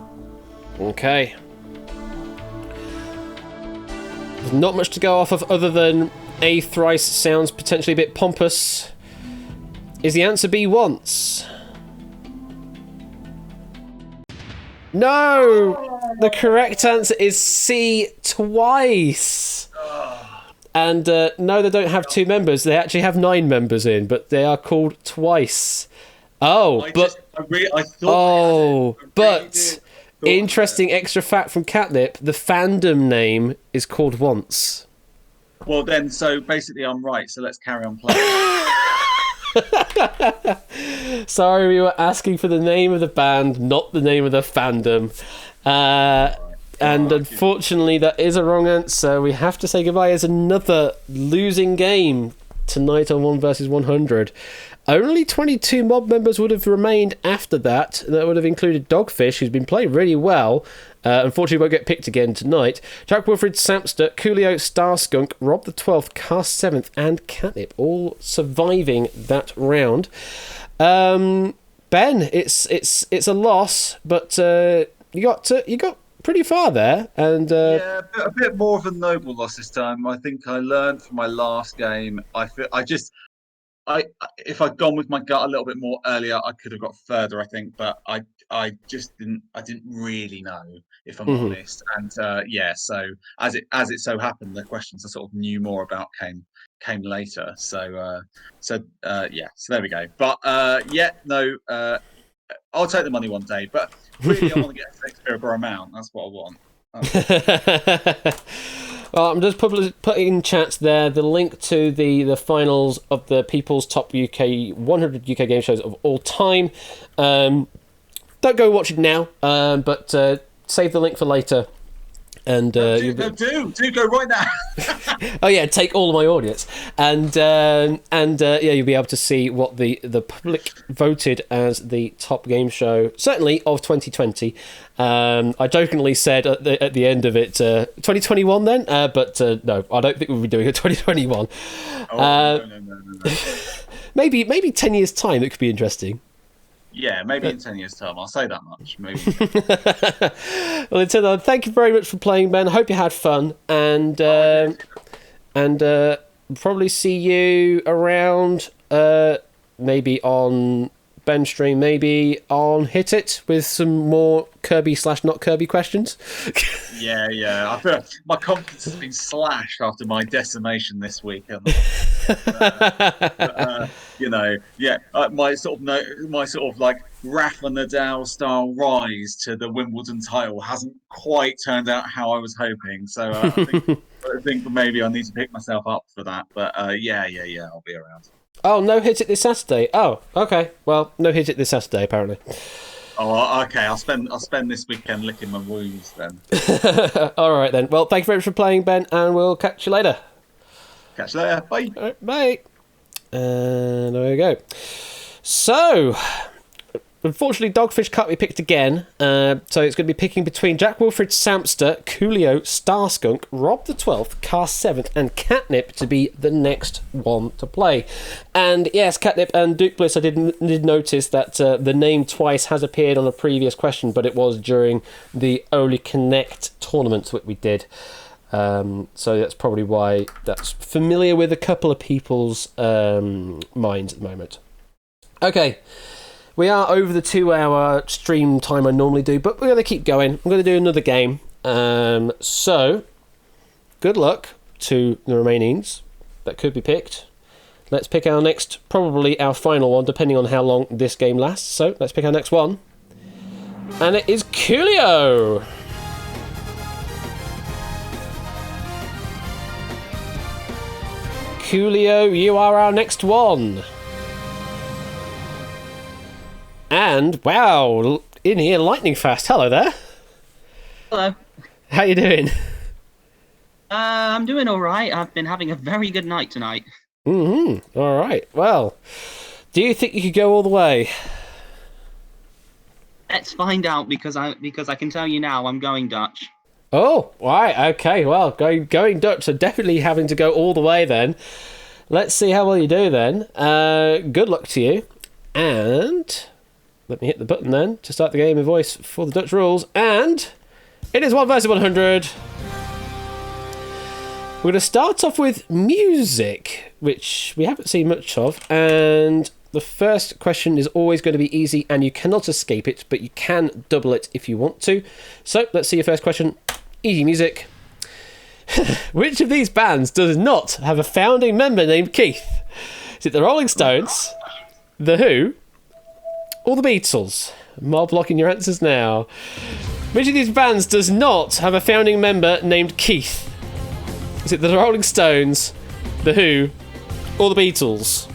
Okay. There's not much to go off of other than A thrice sounds potentially a bit pompous. Is the answer B once? No! The correct answer is C twice. And no, they don't have two members. They actually have 9 members in, but they are called twice. Oh, interesting extra fact from Catnip: the fandom name is called Once. Well, then, so basically, I'm right. So let's carry on playing. Sorry, we were asking for the name of the band, not the name of the fandom. And unfortunately, that is a wrong answer. We have to say goodbye as another losing game tonight on 1 versus 100. Only 22 mob members would have remained after that. That would have included Dogfish, who's been playing really well. Unfortunately, won't get picked again tonight. Jack Wilfred, Sampster, Coolio, Starskunk, Rob the 12th, Cast 7th, and Catnip, all surviving that round. Ben, it's a loss, but you got pretty far there, and yeah, a bit more of a noble loss this time. I think I learned from my last game. If I'd gone with my gut a little bit more earlier, I could have got further, I think, but I just didn't. I didn't really know, if I'm honest. And so as it so happened, the questions I sort of knew more about came later. So there we go. But I'll take the money one day. But really, I want to get a Shakespeare amount. That's what I want. Well, I'm just putting in chat there the link to the finals of the People's Top UK 100 UK game shows of all time. Don't go watch it now, but save the link for later. And do go right now. Oh yeah, take all of my audience, and yeah, you'll be able to see what the public voted as the top game show, certainly of 2020. I jokingly said at the end of it, 2021 then, but no, I don't think we'll be doing a 2021. No. Maybe 10 years time, it could be interesting. Yeah, maybe in 10 years' time. I'll say that much. Maybe. Well, until then, thank you very much for playing, Ben. I hope you had fun, and probably see you around, maybe on Ben's stream, maybe on Hit It with some more Kirby/not Kirby questions. Yeah. I feel my confidence has been slashed after my decimation this week. My sort of like Rafa Nadal style rise to the Wimbledon title hasn't quite turned out how I was hoping. So I think maybe I need to pick myself up for that. But yeah, I'll be around. Oh, no Hit It this Saturday. Oh, okay. Well, no Hit It this Saturday apparently. Oh, okay. I'll spend this weekend licking my wounds then. All right then. Well, thank you very much for playing, Ben, and we'll catch you later. Catch you later. Bye. All right, bye. And there we go. So, unfortunately, Dogfish can't be picked again. So it's going to be picking between Jack Wilfred Samster, Coolio, Starskunk, Rob the 12th, Car 7th, and Catnip to be the next one to play. And yes, Catnip and Duke Bliss, I did notice that the name twice has appeared on a previous question, but it was during the Only Connect tournament that we did. So that's probably why that's familiar with a couple of people's minds at the moment. Okay. We are over the 2-hour stream time I normally do, but we're going to keep going. I'm going to do another game. So, good luck to the remainings that could be picked. Let's pick our next, probably our final one, depending on how long this game lasts. So, let's pick our next one. And it is Coolio! Coolio, you are our next one. And, wow, in here, lightning fast. Hello there. Hello. How you doing? I'm doing all right. I've been having a very good night tonight. All right. Well, do you think you could go all the way? Let's find out, because I can tell you now I'm going Dutch. Oh, right. Okay. Well, going Dutch, so definitely having to go all the way then. Let's see how well you do then. Good luck to you. And let me hit the button then to start the game in voice for the Dutch rules. And it is 1 versus 100. We're going to start off with music, which we haven't seen much of. And the first question is always going to be easy, and you cannot escape it, but you can double it if you want to. So let's see your first question. Easy music. Which of these bands does not have a founding member named Keith? Is it the Rolling Stones, The Who, or the Beatles? I'm all blocking your answers now. Which of these bands does not have a founding member named Keith? Is it the Rolling Stones, The Who, or the Beatles?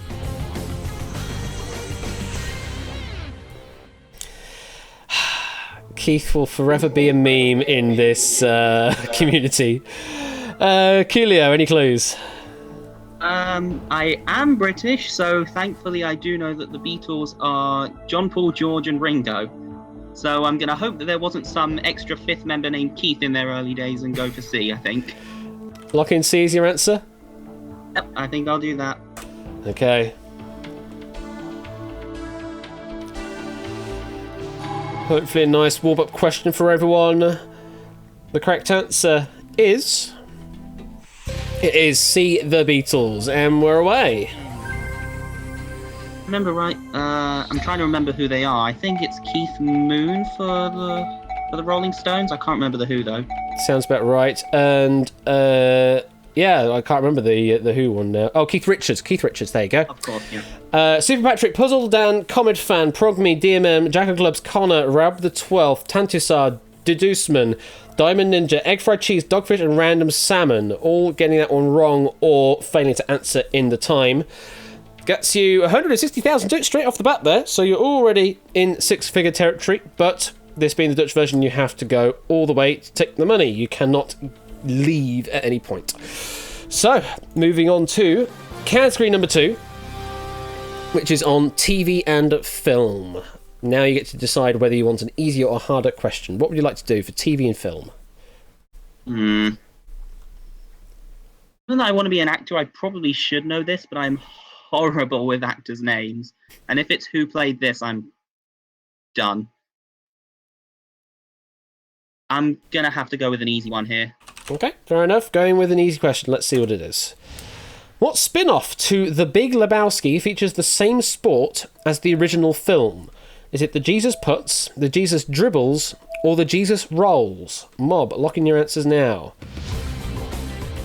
Keith will forever be a meme in this community. Coolio, any clues? I am British, so thankfully I do know that the Beatles are John, Paul, George, and Ringo. So I'm going to hope that there wasn't some extra fifth member named Keith in their early days and go for C, I think. Lock in C as your answer? Yep, I think I'll do that. Okay. Hopefully a nice warm-up question for everyone. The correct answer is... It is C, the Beatles, and we're away. Remember right? I'm trying to remember who they are. I think it's Keith Moon for the Rolling Stones. I can't remember the Who though. Sounds about right. And yeah, I can't remember the Who one now. Oh, Keith Richards. There you go. Of course, yeah. Super Patrick, Puzzle Dan, Comet Fan, Progme, DMM, Jack of Clubs, Connor, Rab the 12th, Tantusar, Deduceman, Diamond Ninja, egg fried cheese, dogfish, and random salmon. All getting that one wrong or failing to answer in the time. Gets you 160,000 straight off the bat there, so you're already in six-figure territory, but this being the Dutch version, you have to go all the way to take the money. You cannot leave at any point. So, moving on to category number 2, which is on TV and film. Now you get to decide whether you want an easier or harder question. What would you like to do for TV and film? Even though I want to be an actor, I probably should know this, but I'm horrible with actors' names. And if it's who played this, I'm done. I'm going to have to go with an easy one here. Okay, fair enough. Going with an easy question. Let's see what it is. What spin-off to The Big Lebowski features the same sport as the original film? Is it the Jesus Puts, the Jesus Dribbles, or the Jesus Rolls? Mob, lock in your answers now.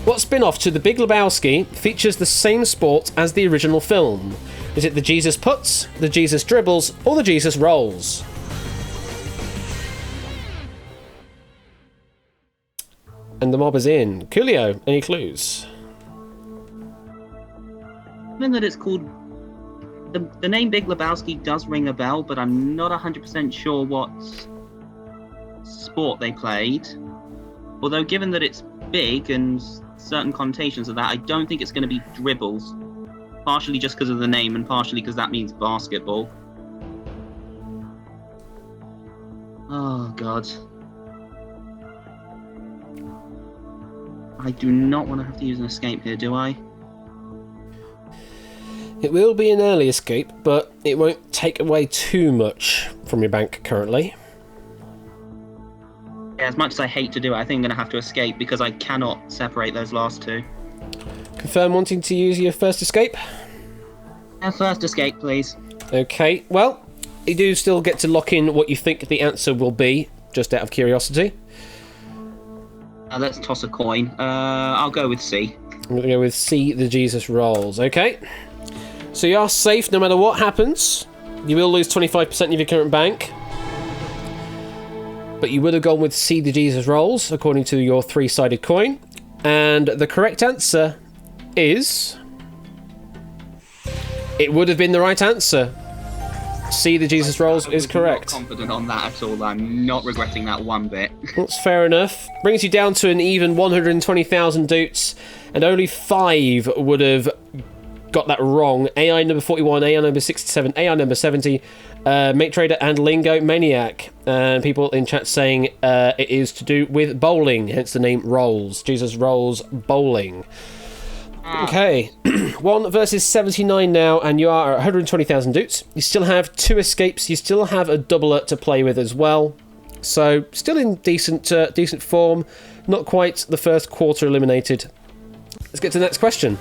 What spin-off to The Big Lebowski features the same sport as the original film? Is it the Jesus Puts, the Jesus Dribbles, or the Jesus Rolls? And the mob is in. Coolio, any clues? Given that it's called... The name Big Lebowski does ring a bell, but I'm not 100% sure what sport they played. Although given that it's big and certain connotations of that, I don't think it's going to be dribbles. Partially just because of the name and partially because that means basketball. Oh, God. I do not want to have to use an escape here, do I? It will be an early escape, but it won't take away too much from your bank currently. Yeah, as much as I hate to do it, I think I'm going to have to escape because I cannot separate those last two. Confirm wanting to use your first escape? Yeah, first escape, please. Okay, well, you do still get to lock in what you think the answer will be, just out of curiosity. Let's toss a coin. I'll go with C. I'm going to go with C, the Jesus Rolls. Okay. So you are safe no matter what happens. You will lose 25% of your current bank. But you would have gone with C, the Jesus Rolls, according to your three-sided coin. And the correct answer is... It would have been the right answer. C, the Jesus Rolls is correct. I'm not confident on that at all. I'm not regretting that one bit. That's fair enough. Brings you down to an even 120,000 doots, and only 5 would have got that wrong. AI number 41, AI number 67, AI number 70, Mate Trader and Lingo Maniac. And people in chat saying it is to do with bowling, hence the name Rolls. Jesus Rolls Bowling. Okay, 1 versus 79 now, and you are at 120,000 doots. You still have 2 escapes. You still have a doubler to play with as well. So, still in decent form. Not quite the first quarter eliminated. Let's get to the next question,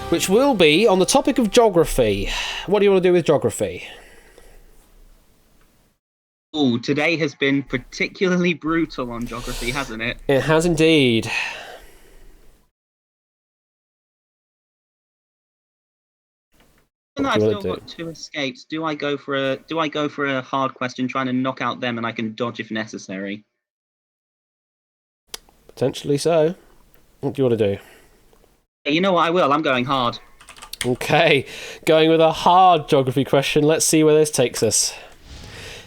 which will be on the topic of geography. What do you want to do with geography? Oh, today has been particularly brutal on geography, hasn't it? It has indeed. I've still got 2 escapes. Do I go for a hard question, trying to knock out them, and I can dodge if necessary? Potentially so. What do you want to do? Hey, you know what? I will. I'm going hard. Okay, going with a hard geography question. Let's see where this takes us.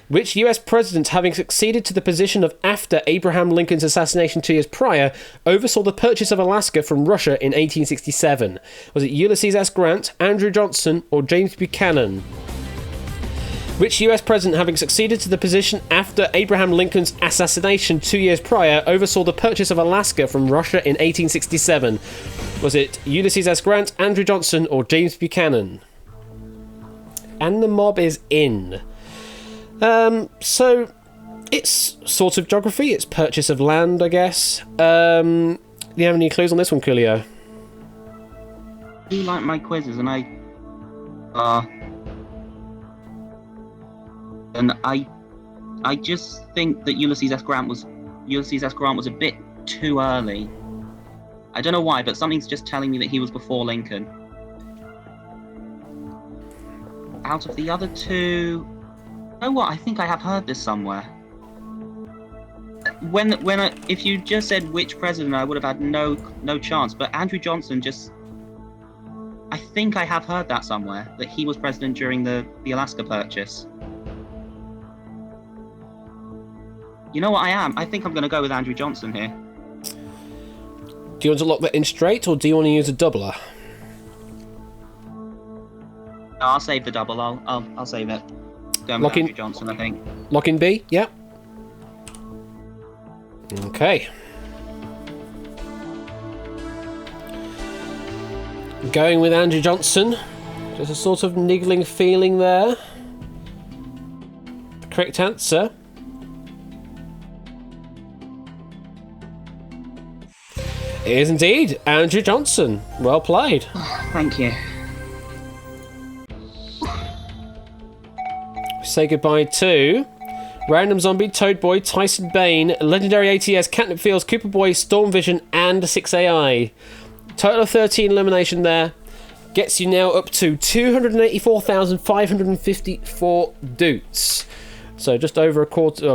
Which US president, having succeeded to the position of after Abraham Lincoln's assassination 2 years prior, oversaw the purchase of Alaska from Russia in 1867? Was it Ulysses S. Grant, Andrew Johnson, or James Buchanan? Which US president, having succeeded to the position after Abraham Lincoln's assassination 2 years prior, oversaw the purchase of Alaska from Russia in 1867? Was it Ulysses S. Grant, Andrew Johnson, or James Buchanan? And the mob is in. So it's sort of geography, it's purchase of land, I guess. Do you have any clues on this one, Coolio? I do like my quizzes, and I just think that Ulysses S. Grant was a bit too early. I don't know why, but something's just telling me that he was before Lincoln. Out of the other two, you know what? I think I have heard this somewhere. if you just said which president, I would have had no chance. But Andrew Johnson I think I have heard that somewhere, that he was president during the Alaska Purchase. You know what I am? I think I'm going to go with Andrew Johnson here. Do you want to lock that in straight, or do you want to use a doubler? No, I'll save the double. I'll save it. Going with Andrew Johnson, I think. Lock in B? Yep. Okay. Going with Andrew Johnson. Just a sort of niggling feeling there. The correct answer is indeed Andrew Johnson. Well played. Thank you. Say goodbye to Random Zombie, Toad Boy, Tyson Bane, Legendary ATS, Catnip Fields, Cooper Boy, Storm Vision, and 6AI. Total of 13 elimination there. Gets you now up to 284,554 doots. So just over a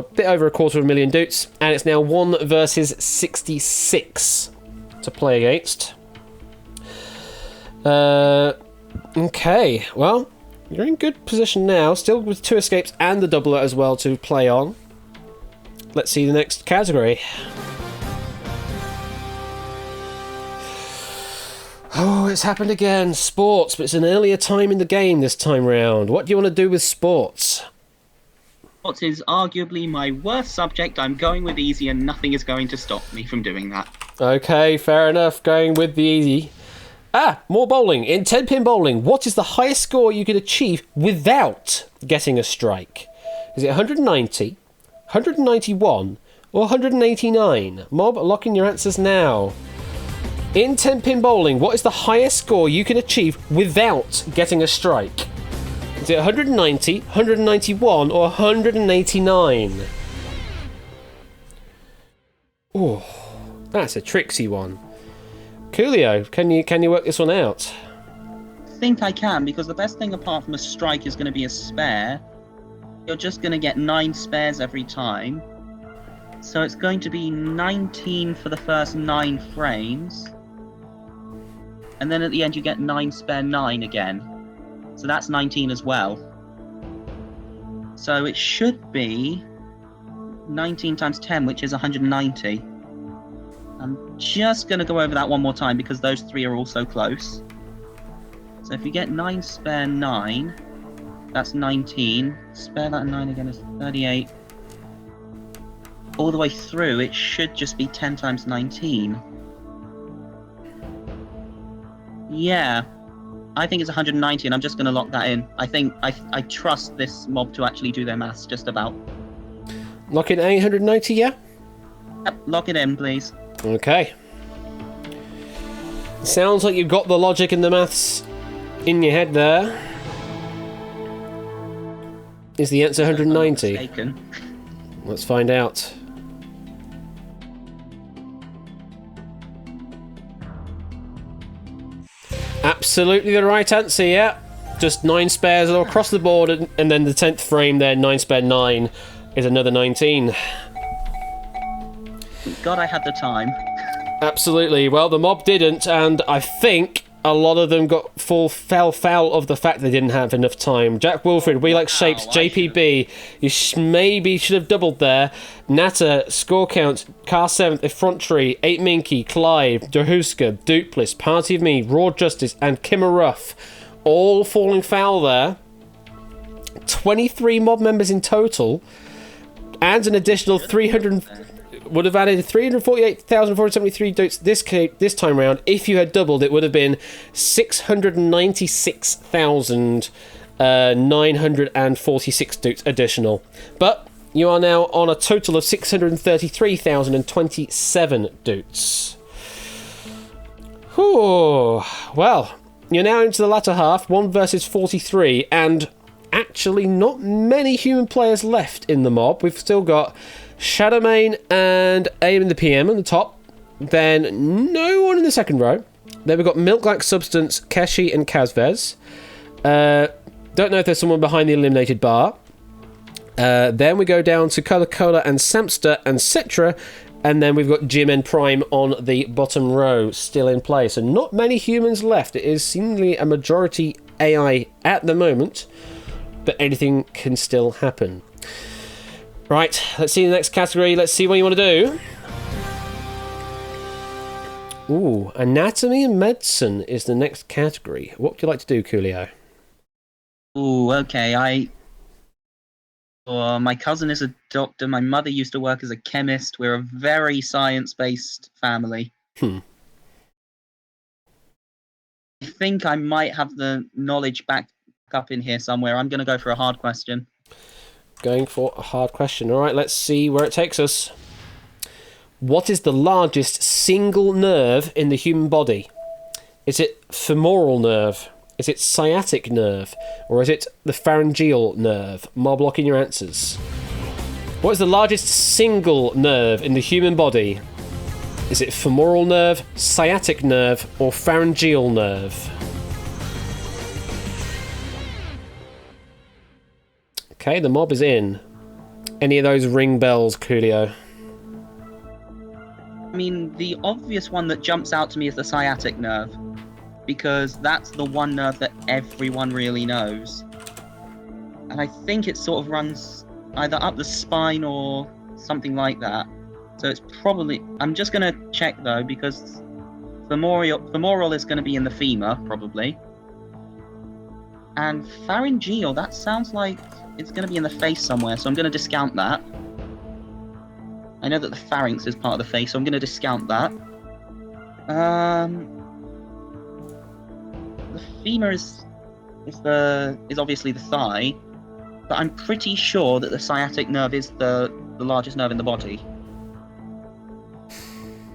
bit over a quarter of a million doots. And it's now 1 versus 66 to play against. Okay, well, you're in good position now, still with 2 escapes and the doubler as well to play on. Let's see the next category. Oh, it's happened again. Sports, but it's an earlier time in the game this time round. What do you want to do with sports? Sports is arguably my worst subject. I'm going with easy and nothing is going to stop me from doing that. Okay, fair enough. Going with the easy. More bowling. In 10-pin bowling, what is the highest score you could achieve without getting a strike? Is it 190, 191, or 189? Mob, lock in your answers now. In 10-pin bowling, what is the highest score you can achieve without getting a strike? Is it 190, 191, or 189? Oh, that's a tricksy one. Coolio, can you work this one out? I think I can, because the best thing apart from a strike is going to be a spare. You're just going to get 9 spares every time. So it's going to be 19 for the first 9 frames. And then at the end you get 9 spare 9 again. So that's 19 as well. So it should be 19 times 10, which is 190. I'm just going to go over that one more time because those 3 are also close. So if you get 9 spare 9, that's 19. Spare that 9 again is 38. All the way through, it should just be 10 times 19. Yeah, I think it's 190 and I'm just going to lock that in. I think I trust this mob to actually do their maths just about. Lock in 890, yeah? Yep, lock it in, please. Okay. Sounds like you've got the logic and the maths in your head there. Is the answer 190? Let's find out. Absolutely the right answer, yeah. Just 9 spares all across the board, and then the 10th frame there, 9 spare 9, is another 19. God, I had the time. Absolutely. Well, the mob didn't, and I think a lot of them fell foul of the fact they didn't have enough time. Jack Wilfred, We Like Shapes, JPB, you maybe should have doubled there. Natter, Score Count, Car 7th, Effrontery, 8 Minky, Clive, Dahuska, Dupless, Party of Me, Raw Justice, and Kimmer Ruff, all falling foul there. 23 mob members in total, and an additional 300... would have added 348,473 doots this time round. If you had doubled, it would have been 696,946 doots additional. But you are now on a total of 633,027 doots. Whew. Well, you're now into the latter half, 1 versus 43, and actually not many human players left in the mob. We've still got Shadowmane and Aim in the PM on the top. Then no one in the second row. Then we've got Milk Like Substance, Keshi and Kazvez. Don't know if there's someone behind the eliminated bar. Then we go down to Coca-Cola and Samster and Citra. And then we've got Jim and Prime on the bottom row, still in play. So not many humans left. It is seemingly a majority AI at the moment, but anything can still happen. Right, let's see the next category. Let's see what you want to do. Ooh, anatomy and medicine is the next category. What would you like to do, Coolio? Ooh, okay. My cousin is a doctor. My mother used to work as a chemist. We're a very science-based family. I think I might have the knowledge back up in here somewhere. I'm going to go for a hard question. Going for a hard question. All right, let's see where it takes us. What is the largest single nerve in the human body? Is it femoral nerve? Is it sciatic nerve? Or is it the pharyngeal nerve? Mob lock in your answers. What is the largest single nerve in the human body? Is it femoral nerve, sciatic nerve, or pharyngeal nerve? Okay, the mob is in. Any of those ring bells, Coolio? I mean, the obvious one that jumps out to me is the sciatic nerve, because that's the one nerve that everyone really knows. And I think it sort of runs either up the spine or something like that. So it's probably... I'm just going to check, though, because femoral is going to be in the femur, probably. And pharyngeal, that sounds like it's going to be in the face somewhere, so I'm going to discount that. I know that the pharynx is part of the face, so I'm going to discount that. The femur is obviously the thigh, but I'm pretty sure that the sciatic nerve is the largest nerve in the body.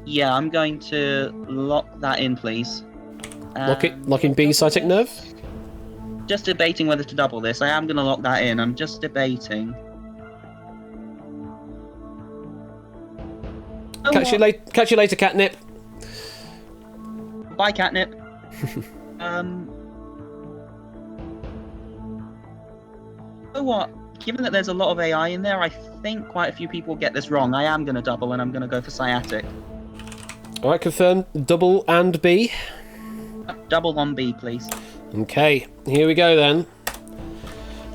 Yeah, I'm going to lock that in, please. Lock in B, sciatic nerve? Just debating whether to double this. I am going to lock that in. I'm just debating. Catch you later, Catnip. Bye, Catnip. So what? Given that there's a lot of AI in there, I think quite a few people get this wrong. I am going to double, and I'm going to go for sciatic. Alright, confirm. Double and B. Double on B, please. Okay, here we go then.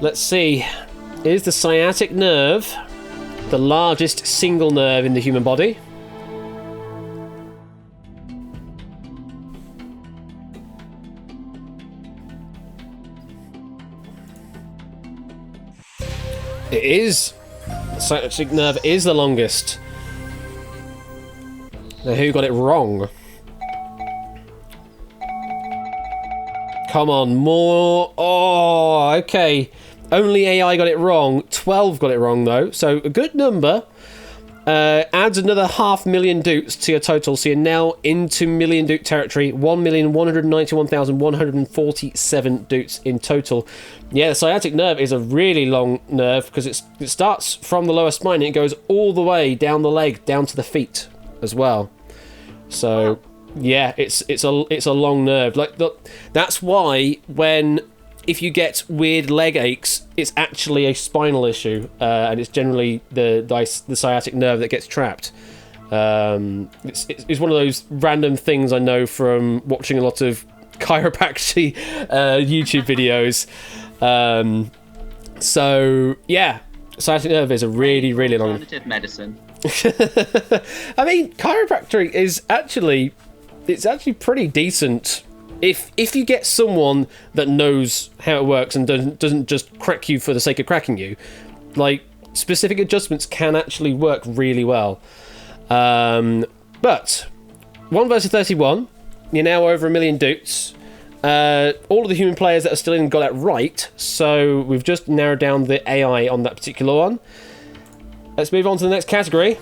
Let's see. Is the sciatic nerve the largest single nerve in the human body? It is. The sciatic nerve is the longest. Now, who got it wrong? Come on, more. Oh, okay. Only AI got it wrong. 12 got it wrong, though. So, a good number. Adds another 500,000 doots to your total. So, you're now into million doot territory. 1,191,147 doots in total. Yeah, the sciatic nerve is a really long nerve because it starts from the lower spine and it goes all the way down the leg, down to the feet as well. So, yeah, it's a long nerve. That's why if you get weird leg aches, it's actually a spinal issue, and it's generally the sciatic nerve that gets trapped. It's one of those random things I know from watching a lot of chiropractic YouTube videos. So yeah, sciatic nerve is a really long Alternative medicine. I mean, chiropractic is actually pretty decent if you get someone that knows how it works and doesn't just crack you for the sake of cracking you. Like, specific adjustments can actually work really well. But 1 versus 31, you're now over 1 million doots. All of the human players that are still in got that right, so we've just narrowed down the AI on that particular one. Let's move on to the next category.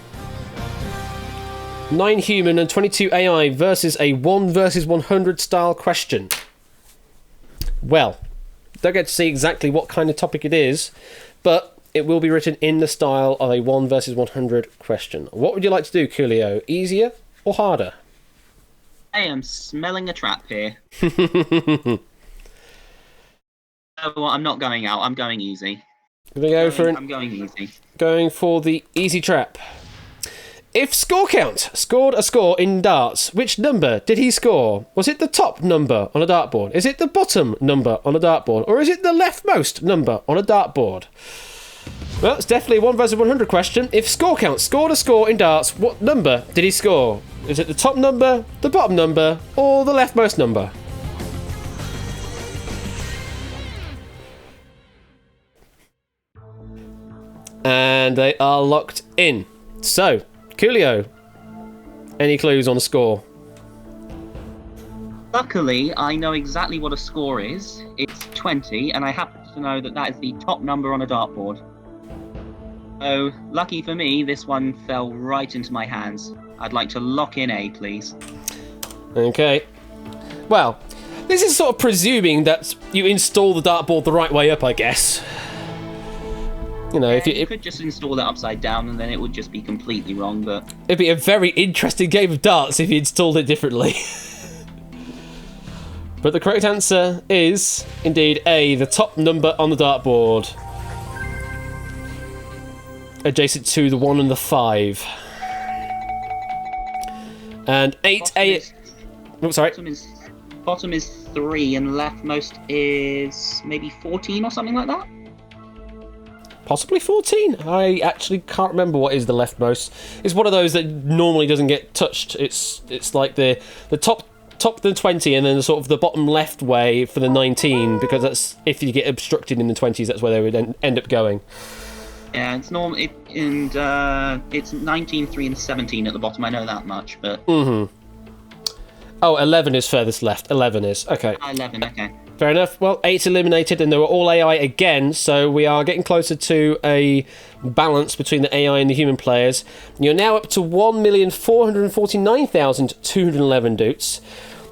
9 human and 22 AI versus a 1 versus 100 style question. Well, don't get to see exactly what kind of topic it is, but it will be written in the style of a 1 versus 100 question. What would you like to do, Coolio? Easier or harder? I am smelling a trap here. Oh, well, I'm not going out. I'm going easy. Gonna go for I'm going easy. going for the easy trap. If score count scored a score in darts, which number did he score? Was it the top number on a dartboard? Is it the bottom number on a dartboard? Or is it the leftmost number on a dartboard? Well, it's definitely a 1 versus 100 question. If score count scored a score in darts, what number did he score? Is it the top number, the bottom number, or the leftmost number? And they are locked in. So, Coolio, any clues on the score? Luckily, I know exactly what a score is. It's 20, and I happen to know that that is the top number on a dartboard. So, lucky for me, this one fell right into my hands. I'd like to lock in A, please. Okay. Well, this is sort of presuming that you install the dartboard the right way up, I guess. You know, if you could just install that upside down, and then it would just be completely wrong, but... It'd be a very interesting game of darts if you installed it differently. But the correct answer is, indeed, A, the top number on the dartboard. Adjacent to the 1 and the 5. And 8A... Oh, sorry. Bottom is 3, and leftmost is maybe 14 or something like that? Possibly 14. I actually can't remember what is the leftmost. It's one of those that normally doesn't get touched. It's like the top the 20 and then the sort of the bottom left way for the 19, because that's if you get obstructed in the 20s, that's where they would end up going. Yeah, it's normal. It's 19, 3, and 17 at the bottom. I know that much, but. Oh, 11 is furthest left. 11 is okay. 11. Okay. Fair enough. Well, 8's eliminated, and they were all AI again, so we are getting closer to a balance between the AI and the human players. You're now up to 1,449,211 doots.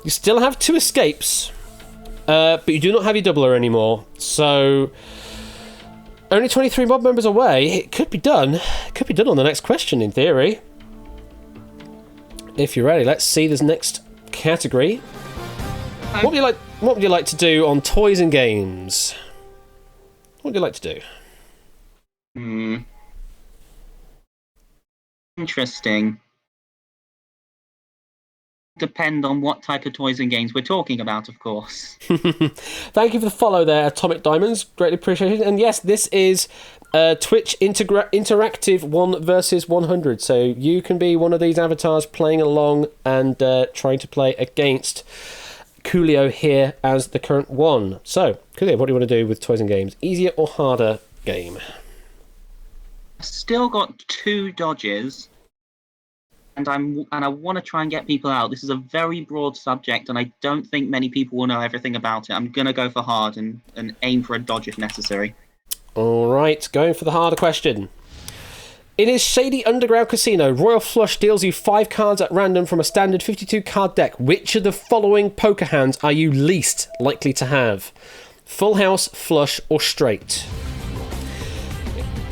You still have 2 escapes, but you do not have your doubler anymore. So, only 23 mob members away. It could be done. It could be done on the next question, in theory. If you're ready, let's see this next category. What would you like to do on toys and games? What would you like to do? Interesting. Depend on what type of toys and games we're talking about, of course. Thank you for the follow there, Atomic Diamonds. Greatly appreciated. And yes, this is Twitch interactive 1 versus 100. So you can be one of these avatars playing along and trying to play against Coolio here as the current one. So, Coolio, what do you want to do with toys and games? Easier or harder game? Still got 2 dodges, and I want to try and get people out. This is a very broad subject, and I don't think many people will know everything about it. I'm gonna go for hard and aim for a dodge if necessary. All right, going for the harder question. In his shady underground casino, Royal Flush deals you 5 cards at random from a standard 52-card deck. Which of the following poker hands are you least likely to have? Full house, flush, or straight?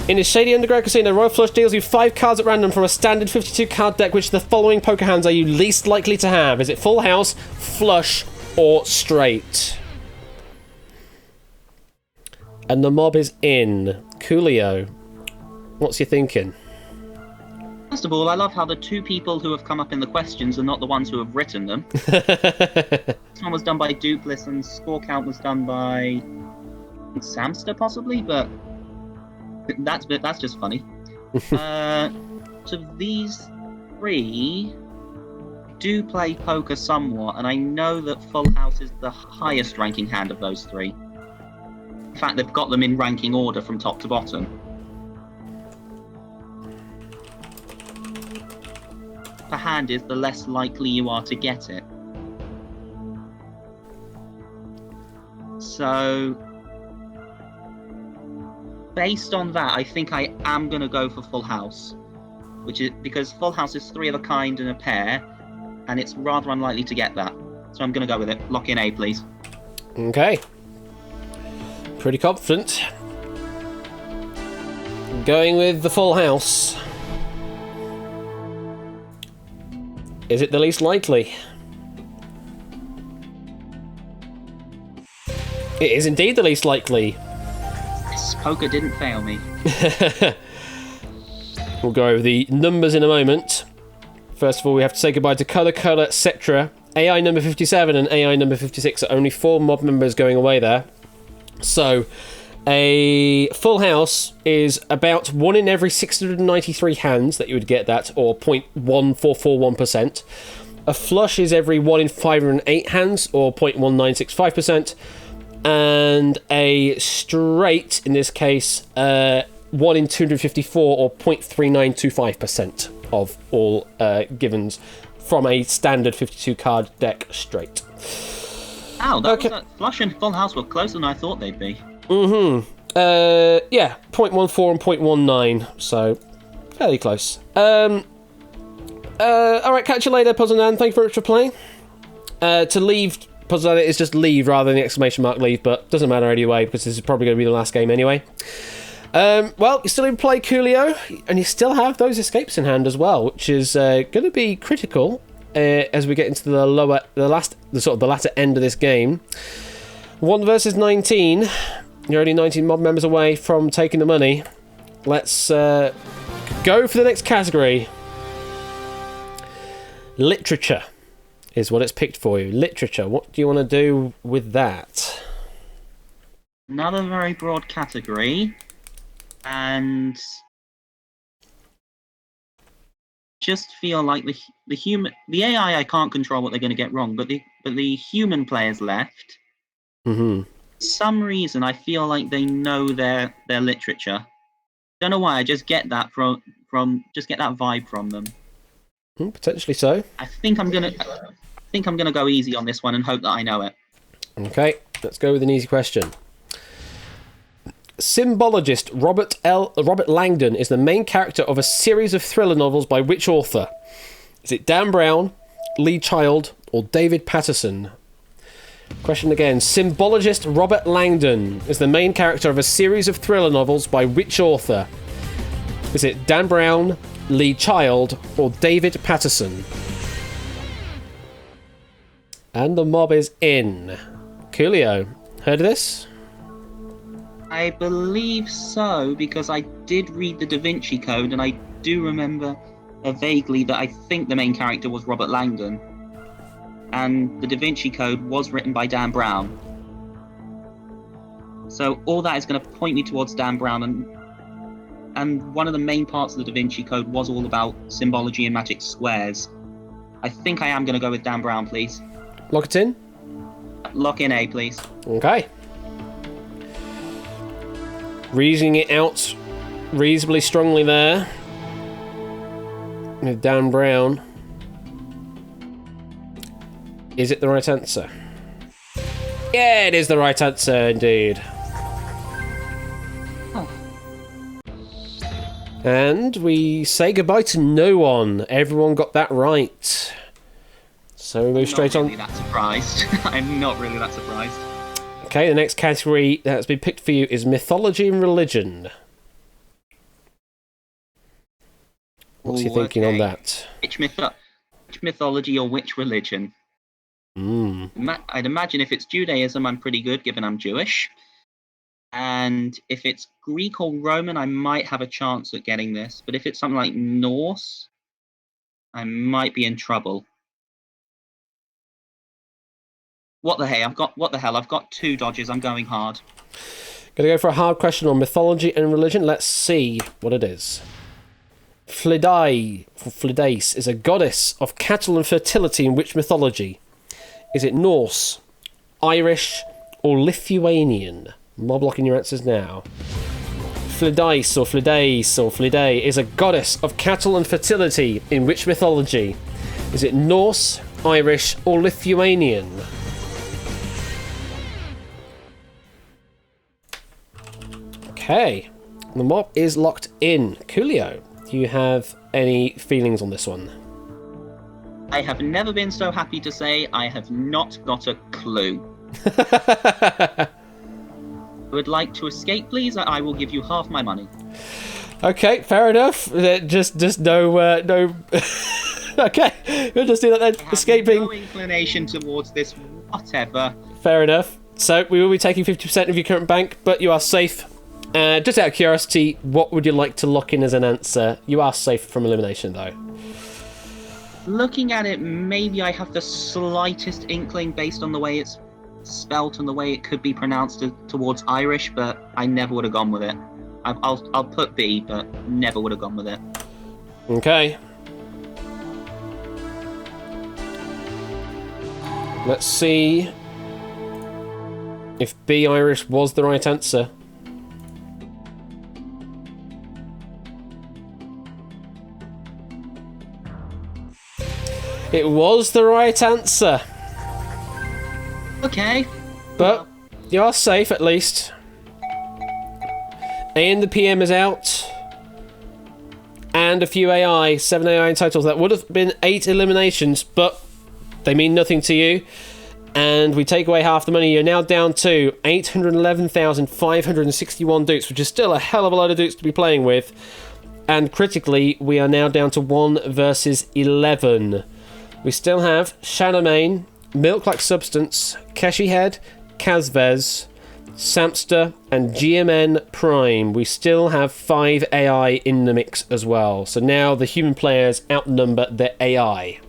In his shady underground casino, Royal Flush deals you 5 cards at random from a standard 52-card deck. Which of the following poker hands are you least likely to have? Is it full house, flush, or straight? And the mob is in. Coolio, what's you thinking? First of all, I love how the 2 people who have come up in the questions are not the ones who have written them. This one was done by Dupless, and score count was done by Samster, possibly, but that's just funny. So these 3 do play poker somewhat, and I know that Full House is the highest ranking hand of those 3. In fact, they've got them in ranking order from top to bottom. The hand is, the less likely you are to get it. So, based on that, I think I am going to go for Full House, which is because Full House is 3 of a kind and a pair, and it's rather unlikely to get that. So I'm going to go with it. Lock in A, please. Okay. Pretty confident. Going with the Full House. Is it the least likely? It is indeed the least likely. Poker didn't fail me. We'll go over the numbers in a moment. First of all, we have to say goodbye to Colour, etc. AI number 57 and AI number 56 are only 4 mob members going away there. So, a full house is about 1 in every 693 hands that you would get that, or 0.1441%. A flush is every 1 in 508 hands, or 0.1965%. And a straight, in this case, 1 in 254, or 0.3925% of all givens from a standard 52 card deck straight. Ow, flush and full house were closer than I thought they'd be. Yeah, 0.14 and 0.19, so fairly close. Alright, catch you later, Puzzlenan. Thank you very much for playing. To leave, Puzzlenan is just leave rather than the exclamation mark leave, but doesn't matter anyway, because this is probably going to be the last game anyway. Well, you still in play, Coolio, and you still have those escapes in hand as well, which is going to be critical as we get into the latter end of this game. 1 versus 19. You're only 19 mob members away from taking the money. Let's go for the next category. Literature is what it's picked for you. Literature. What do you want to do with that? Another very broad category. And just feel like the AI I can't control what they're going to get wrong, but the human players left. Mm-hmm. For some reason I feel like they know their literature. Don't know why. I just get that from get that vibe from them. Potentially so. I think I'm gonna go easy on this one and hope that I know it. Okay, let's go with an easy question. Symbologist Robert Langdon is the main character of a series of thriller novels by which author? Is it Dan Brown, Lee Child, or David Patterson? Question again. Symbologist Robert Langdon is the main character of a series of thriller novels by which author? Is it Dan Brown, Lee Child, or David Patterson? And the mob is in. Coolio, heard of this? I believe so, because I did read the Da Vinci Code, and I do remember vaguely that I think the main character was Robert Langdon. And the Da Vinci Code was written by Dan Brown. So all that is going to point me towards Dan Brown, and one of the main parts of the Da Vinci Code was all about symbology and magic squares. I think I am going to go with Dan Brown, please. Lock it in? Lock in A, please. Okay. Reasoning it out reasonably strongly there. With Dan Brown. Is it the right answer? Yeah, it is the right answer, indeed. Oh. And we say goodbye to no one. Everyone got that right. So we move straight on. I'm not really that surprised. I'm not really that surprised. Okay, the next category that's been picked for you is mythology and religion. What's your thinking on that? Which mythology or which religion? I'd imagine if it's Judaism, I'm pretty good, given I'm Jewish. And if it's Greek or Roman, I might have a chance at getting this. But if it's something like Norse, I might be in trouble. What the hell? I've got 2 dodges. I'm going hard. Gonna go for a hard question on mythology and religion. Let's see what it is. Flidace is a goddess of cattle and fertility in which mythology? Is it Norse, Irish, or Lithuanian? Mob locking your answers now. Flidace or Flidace or Flidae is a goddess of cattle and fertility in which mythology? Is it Norse, Irish, or Lithuanian? Okay, the mob is locked in. Coolio, do you have any feelings on this one? I have never been so happy to say I have not got a clue. Would like to escape, please? I will give you half my money. Okay, fair enough. Just no. Okay, we'll just do that then. I have Escaping. no inclination towards this whatever. Fair enough. So we will be taking 50% of your current bank, but you are safe Just out of curiosity, what would you like to lock in as an answer? You are safe from elimination, though. Looking at it, maybe I have the slightest inkling based on the way it's spelt and the way it could be pronounced towards Irish, but I never would have gone with it. I'll put B, but never would have gone with it. Okay. Let's see if B Irish was the right answer. It was the right answer. Okay. But you are safe at least. A and the PM is out. And a few AI, 7 AI in total. That would have been 8 eliminations, but they mean nothing to you. And we take away half the money. You're now down to 811,561 dukes, which is still a hell of a lot of dukes to be playing with. And critically, we are now down to 1 versus 11. We still have Shadowmane, Milk-like Substance, Keshi Head, Kazvez, Samster, and GMN Prime. We still have 5 AI in the mix as well. So now the human players outnumber the AI.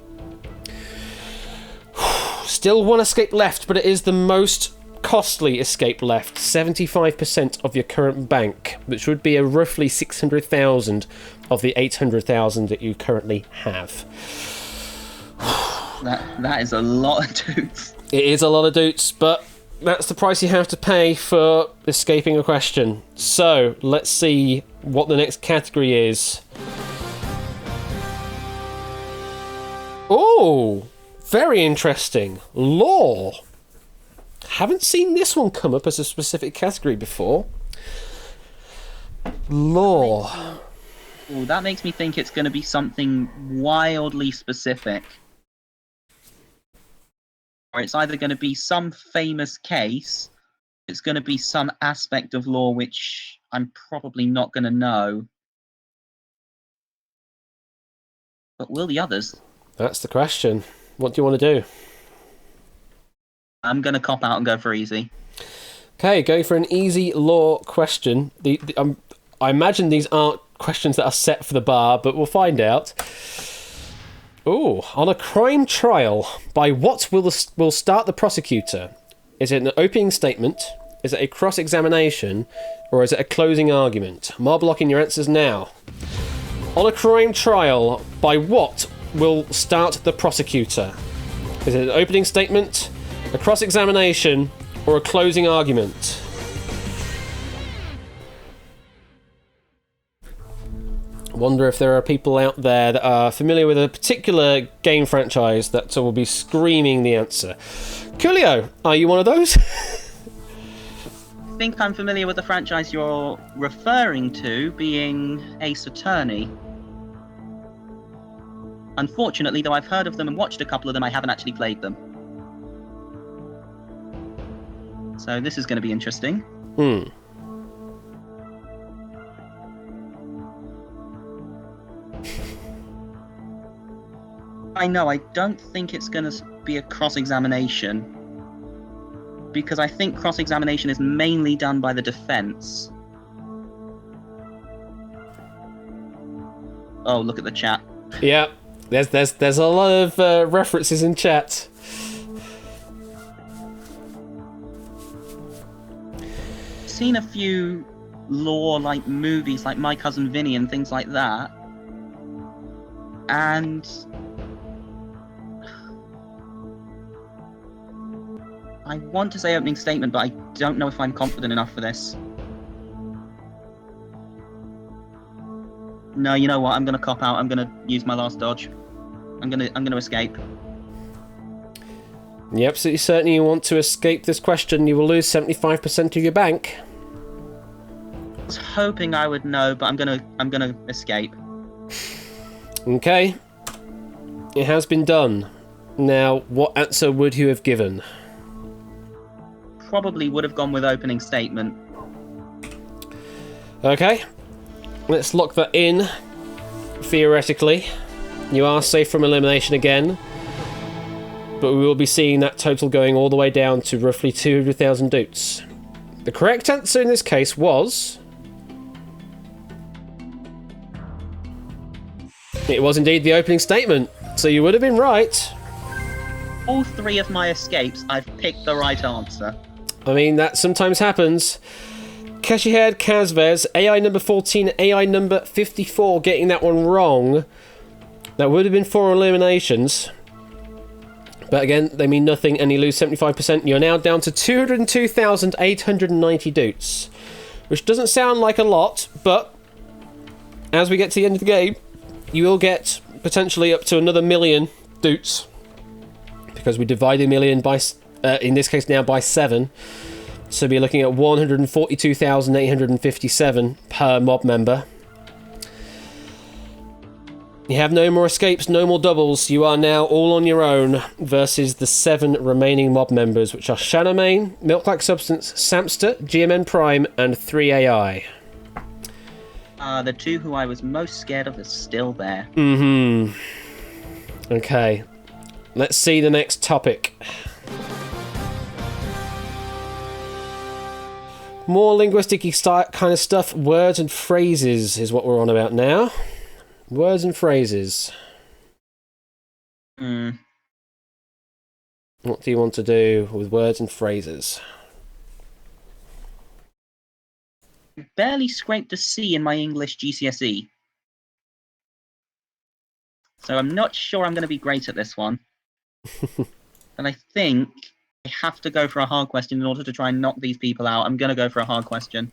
Still one escape left, but it is the most costly escape left. 75% of your current bank, which would be a roughly 600,000 of the 800,000 that you currently have. That is a lot of dudes. It is a lot of doots, but that's the price you have to pay for escaping a question. So, let's see what the next category is. Oh, very interesting. Law. Haven't seen this one come up as a specific category before. Law. Ooh, that makes me think it's going to be something wildly specific. Or it's either going to be some famous case, it's going to be some aspect of law which I'm probably not going to know. But will the others? That's the question. What do you want to do? I'm going to cop out and go for easy. Okay, go for an easy law question. I imagine these aren't questions that are set for the bar, but we'll find out. Ooh, on a crime trial, by what will start the prosecutor? Is it an opening statement? Is it a cross-examination? Or is it a closing argument? Marble locking your answers now. On a crime trial, by what will start the prosecutor? Is it an opening statement, a cross-examination, or a closing argument? Wonder if there are people out there that are familiar with a particular game franchise that will be screaming the answer. Coolio, are you one of those? I think I'm familiar with the franchise you're referring to, being Ace Attorney. Unfortunately, though I've heard of them and watched a couple of them, I haven't actually played them. So this is going to be interesting. I know, I don't think it's going to be a cross-examination, because I think cross-examination is mainly done by the defense. Oh, look at the chat. Yeah, there's a lot of references in chat. Seen a few law-like movies, like My Cousin Vinny and things like that, and I want to say opening statement, but I don't know if I'm confident enough for this. No, you know what? I'm gonna cop out. I'm gonna use my last dodge. I'm gonna escape. You're absolutely certain you want to escape this question. You will lose 75% of your bank. I was hoping I would know, but I'm gonna escape. Okay. It has been done. Now, what answer would you have given? Probably would have gone with opening statement. Okay. Let's lock that in. Theoretically. You are safe from elimination again. But we will be seeing that total going all the way down to roughly 200,000 doots. The correct answer in this case was It was indeed the opening statement, so you would have been right. All 3 of my escapes, I've picked the right answer. I mean, that sometimes happens. Keshihead, Kazvez, AI number 14, AI number 54, getting that one wrong. That would have been 4 eliminations. But again, they mean nothing, and you lose 75%. You're now down to 202,890 doots. Which doesn't sound like a lot, but as we get to the end of the game, you will get potentially up to another million doots. Because we divide a million by, in this case now, by 7. So we're looking at 142,857 per mob member. You have no more escapes, no more doubles. You are now all on your own versus the 7 remaining mob members, which are Shadowmane, Milk-like Substance, Samster, GMN Prime, and 3AI. The 2 who I was most scared of are still there. Mm-hmm. Okay. Let's see the next topic. More linguistic kind of stuff. Words and phrases is what we're on about now. Words and phrases. What do you want to do with words and phrases? Barely scraped a C in my English GCSE. So I'm not sure I'm going to be great at this one. And I think I have to go for a hard question in order to try and knock these people out. I'm going to go for a hard question.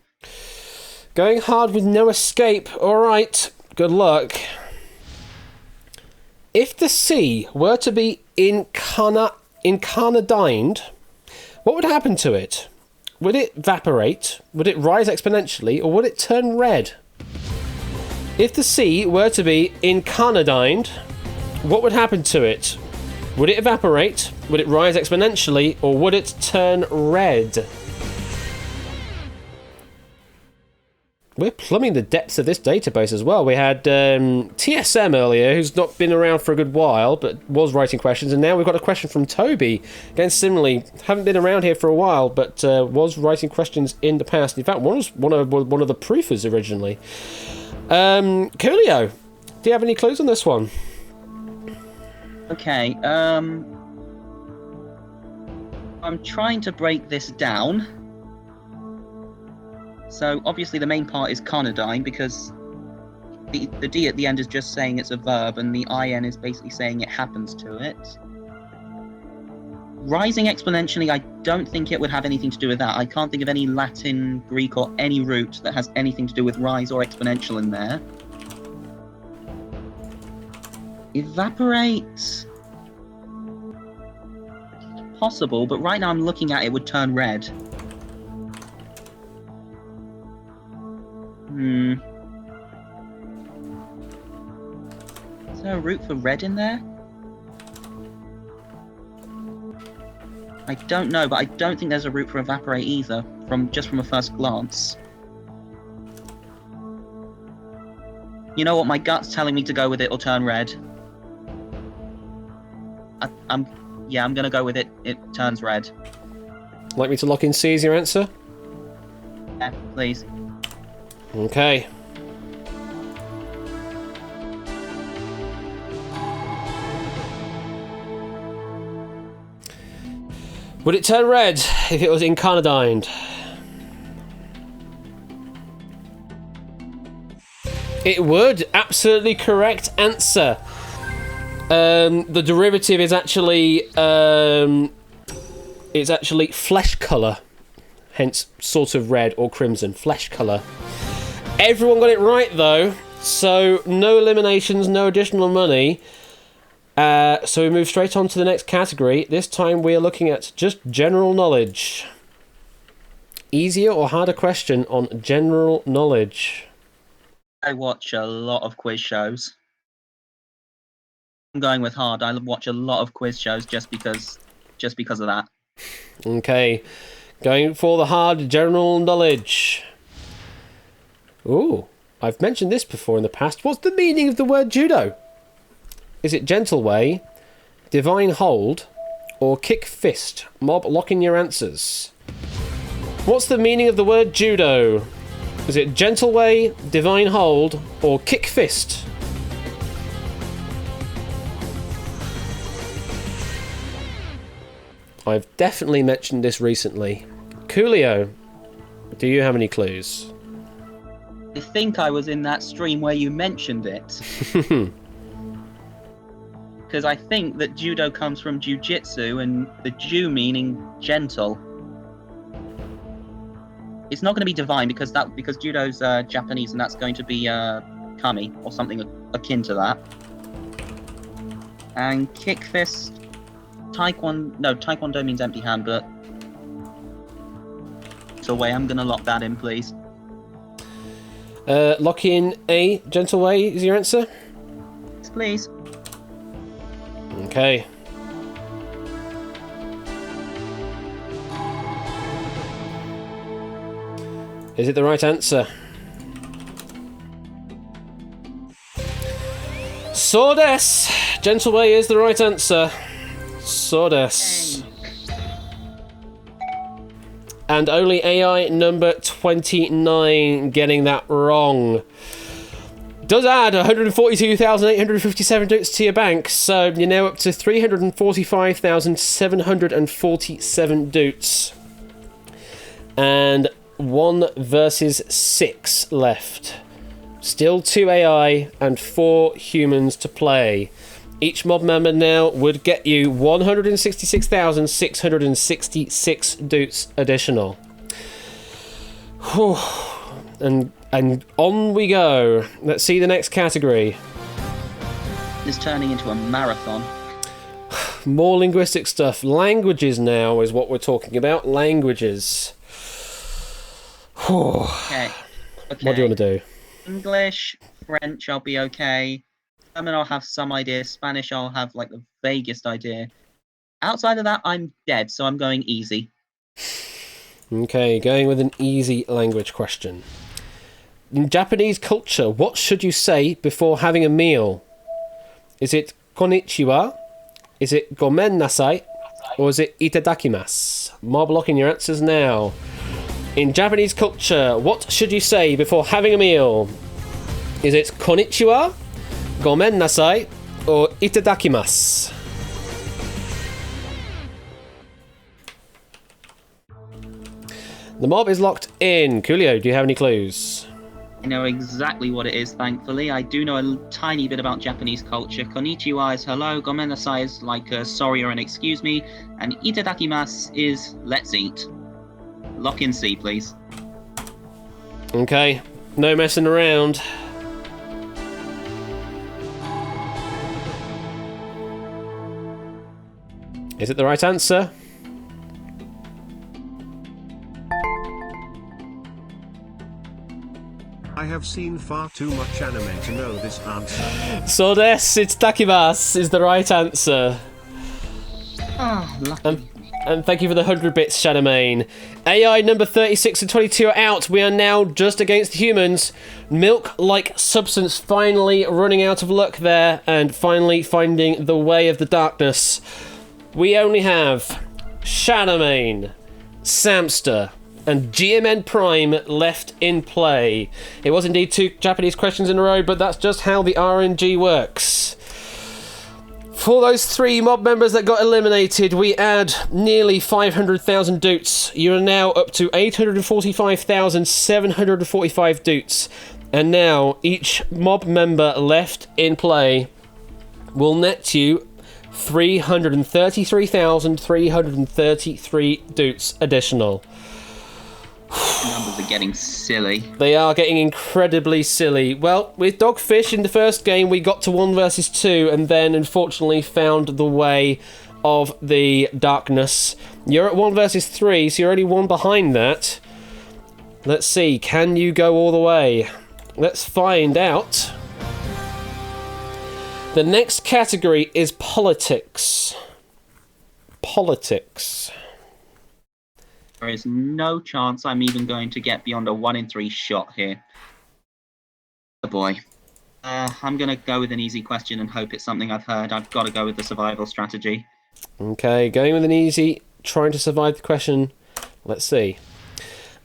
Going hard with no escape. Alright, good luck. If the sea were to be incarnadined, what would happen to it? Would it evaporate? Would it rise exponentially? Or would it turn red? If the sea were to be incarnadined, what would happen to it? Would it evaporate? Would it rise exponentially? Or would it turn red? We're plumbing the depths of this database as well. We had TSM earlier, who's not been around for a good while, but was writing questions, and now we've got a question from Toby. Again, similarly, haven't been around here for a while, but was writing questions in the past. In fact, was one of the proofers originally. Coolio, do you have any clues on this one? Okay, I'm trying to break this down. So obviously the main part is carnadine, because the D at the end is just saying it's a verb, and the IN is basically saying it happens to it. Rising exponentially, I don't think it would have anything to do with that. I can't think of any Latin, Greek, or any root that has anything to do with rise or exponential in there. Evaporate. Possible, but right now I'm looking at it would turn red. Is there a root for red in there? I don't know, but I don't think there's a root for evaporate either, from a first glance. You know what, my gut's telling me to go with it or turn red. I'm gonna go with it. It turns red. Like me to lock in C as your answer? Yeah, please. Okay. Would it turn red if it was incarnadined? It would. Absolutely correct answer. The derivative is actually flesh colour, hence sort of red or crimson. Flesh colour. Everyone got it right though, so no eliminations, no additional money. So we move straight on to the next category. This time we are looking at just general knowledge. Easier or harder question on general knowledge? I watch a lot of quiz shows. I'm going with hard. I watch a lot of quiz shows just because of that. Okay, going for the hard general knowledge. Ooh, I've mentioned this before in the past. What's the meaning of the word judo? Is it gentle way, divine hold, or kick fist? Mob, lock in your answers. What's the meaning of the word judo? Is it gentle way, divine hold, or kick fist? I've definitely mentioned this recently. Coolio, do you have any clues? I think I was in that stream where you mentioned it. Because I think that judo comes from jujitsu, and the ju meaning gentle. It's not going to be divine because judo's Japanese, and that's going to be kami or something akin to that. And kick fist, taekwondo means empty hand, but so way I'm going to lock that in, please. Lock in A, gentle way is your answer? Yes, please. Okay. Is it the right answer? Sordes! Gentle way is the right answer. Sordes. And only AI number 29 getting that wrong. Does add 142,857 dukes to your bank, so you're now up to 345,747 dukes. And 1 versus 6 left. Still 2 AI and 4 humans to play. Each mob member now would get you 166,666 dukes additional. Whew. And on we go. Let's see the next category. It's turning into a marathon. More linguistic stuff. Languages now is what we're talking about. Languages. Whew. Okay. What do you want to do? English, French, I'll be okay. German, I'll have some idea. Spanish, I'll have like the vaguest idea. Outside of that, I'm dead, so I'm going easy. Okay, going with an easy language question. In Japanese culture, what should you say before having a meal? Is it konnichiwa? Is it gomen nasai? Or is it itadakimasu? Mob locking your answers now. In Japanese culture, what should you say before having a meal? Is it konnichiwa, gomen nasai, or itadakimasu? The mob is locked in. Coolio, do you have any clues? I know exactly what it is, thankfully. I do know a tiny bit about Japanese culture. Konnichiwa is hello, gomen nasai is like sorry or an excuse me, and itadakimasu is let's eat. Lock in C, please. Okay, no messing around. Is it the right answer? I have seen far too much anime to know this answer. Sordes, it's takimasu is the right answer. Ah, lucky. And thank you for the 100 bits, Shadowmane. AI number 36 and 22 are out. We are now just against humans. Milk-like substance finally running out of luck there and finally finding the way of the darkness. We only have Shadowmane, Samster, and GMN Prime left in play. It was indeed 2 Japanese questions in a row, but that's just how the RNG works. For those 3 mob members that got eliminated, we add nearly 500,000 dukes. You are now up to 845,745 dukes. And now each mob member left in play will net you 333,333 dukes additional. Numbers are getting silly. They are getting incredibly silly. Well, with Dogfish in the first game, we got to 1 versus 2 and then unfortunately found the way of the darkness. You're at 1 versus 3, so you're only 1 behind that. Let's see, can you go all the way? Let's find out. The next category is politics. Politics. There is no chance I'm even going to get beyond a 1 in 3 shot here. Oh boy. I'm going to go with an easy question and hope it's something I've heard. I've got to go with the survival strategy. Okay, going with an easy, trying to survive the question. Let's see.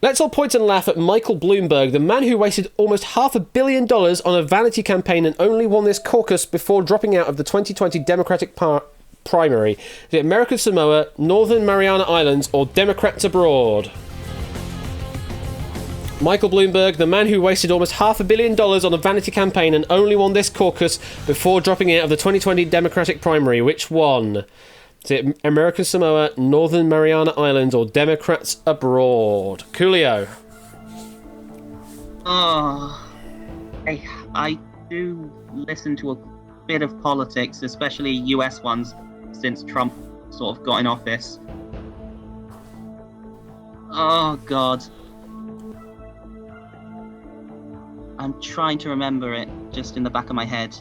Let's all point and laugh at Michael Bloomberg, the man who wasted almost $500 million on a vanity campaign and only won this caucus before dropping out of the 2020 Democratic primary? Is it American Samoa, Northern Mariana Islands, or Democrats abroad? Michael Bloomberg, the man who wasted almost $500 million on a vanity campaign and only won this caucus before dropping out of the 2020 Democratic primary. Which one? Is it American Samoa, Northern Mariana Islands, or Democrats abroad? Coolio. Oh, I do listen to a bit of politics, especially US ones, since Trump sort of got in office. Oh, God. I'm trying to remember it just in the back of my head.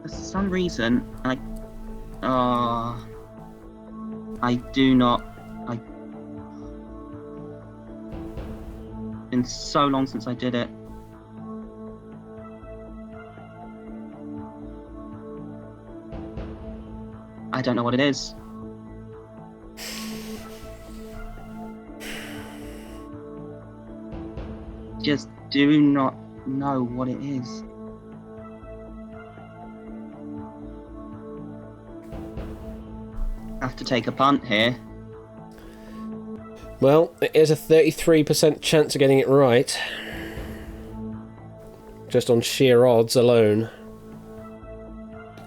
For some reason, I do not. It's been so long since I did it. I don't know what it is. Just do not know what it is. Have to take a punt here. Well, it is a 33% chance of getting it right. Just on sheer odds alone.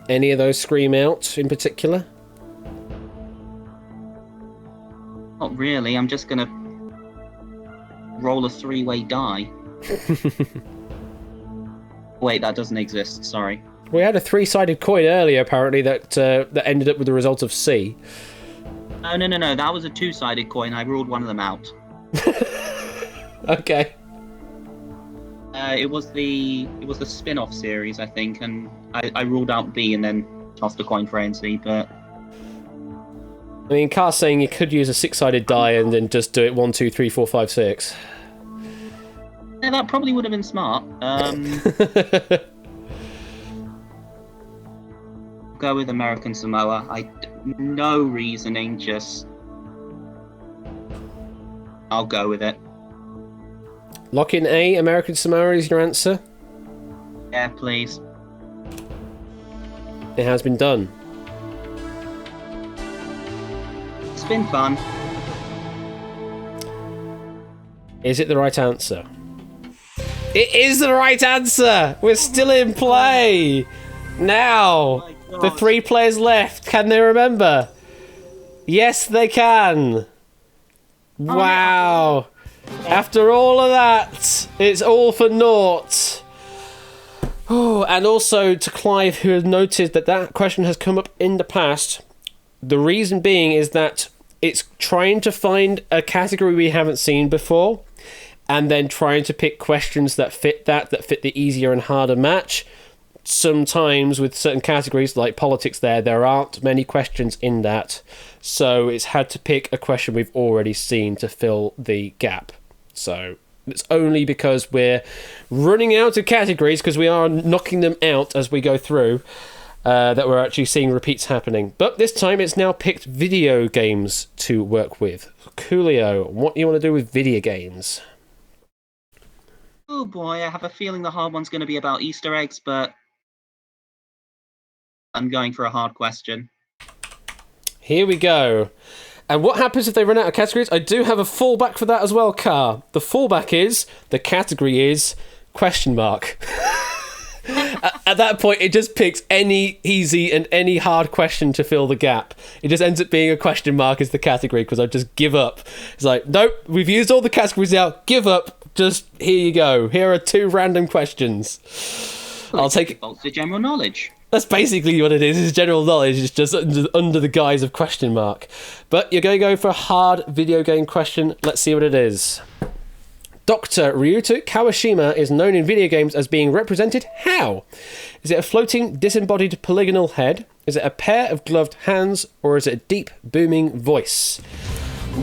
Any of those scream out in particular? Not really, I'm just gonna roll a three-way die. Wait, that doesn't exist, sorry. We had a three-sided coin earlier, apparently, that ended up with the result of C. No, that was a two-sided coin. I ruled one of them out. Okay. It was the spin-off series, I think, and I ruled out B and then tossed a coin for A and C, but... I mean, Car's saying you could use a six-sided die and then just do it 1, 2, 3, 4, 5, 6. Yeah, that probably would have been smart. Go with American Samoa. No reasoning, just... I'll go with it. Lock in A, American Samoa is your answer? Yeah, please. It has been done. It's been fun. Is it the right answer? It is the right answer! We're still in play! Now, the 3 players left, can they remember? Yes, they can! Wow! After all of that, it's all for naught. Oh, and also to Clive, who has noted that question has come up in the past. The reason being is that it's trying to find a category we haven't seen before, and then trying to pick questions that fit the easier and harder match. Sometimes with certain categories like politics there aren't many questions in that, so it's had to pick a question we've already seen to fill the gap. So it's only because we're running out of categories, because we are knocking them out as we go through, that we're actually seeing repeats happening. But this time it's now picked video games to work with. Coolio, what do you want to do with video games? Oh boy, I have a feeling the hard one's going to be about Easter eggs, but I'm going for a hard question. Here we go. And what happens if they run out of categories? I do have a fallback for that as well, Car. The fallback is, the category is, question mark. At that point, it just picks any easy and any hard question to fill the gap. It just ends up being a question mark as the category, because I just give up. It's like, nope, we've used all the categories now, give up. Just, here you go. Here are 2 random questions. Well, I'll take it. The general knowledge. That's basically what it is. It's general knowledge. It's just under the guise of question mark. But you're going to go for a hard video game question. Let's see what it is. Dr. Ryuta Kawashima is known in video games as being represented how? Is it a floating, disembodied polygonal head? Is it a pair of gloved hands? Or is it a deep, booming voice?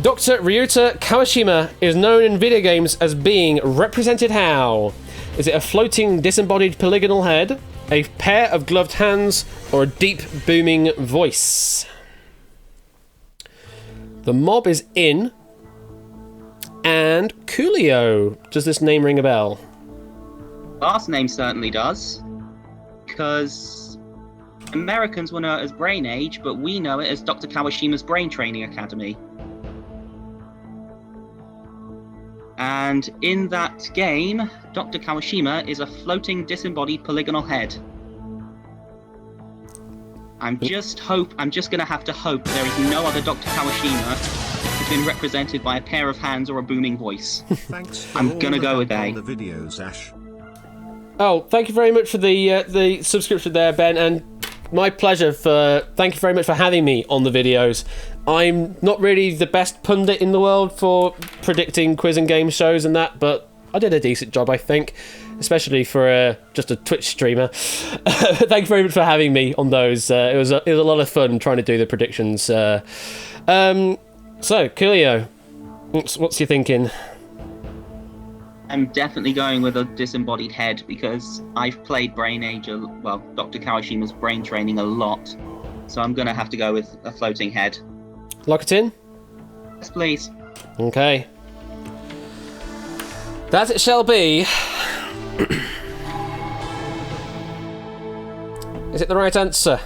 Dr. Ryuta Kawashima is known in video games as being represented how? Is it a floating, disembodied polygonal head, a pair of gloved hands, or a deep, booming voice? The mob is in. And Coolio. Does this name ring a bell? Last name certainly does, because Americans will know it as Brain Age, but we know it as Dr. Kawashima's Brain Training Academy. And in that game, Dr. Kawashima is a floating disembodied polygonal head. I'm just gonna have to hope there is no other Dr. Kawashima who's been represented by a pair of hands or a booming voice. Thanks for I'm all gonna the go with help A. on the videos, Ash. Oh, thank you very much for the subscription there, Ben, and my pleasure. Thank you very much for having me on the videos. I'm not really the best pundit in the world for predicting quiz and game shows and that, but I did a decent job, I think, especially for just a Twitch streamer. Thank you very much for having me on those. It was a lot of fun trying to do the predictions. So, Coolio, what's your thinking? I'm definitely going with a disembodied head because I've played Brain Age, Dr. Kawashima's Brain Training a lot, so I'm gonna have to go with a floating head. Lock it in? Yes, please. Okay. That it shall be. Is it the right answer?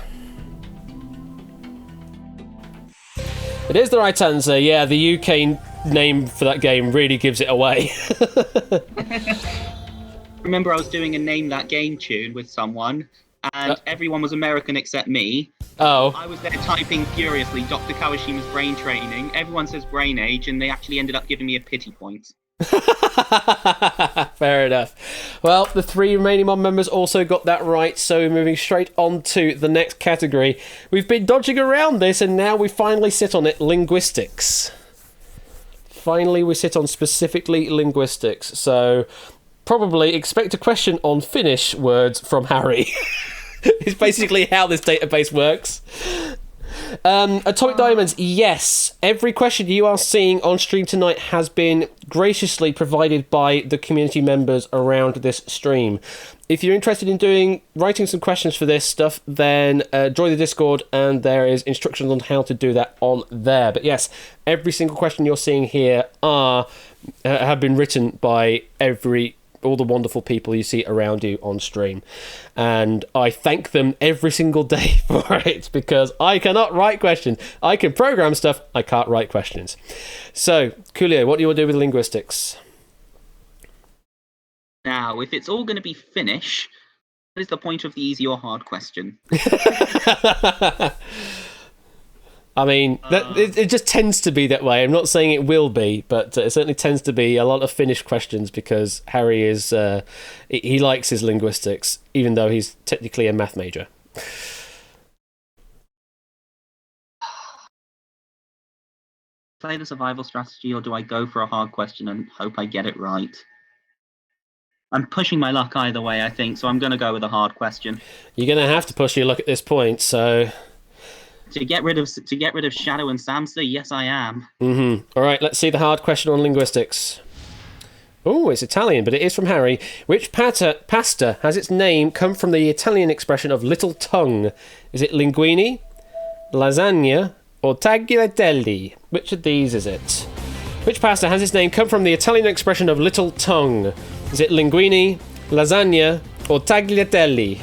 It is the right answer. Yeah, the UK name for that game really gives it away. Remember, I was doing a Name That Game tune with someone, and everyone was American except me. Oh. I was there typing furiously, Dr. Kawashima's Brain Training. Everyone says Brain Age, and they actually ended up giving me a pity point. Fair enough. Well, the 3 remaining mod members also got that right, so we're moving straight on to the next category. We've been dodging around this, and now we finally sit on it, linguistics. Finally, we sit on specifically linguistics, so probably expect a question on Finnish words from Harry. It's basically how this database works. Atomic Diamonds, yes. Every question you are seeing on stream tonight has been graciously provided by the community members around this stream. If you're interested in writing some questions for this stuff, then join the Discord, and there is instructions on how to do that on there. But yes, every single question you're seeing here have been written by all the wonderful people you see around you on stream, and I thank them every single day for it, because I cannot write questions. I can program stuff, I can't write questions. So, Coolio, what do you want to do with linguistics? Now, if it's all going to be Finnish, what is the point of the easy or hard question? I mean, it just tends to be that way. I'm not saying it will be, but it certainly tends to be a lot of Finnish questions, because Harry is he likes his linguistics, even though he's technically a math major. Play the survival strategy, or do I go for a hard question and hope I get it right? I'm pushing my luck either way, I think, so I'm going to go with a hard question. You're going to have to push your luck at this point, so... To get rid of Shadow and Samsa, yes, I am. All right, let's see the hard question on linguistics. Oh, it's Italian, but it is from Harry. Which pasta has its name come from the Italian expression of little tongue? Is it linguine, lasagna, or tagliatelle? Which of these is it? Which pasta has its name come from the Italian expression of little tongue? Is it linguine, lasagna, or tagliatelle?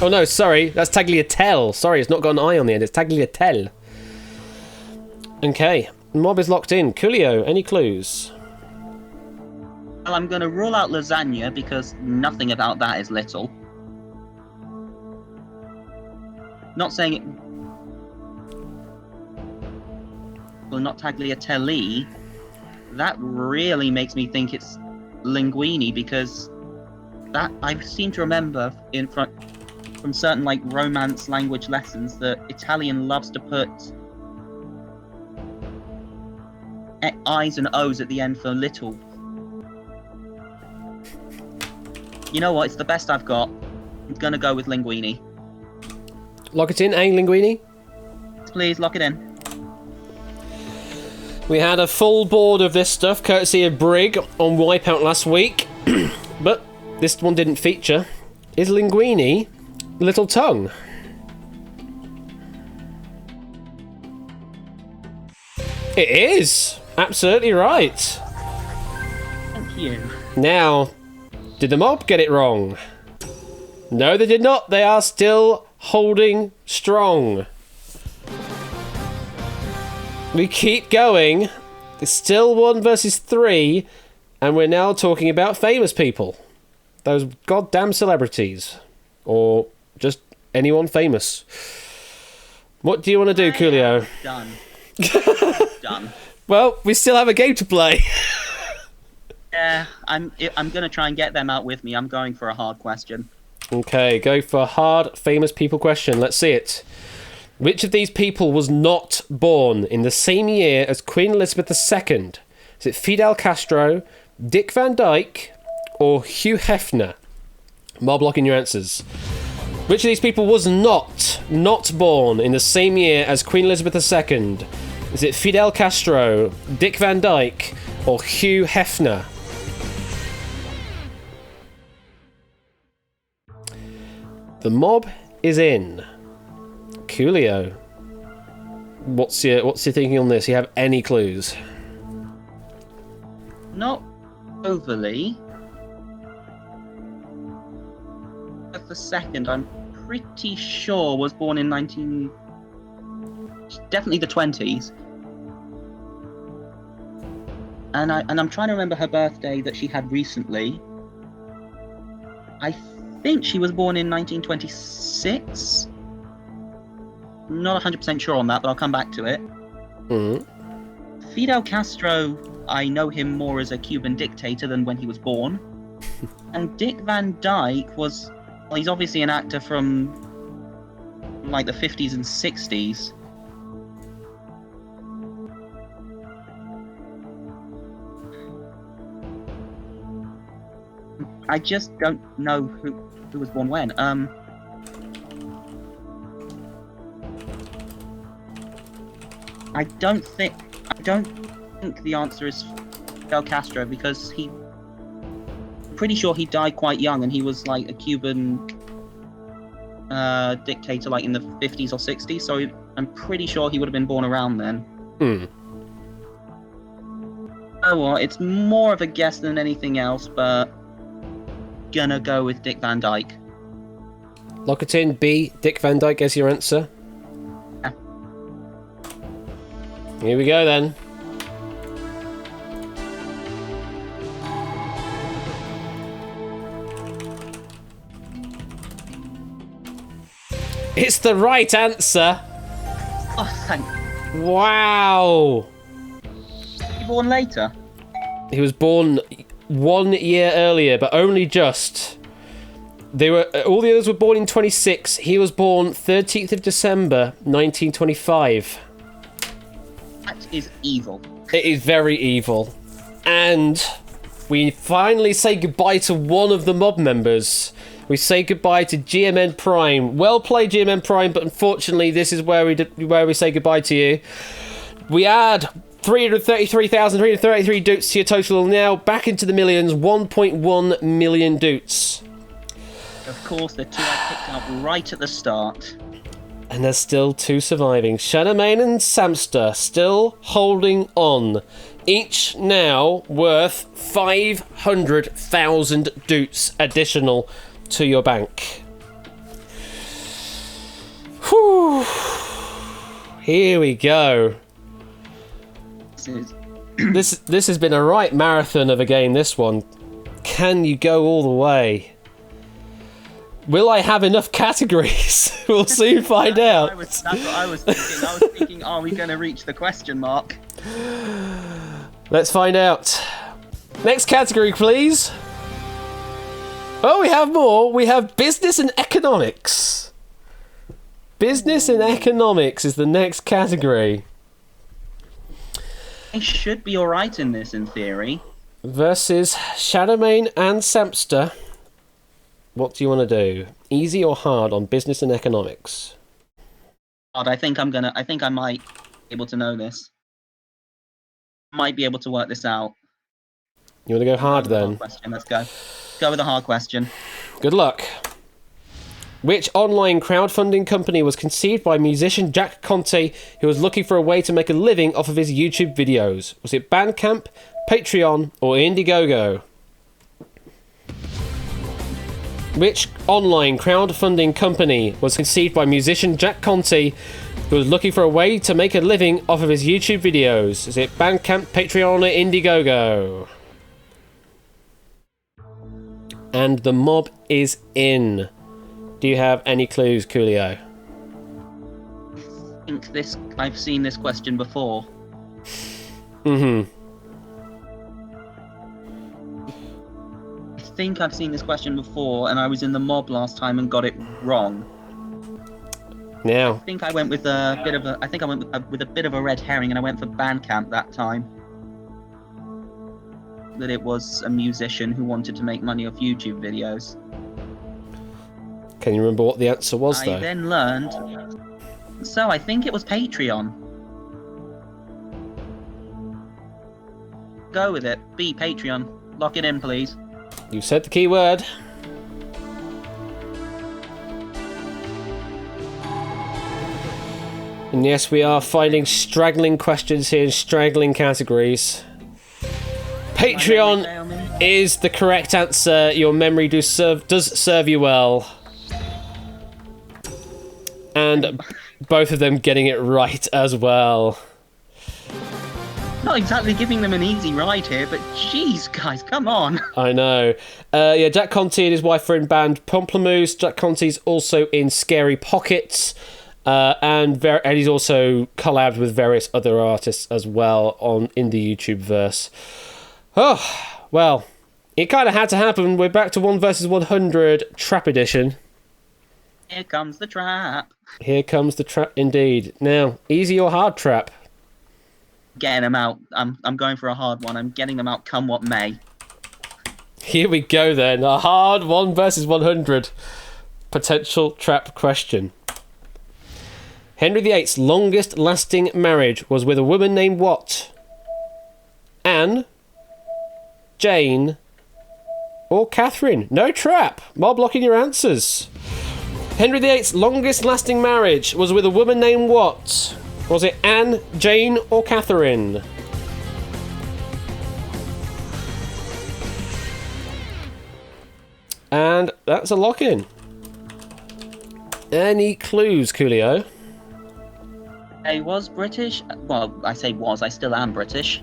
Oh no, sorry, that's tagliatelle. Sorry, it's not got an I on the end, it's tagliatelle. Okay, mob is locked in. Coolio, any clues? Well, I'm going to rule out lasagna because nothing about that is little. Not saying it... Well, not tagliatelle. That really makes me think it's linguine, because that I seem to remember from certain like Romance language lessons that Italian loves to put I's and O's at the end for little. You know what? It's the best I've got. I'm gonna go with linguine. Lock it in, linguine? Please lock it in. We had a full board of this stuff, courtesy of Brig, on Wipeout last week, but this one didn't feature. Is linguine little tongue? It is! Absolutely right. Thank you. Now, did the mob get it wrong? No, they did not. They are still holding strong. We keep going. It's still 1 versus 3, and we're now talking about famous people. Those goddamn celebrities. Or just anyone famous. What do you want to do, Coolio? Done. Done. Well, we still have a game to play. Yeah, I'm going to try and get them out with me. I'm going for a hard question. Okay, go for a hard famous people question. Let's see it. Which of these people was not born in the same year as Queen Elizabeth II? Is it Fidel Castro, Dick Van Dyke, or Hugh Hefner? Mob locking your answers. Which of these people was not born in the same year as Queen Elizabeth II? Is it Fidel Castro, Dick Van Dyke, or Hugh Hefner? The mob is in. Coolio. What's your thinking on this? You have any clues? Not overly. The second, I'm pretty sure, was born in definitely the 20s. And I'm trying to remember her birthday that she had recently. I think she was born in 1926. Not 100% sure on that, but I'll come back to it. Fidel Castro, I know him more as a Cuban dictator than when he was born. And Dick Van Dyke was... Well, he's obviously an actor from like the 50s and 60s. I just don't know who was born when. I don't think the answer is Fidel Castro, because pretty sure he died quite young, and he was like a Cuban dictator like in the 50s or 60s, so I'm pretty sure he would have been born around then. Oh well, it's more of a guess than anything else, but gonna go with Dick Van Dyke. Lock it in. B, Dick Van Dyke as your answer. Yeah. Here we go then. It's the right answer. Oh, thank you. Wow. He born later? He was born 1 year earlier, but only just. All the others were born in 26. He was born 13th of December, 1925. That is evil. It is very evil. And we finally say goodbye to one of the mob members. We say goodbye to GMN Prime. Well played, GMN Prime, but unfortunately, this is where we say goodbye to you. We add 333,333 doots to your total now, back into the millions, 1.1 million doots. Of course, the two I picked out right at the start. And there's still 2 surviving. Shadowmane and Samster still holding on. Each now worth 500,000 doots additional to your bank. Whew. Here we go. This has been a right marathon of a game, this one. Can you go all the way? Will I have enough categories? We'll soon find out. That's what I was thinking. I was thinking, are we going to reach the question mark? Let's find out. Next category, please. Oh, we have more. We have business and economics. Business and economics is the next category. I should be alright in this, in theory. Versus Shadowmane and Samster. What do you want to do? Easy or hard on business and economics? I think I might be able to know this. Might be able to work this out. You want to go hard then? Hard question. Let's go. Go with a hard question. Good luck. Which online crowdfunding company was conceived by musician Jack Conte, who was looking for a way to make a living off of his YouTube videos? Was it Bandcamp, Patreon, or Indiegogo? Which online crowdfunding company was conceived by musician Jack Conte, who was looking for a way to make a living off of his YouTube videos? Is it Bandcamp, Patreon, or Indiegogo? And the mob is in. Do you have any clues, Coolio? I think I've seen this question before. Mm-hmm. I think I've seen this question before, and I was in the mob last time and got it wrong. Now, I think I went with a bit of a. I think I went with a bit of a red herring, and I went for Bandcamp that time. That it was a musician who wanted to make money off YouTube videos. can you remember what the answer was, I though? then learned. So I think it was Patreon. Go with it. B, Patreon. Lock it in, please. You said the key word. And yes, we are finding straggling questions here in straggling categories. Patreon is the correct answer. Your memory does serve you well. And both of them getting it right as well. Not exactly giving them an easy ride here, but jeez, guys, come on. I know. Yeah, Jack Conte and his wife are in band Pomplamoose. Jack Conte's also in Scary Pockets. And he's also collabed with various other artists as well in the YouTube verse. Oh, well, it kind of had to happen. We're back to 1 versus 100 Trap Edition. Here comes the trap. Here comes the trap indeed. Now, easy or hard trap? Getting them out. I'm going for a hard one. I'm getting them out come what may. Here we go then. A hard 1 versus 100 potential trap question. Henry VIII's longest lasting marriage was with a woman named what? Anne, Jane, or Catherine? No trap. Mob locking your answers. Henry VIII's longest lasting marriage was with a woman named what? Was it Anne, Jane, or Catherine? And that's a lock-in. Any clues, Coolio? I was British. Well, I say was. I still am British.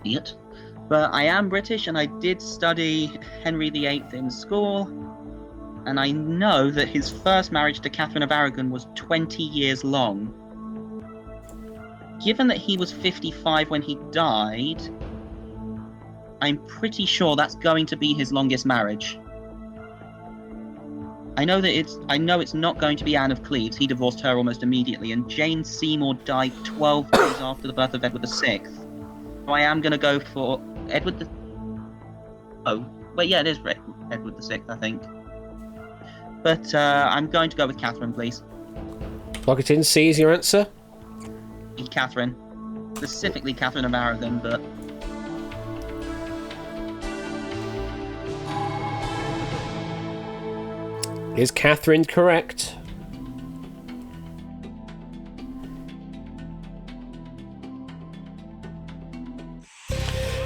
Idiot. But I am British, and I did study Henry VIII in school. And I know that his first marriage to Catherine of Aragon was 20 years long. Given that he was 55 when he died, I'm pretty sure that's going to be his longest marriage. I know it's not going to be Anne of Cleves. He divorced her almost immediately, and Jane Seymour died 12 days after the birth of Edward VI. So I am going to go for Edward the... Oh, wait, yeah, it is Edward VI, I think. But I'm going to go with Catherine, please. Lock it in. C is your answer? Catherine. Specifically Catherine of Aragon, but... Is Catherine correct?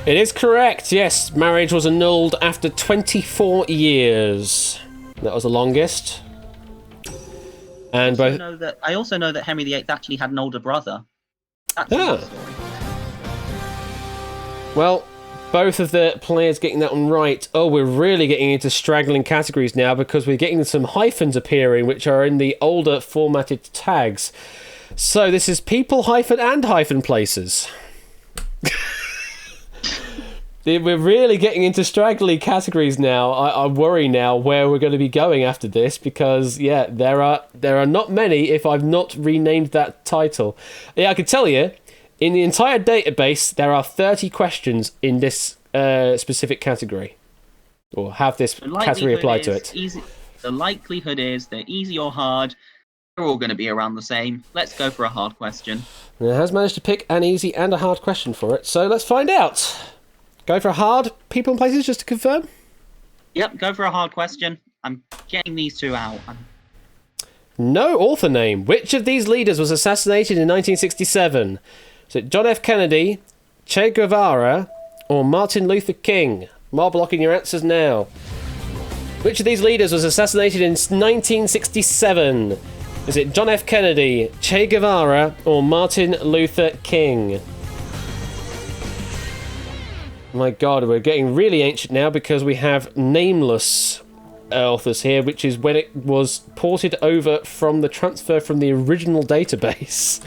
It is correct, yes. Marriage was annulled after 24 years. That was the longest. And I also know that Henry VIII actually had an older brother. That's Ah. another story. Well, both of the players getting that one right. Oh, we're really getting into straggling categories now because we're getting some hyphens appearing, which are in the older formatted tags. So this is people hyphen and hyphen places. We're really getting into straggly categories now. I worry now where we're going to be going after this because, yeah, there are not many if I've not renamed that title. Yeah, I can tell you, in the entire database, there are 30 questions in this specific category. Or have this category applied to it. The likelihood is they're easy or hard. They're all going to be around the same. Let's go for a hard question. And it has managed to pick an easy and a hard question for it, so let's find out. Go for a hard people and places just to confirm? Yep, go for a hard question. I'm getting these two out. No author name. Which of these leaders was assassinated in 1967? Is it John F. Kennedy, Che Guevara, or Martin Luther King? Mob locking your answers now. Which of these leaders was assassinated in 1967? Is it John F. Kennedy, Che Guevara, or Martin Luther King? My God, we're getting really ancient now because we have nameless authors here, which is when it was ported over from the transfer from the original database.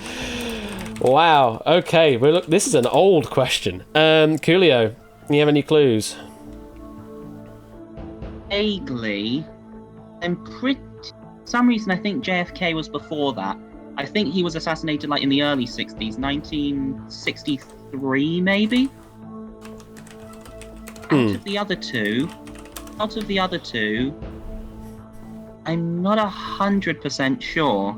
Wow. Okay. Well, look, this is an old question. Coolio, you have any clues? Vaguely, some reason I think JFK was before that. I think he was assassinated like in the early 60s, 1963 maybe. Out of the other two, I'm not 100% sure.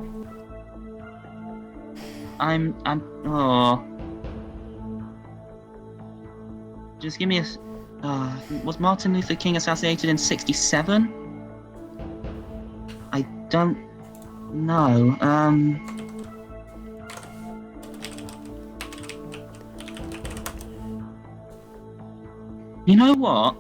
Just give me a. Was Martin Luther King assassinated in 67? I don't know. You know what?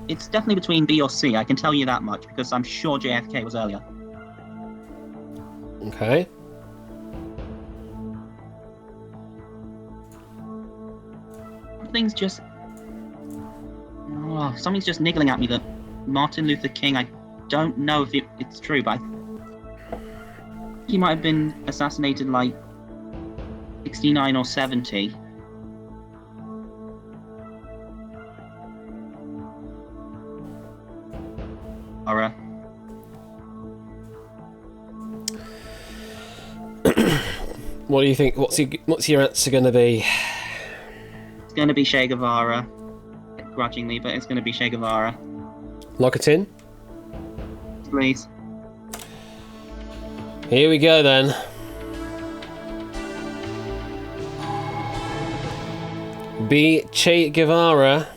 It's definitely between B or C, I can tell you that much, because I'm sure JFK was earlier. Okay. Something's just niggling at me that Martin Luther King, I don't know if it's true, but he might have been assassinated like 69 or 70. Horror. What do you think? What's your answer going to be? It's going to be Che Guevara. Grudgingly, but it's going to be Che Guevara. Lock it in? Please. Here we go then. B. Che Guevara.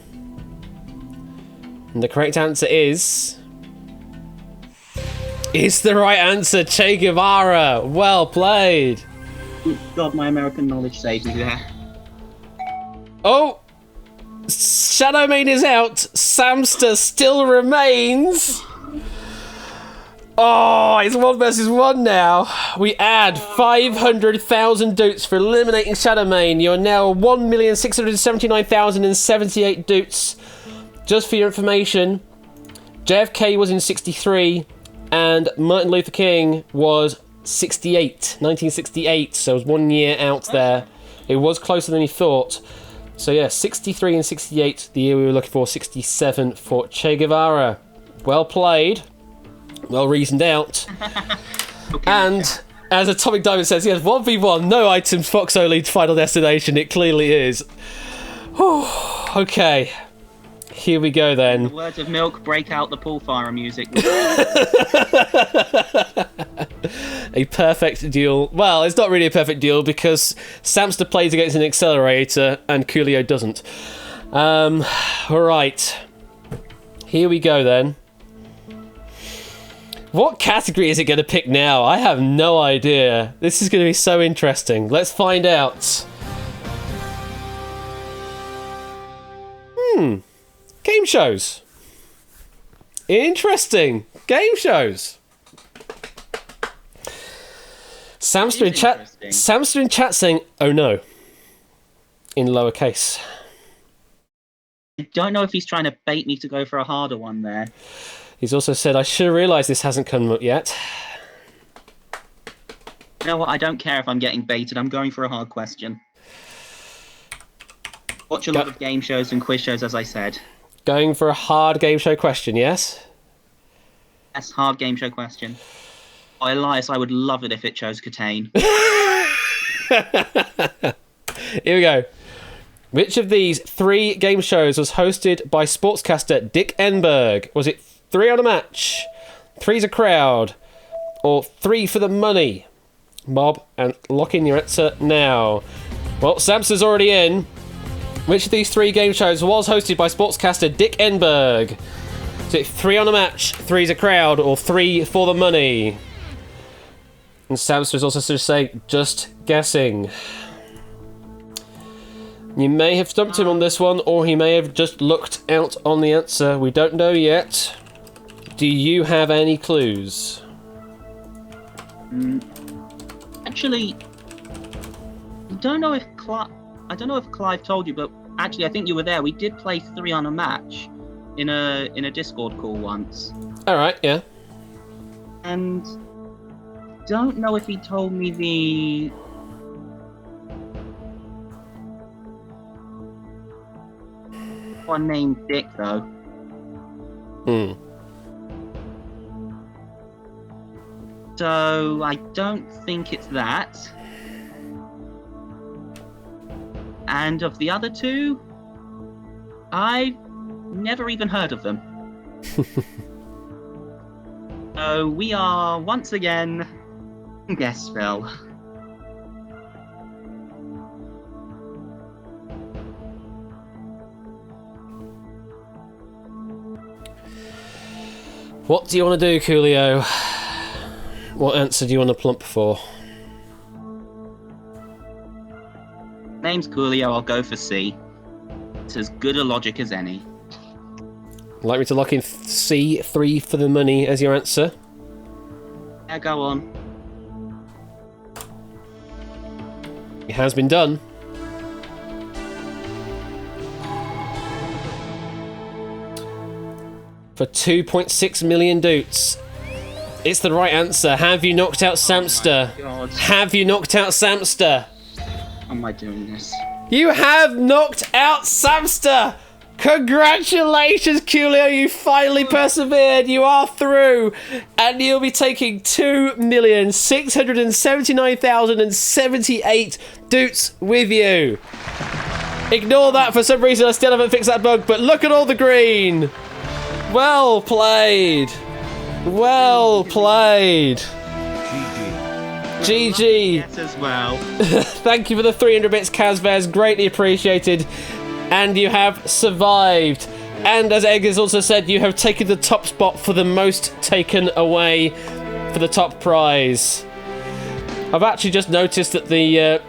And the correct answer is the right answer, Che Guevara. Well played. God, my American knowledge saves me there. Oh! Shadowmane is out. Samster still remains. Oh, it's 1 versus 1 now. We add 500,000 doots for eliminating Shadowmane. You're now 1,679,078 doots. Just for your information, JFK was in 63 and Martin Luther King was 1968. So it was 1 year out there. It was closer than you thought. So yeah, 63 and 68, the year we were looking for. 67 for Che Guevara. Well played. Well reasoned out. Okay. And as Atomic Diamond says, yes, 1v1, no items, Fox only, final destination. It clearly is. Whew. Okay. Here we go then. The words of Milk, break out the pool fire music. A perfect duel. Well, it's not really a perfect duel because Samster plays against an accelerator and Coolio doesn't. Alright. Here we go then. What category is it going to pick now? I have no idea. This is going to be so interesting. Let's find out. Game shows. Interesting. Game shows. Samster in chat saying, oh no. In lowercase. I don't know if he's trying to bait me to go for a harder one there. He's also said, I sure realise this hasn't come up yet. You know what? I don't care if I'm getting baited. I'm going for a hard question. Watch a lot of game shows and quiz shows, as I said. Going for a hard game show question, yes? Yes, hard game show question. Oh, Elias, I would love it if it chose Catane. Here we go. Which of these 3 game shows was hosted by sportscaster Dick Enberg? Was it 3 on a match, 3's a crowd, or 3 for the money? Bob, and lock in your answer now. Well, Samster's already in. Which of these 3 game shows was hosted by sportscaster Dick Enberg? Is it 3 on a match, 3's a crowd, or 3 for the money? And Samster is also just saying, just guessing. You may have stumped him on this one, or he may have just looked out on the answer. We don't know yet. Do you have any clues? Actually, I don't know if Clive told you, but actually, I think you were there. We did play 3 on a match in a Discord call once, All right, yeah. and don't know if he told me the. One named Dick though. So I don't think it's that. And of the other 2, I've never even heard of them. So we are once again Guessville. What do you want to do, Coolio? What answer do you want to plump for? Name's Coolio, I'll go for C. It's as good a logic as any. Like me to lock in C3 for the money as your answer? Yeah, go on. It has been done. For 2.6 million doots. It's the right answer. Have you knocked out Samster? God. Have you knocked out Samster? How am I doing this? You have knocked out Samster! Congratulations, Coolio, you finally persevered. You are through. And you'll be taking 2,679,078 doots with you. Ignore that, for some reason I still haven't fixed that bug, but look at all the green. Well played. Well played. GG. Yes, as well. Thank you for the 300 bits, Kazvez. Greatly appreciated. And you have survived. And as Egg has also said, you have taken the top spot for the most taken away for the top prize. I've actually just noticed that the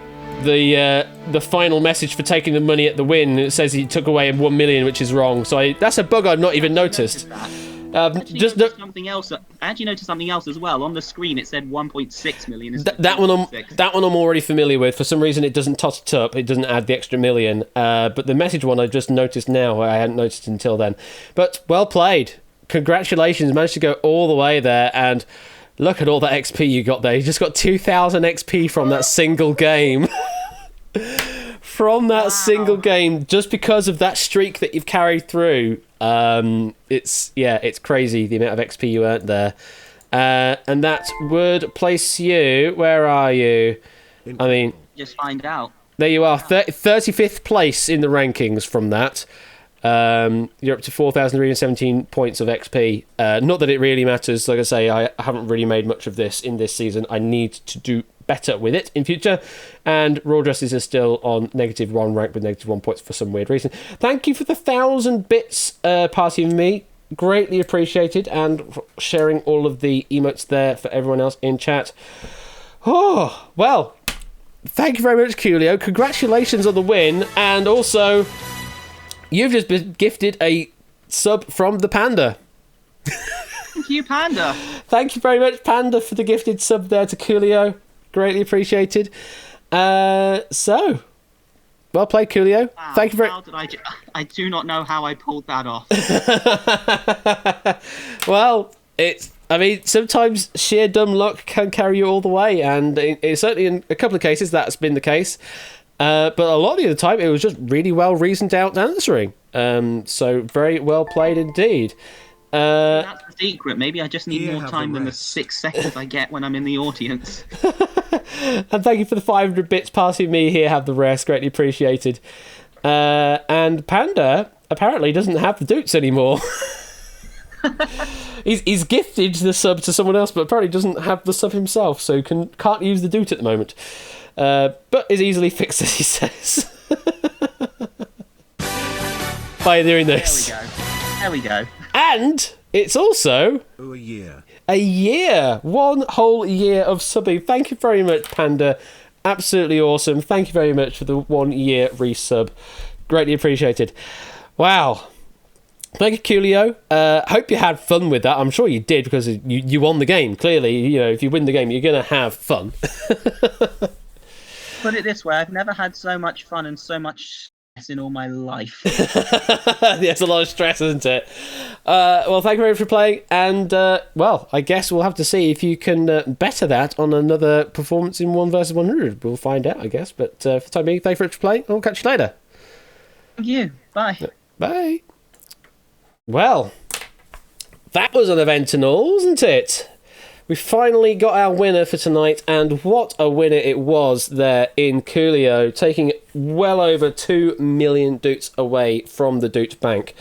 final message for taking the money at the win, it says he took away 1 million, which is wrong. So that's a bug I've not even noticed. I actually noticed something else as well. On the screen, it said 1.6 million. That one I'm already familiar with. For some reason, it doesn't tot it up. It doesn't add the extra million. But the message one I just noticed now. I hadn't noticed until then. But well played. Congratulations. Managed to go all the way there. And look at all that XP you got there. You just got 2,000 XP from that single game. From that single game, just because of that streak that you've carried through. It's crazy the amount of XP you earned there. And that would place you, where are you? I mean, just find out. There you are, 35th place in the rankings from that. You're up to 4,317 points of XP. Not that it really matters. Like I say, I haven't really made much of this in this season. I need to do better with it in future. And Raw Dresses are still on -1 rank with -1 points for some weird reason. Thank you for the 1,000 bits, Party of Me. Greatly appreciated. And sharing all of the emotes there for everyone else in chat. Oh, well, thank you very much, Coolio. Congratulations on the win. And also, you've just been gifted a sub from the Panda. Thank you, Panda. Thank you very much, Panda, for the gifted sub there to Coolio. Greatly appreciated. So, well played, Coolio. Wow, thank you very much. I do not know how I pulled that off. Well, sometimes sheer dumb luck can carry you all the way, and it's certainly in a couple of cases that's been the case. But a lot of the other time, it was just really well reasoned out answering. So very well played indeed. That's the secret. Maybe I just need more time than the 6 seconds I get when I'm in the audience. And thank you for the 500 bits. Passing me here, have the rest. Greatly appreciated. And Panda apparently doesn't have the doots anymore. He's gifted the sub to someone else, but apparently doesn't have the sub himself, so can't use the doot at the moment. But is easily fixed, as he says. By doing this. There we go. And it's also a year. 1 whole year of subbing. Thank you very much, Panda. Absolutely awesome. Thank you very much for the 1 year resub. Greatly appreciated. Wow. Thank you, Coolio. Hope you had fun with that. I'm sure you did because you won the game. Clearly, you know, if you win the game, you're going to have fun. Put it this way, I've never had so much fun and so much stress in all my life. It's a lot of stress, isn't it? Well, thank you very much for playing. And, well, I guess we'll have to see if you can better that on another performance in 1 versus 100. We'll find out, I guess. But for the time being, thank you very much for playing. I'll catch you later. Thank you. Bye. Bye. Well, that was an event and all, wasn't it? We finally got our winner for tonight, and what a winner it was there in Coolio, taking well over 2 million doots away from the Doot Bank.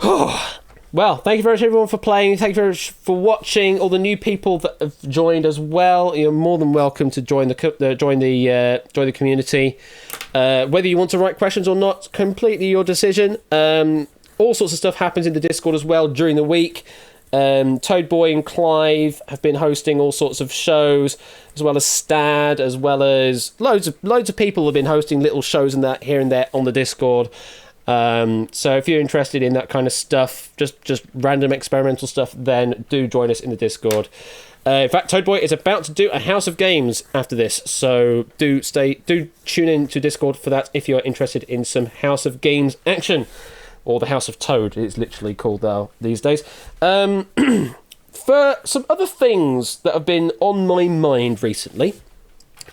Well, thank you very much everyone for playing. Thank you very much for watching. All the new people that have joined as well, you're more than welcome to join the community. Whether you want to write questions or not, completely your decision. All sorts of stuff happens in the Discord as well during the week. Toadboy and Clive have been hosting all sorts of shows, as well as Stad, as well as loads of people have been hosting little shows and that here and there on the Discord. So if you're interested in that kind of stuff, just random experimental stuff, then do join us in the Discord. In fact, Toadboy is about to do a House of Games after this, so do tune in to Discord for that if you're interested in some House of Games action. Or the House of Toad, it's literally called now these days. For some other things that have been on my mind recently,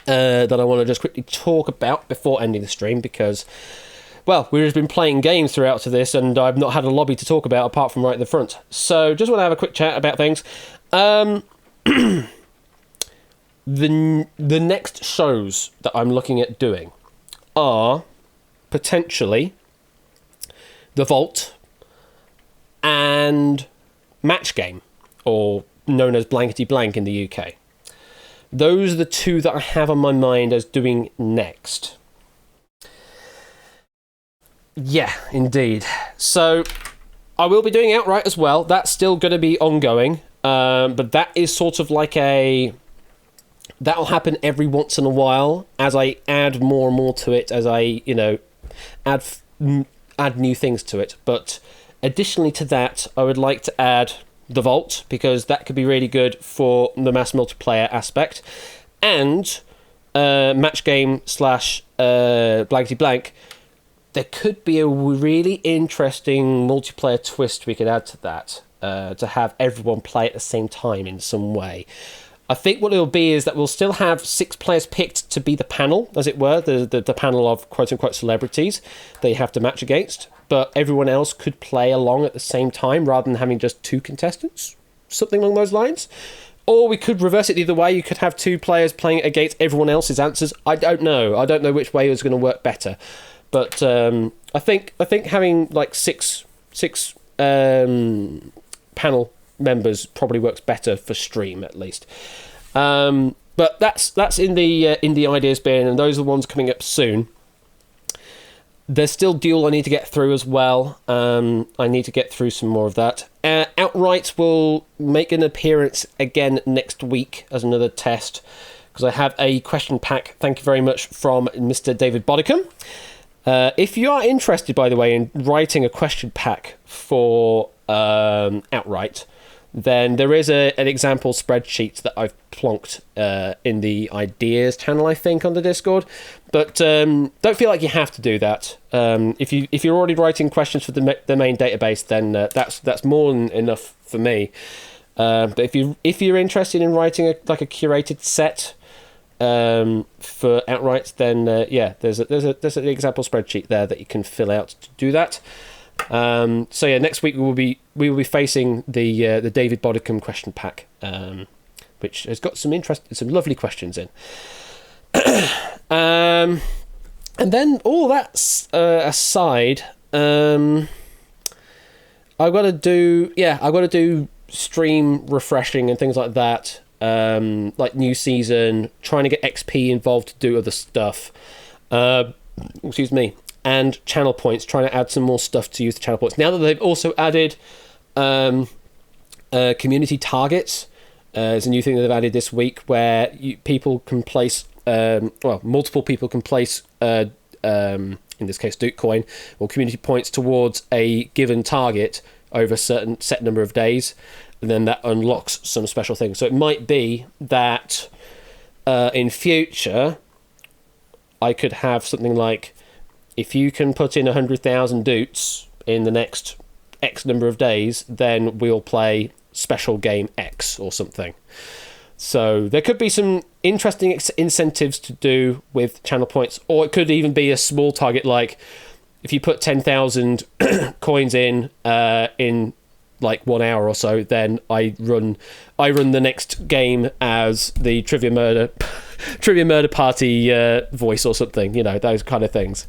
that I want to just quickly talk about before ending the stream, because, well, we've just been playing games throughout to this, and I've not had a lobby to talk about apart from right at the front. So, just want to have a quick chat about things. The next shows that I'm looking at doing are potentially The Vault and Match Game, or known as Blankety Blank in the UK. Those are the two that I have on my mind as doing next. Yeah, indeed. So I will be doing Outright as well. That's still going to be ongoing, but that is sort of like that'll happen every once in a while as I add more and more to it, as I, add new things to it. But additionally to that, I would like to add The Vault, because that could be really good for the mass multiplayer aspect, and Match Game / Blankety Blank. There could be a really interesting multiplayer twist we could add to that, to have everyone play at the same time in some way. I think what it'll be is that we'll still have 6 players picked to be the panel, as it were, the panel of quote-unquote celebrities that you have to match against, but everyone else could play along at the same time rather than having just 2 contestants, something along those lines. Or we could reverse it the other way. You could have 2 players playing against everyone else's answers. I don't know. I don't know which way is going to work better. But I think having like 6 panel members probably works better for stream, at least. But that's in the ideas bin, and those are the ones coming up soon. There's still Duel I need to get through as well. I need to get through some more of that. Outright will make an appearance again next week as another test, because I have a question pack, thank you very much, from Mr. David Bodicum. If you are interested, by the way, in writing a question pack for Outright, then there is an example spreadsheet that I've plonked in the ideas channel, I think, on the Discord. But don't feel like you have to do that. If you're already writing questions for the main database, then that's more than enough for me. But if you're interested in writing a curated set for Outright, then there's an example spreadsheet there that you can fill out to do that. So yeah, next week we will be facing the David Bodicum question pack, which has got some lovely questions in. And then all that aside, I've got to do stream refreshing and things like that. Like new season, trying to get XP involved to do other stuff. Excuse me. And channel points, trying to add some more stuff to use the channel points. Now that they've also added community targets, there's a new thing that they've added this week where people can place multiple people can place, in this case, Duke coin or community points towards a given target over a certain set number of days, and then that unlocks some special things. So it might be that in future, I could have something like, if you can put in 100,000 Dutes in the next X number of days, then we'll play special game X or something. So there could be some interesting incentives to do with channel points, or it could even be a small target, like if you put 10,000 coins in like 1 hour or so, then I run the next game as the Trivia Murder Party voice or something, you know, those kind of things.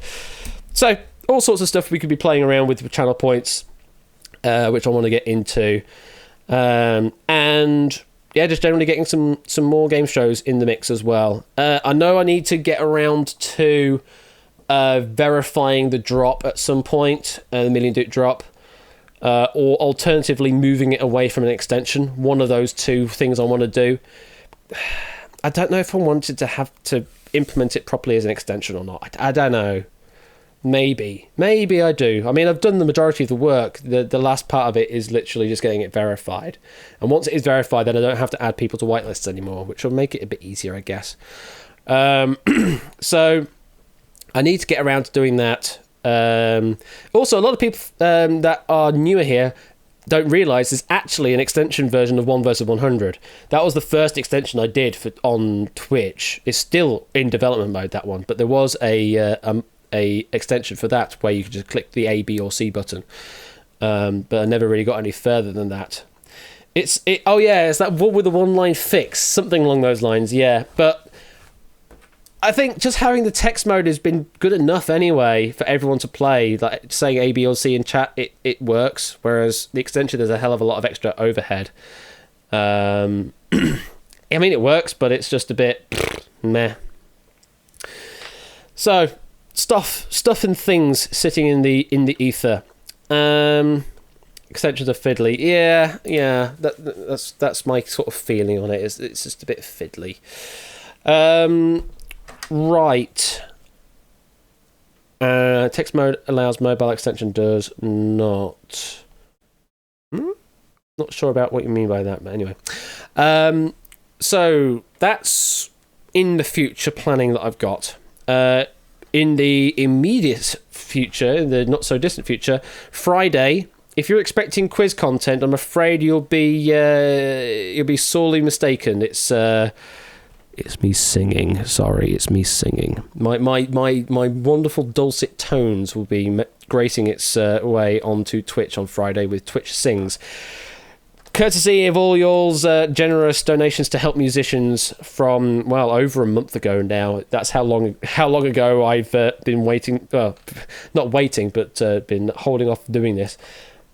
So all sorts of stuff we could be playing around with channel points, which I want to get into, and yeah, just generally getting some more game shows in the mix as well. I know I need to get around to verifying the drop at some point, the Million Duke drop, or alternatively moving it away from an extension. One of those two things I want to do. I don't know if I wanted to have to implement it properly as an extension or not. I don't know. Maybe I do. I mean, I've done the majority of the work. The last part of it is literally just getting it verified. And once it is verified, then I don't have to add people to whitelists anymore, which will make it a bit easier, I guess. So I need to get around to doing that. Also, a lot of people that are newer here don't realise there's actually an extension version of 1 versus 100. That was the first extension I did on Twitch. It's still in development mode, that one, but there was a extension for that where you could just click the A, B, or C button. But I never really got any further than that. It's that one with the one-line fix, something along those lines, yeah. But I think just having the text mode has been good enough anyway for everyone to play. Like saying A, B, or C in chat, it works. Whereas the extension, there's a hell of a lot of extra overhead. I mean, it works, but it's just a bit meh. So stuff and things sitting in the ether. Extensions are fiddly. Yeah. That's my sort of feeling on it. It's just a bit fiddly. Right. Text mode allows, mobile extension does not. Not sure about what you mean by that, but anyway. So that's in the future planning that I've got. In the immediate future, in the not so distant future, Friday, if you're expecting quiz content, I'm afraid you'll be sorely mistaken. It's me singing. Sorry, it's me singing. My wonderful dulcet tones will be gracing its way onto Twitch on Friday with Twitch Sings. Courtesy of all y'all's generous donations to help musicians from, well, over a month ago now. That's how long ago I've been waiting. Well, not waiting, but been holding off doing this.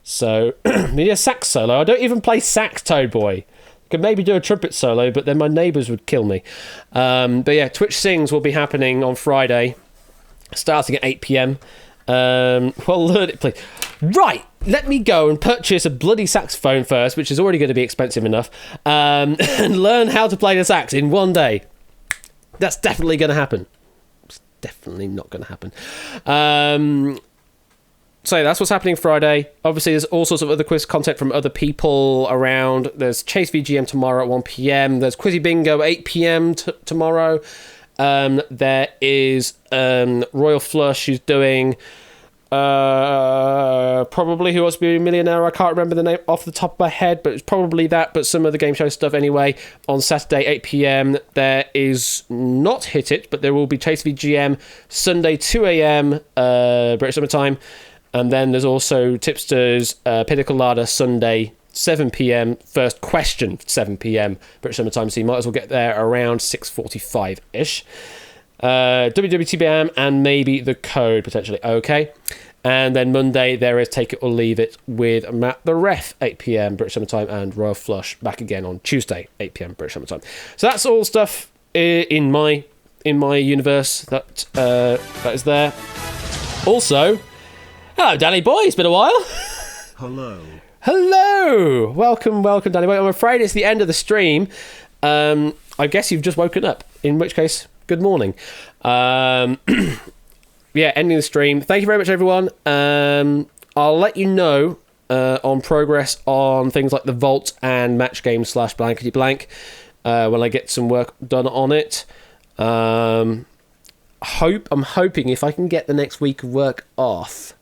So, need a sax solo. I don't even play sax, Toad Boy. Could maybe do a trumpet solo, but then my neighbours would kill me. But yeah, Twitch Sings will be happening on Friday, starting at 8 p.m. Well, learn it, please. Right, let me go and purchase a bloody saxophone first, which is already going to be expensive enough, and learn how to play the sax in one day. That's definitely going to happen. It's definitely not going to happen. So that's what's happening Friday. Obviously, there's all sorts of other quiz content from other people around. There's Chase VGM tomorrow at 1 p.m. There's Quizzy Bingo 8 p.m. tomorrow. There is Royal Flush who's doing probably Who Wants to Be a Millionaire. I can't remember the name off the top of my head, but it's probably that, but some of the game show stuff anyway. On Saturday 8 p.m. there is not Hit It, but there will be Chase VGM Sunday 2 a.m. British Summer Time. And then there's also Tipsters Pinnacle Ladder Sunday 7 p.m. First question 7 p.m. British Summer Time, so you might as well get there around 6:45-ish. WWTBM and maybe The Code potentially. Okay. And then Monday there is Take It or Leave It with Matt the Ref 8 p.m. British Summer Time, and Royal Flush back again on Tuesday 8 p.m. British Summer Time. So that's all stuff in my universe that is there. Also, hello, Danny boy. It's been a while. Hello. Welcome, Danny boy. I'm afraid it's the end of the stream. I guess you've just woken up, in which case, good morning. Yeah, ending the stream. Thank you very much, everyone. I'll let you know on progress on things like the Vault and Match Game / blankety blank when I get some work done on it. I'm hoping if I can get the next week of work off,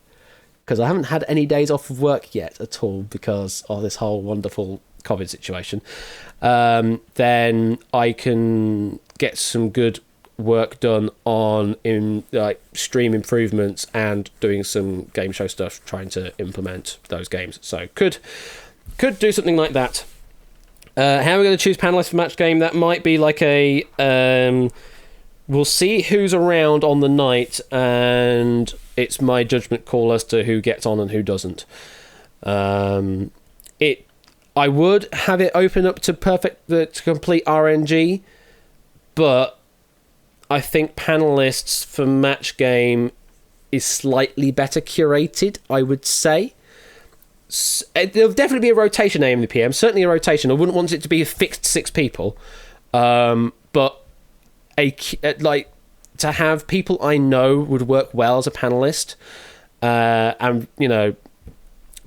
because I haven't had any days off of work yet at all because of this whole wonderful COVID situation, then I can get some good work done on stream improvements and doing some game show stuff, trying to implement those games. So could do something like that. How are we going to choose panelists for Match Game? That might be like a we'll see who's around on the night, and it's my judgment call as to who gets on and who doesn't. I would have it open up to complete RNG, but I think panelists for Match Game is slightly better curated, I would say. There'll definitely be a rotation aim in the PM, certainly a rotation. I wouldn't want it to be a fixed 6 people, but to have people I know would work well as a panelist, and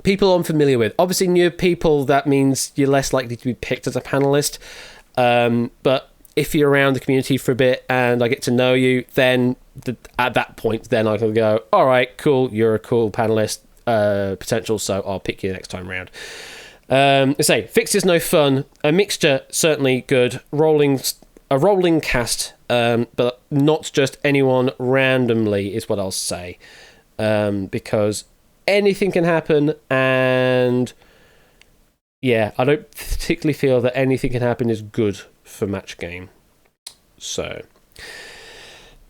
people I'm familiar with. Obviously, new people, that means you're less likely to be picked as a panelist. But if you're around the community for a bit and I get to know you, then at that point, then I can go, all right, cool, you're a cool panelist potential, so I'll pick you next time round. Fixed is no fun. A mixture, certainly good. A rolling cast, but not just anyone randomly is what I'll say. Because anything can happen, and yeah, I don't particularly feel that anything can happen is good for Match Game. So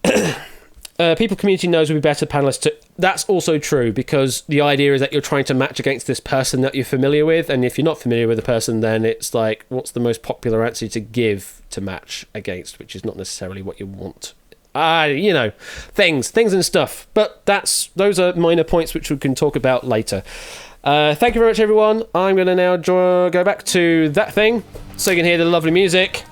people community knows would be better panelists too. That's also true, because the idea is that you're trying to match against this person that you're familiar with, and if you're not familiar with the person, then it's like, what's the most popular answer to give to match against, which is not necessarily what you want. Things and stuff. But those are minor points which we can talk about later. Thank you very much, everyone. I'm going to now go back to that thing so you can hear the lovely music.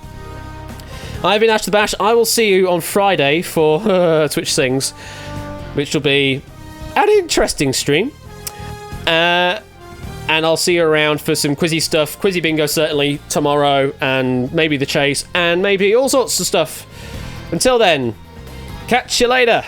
I've been Ash the Bash. I will see you on Friday for Twitch Sings, which will be an interesting stream. And I'll see you around for some quizzy stuff. Quizzy bingo certainly tomorrow, and maybe the chase, and maybe all sorts of stuff. Until then, catch you later.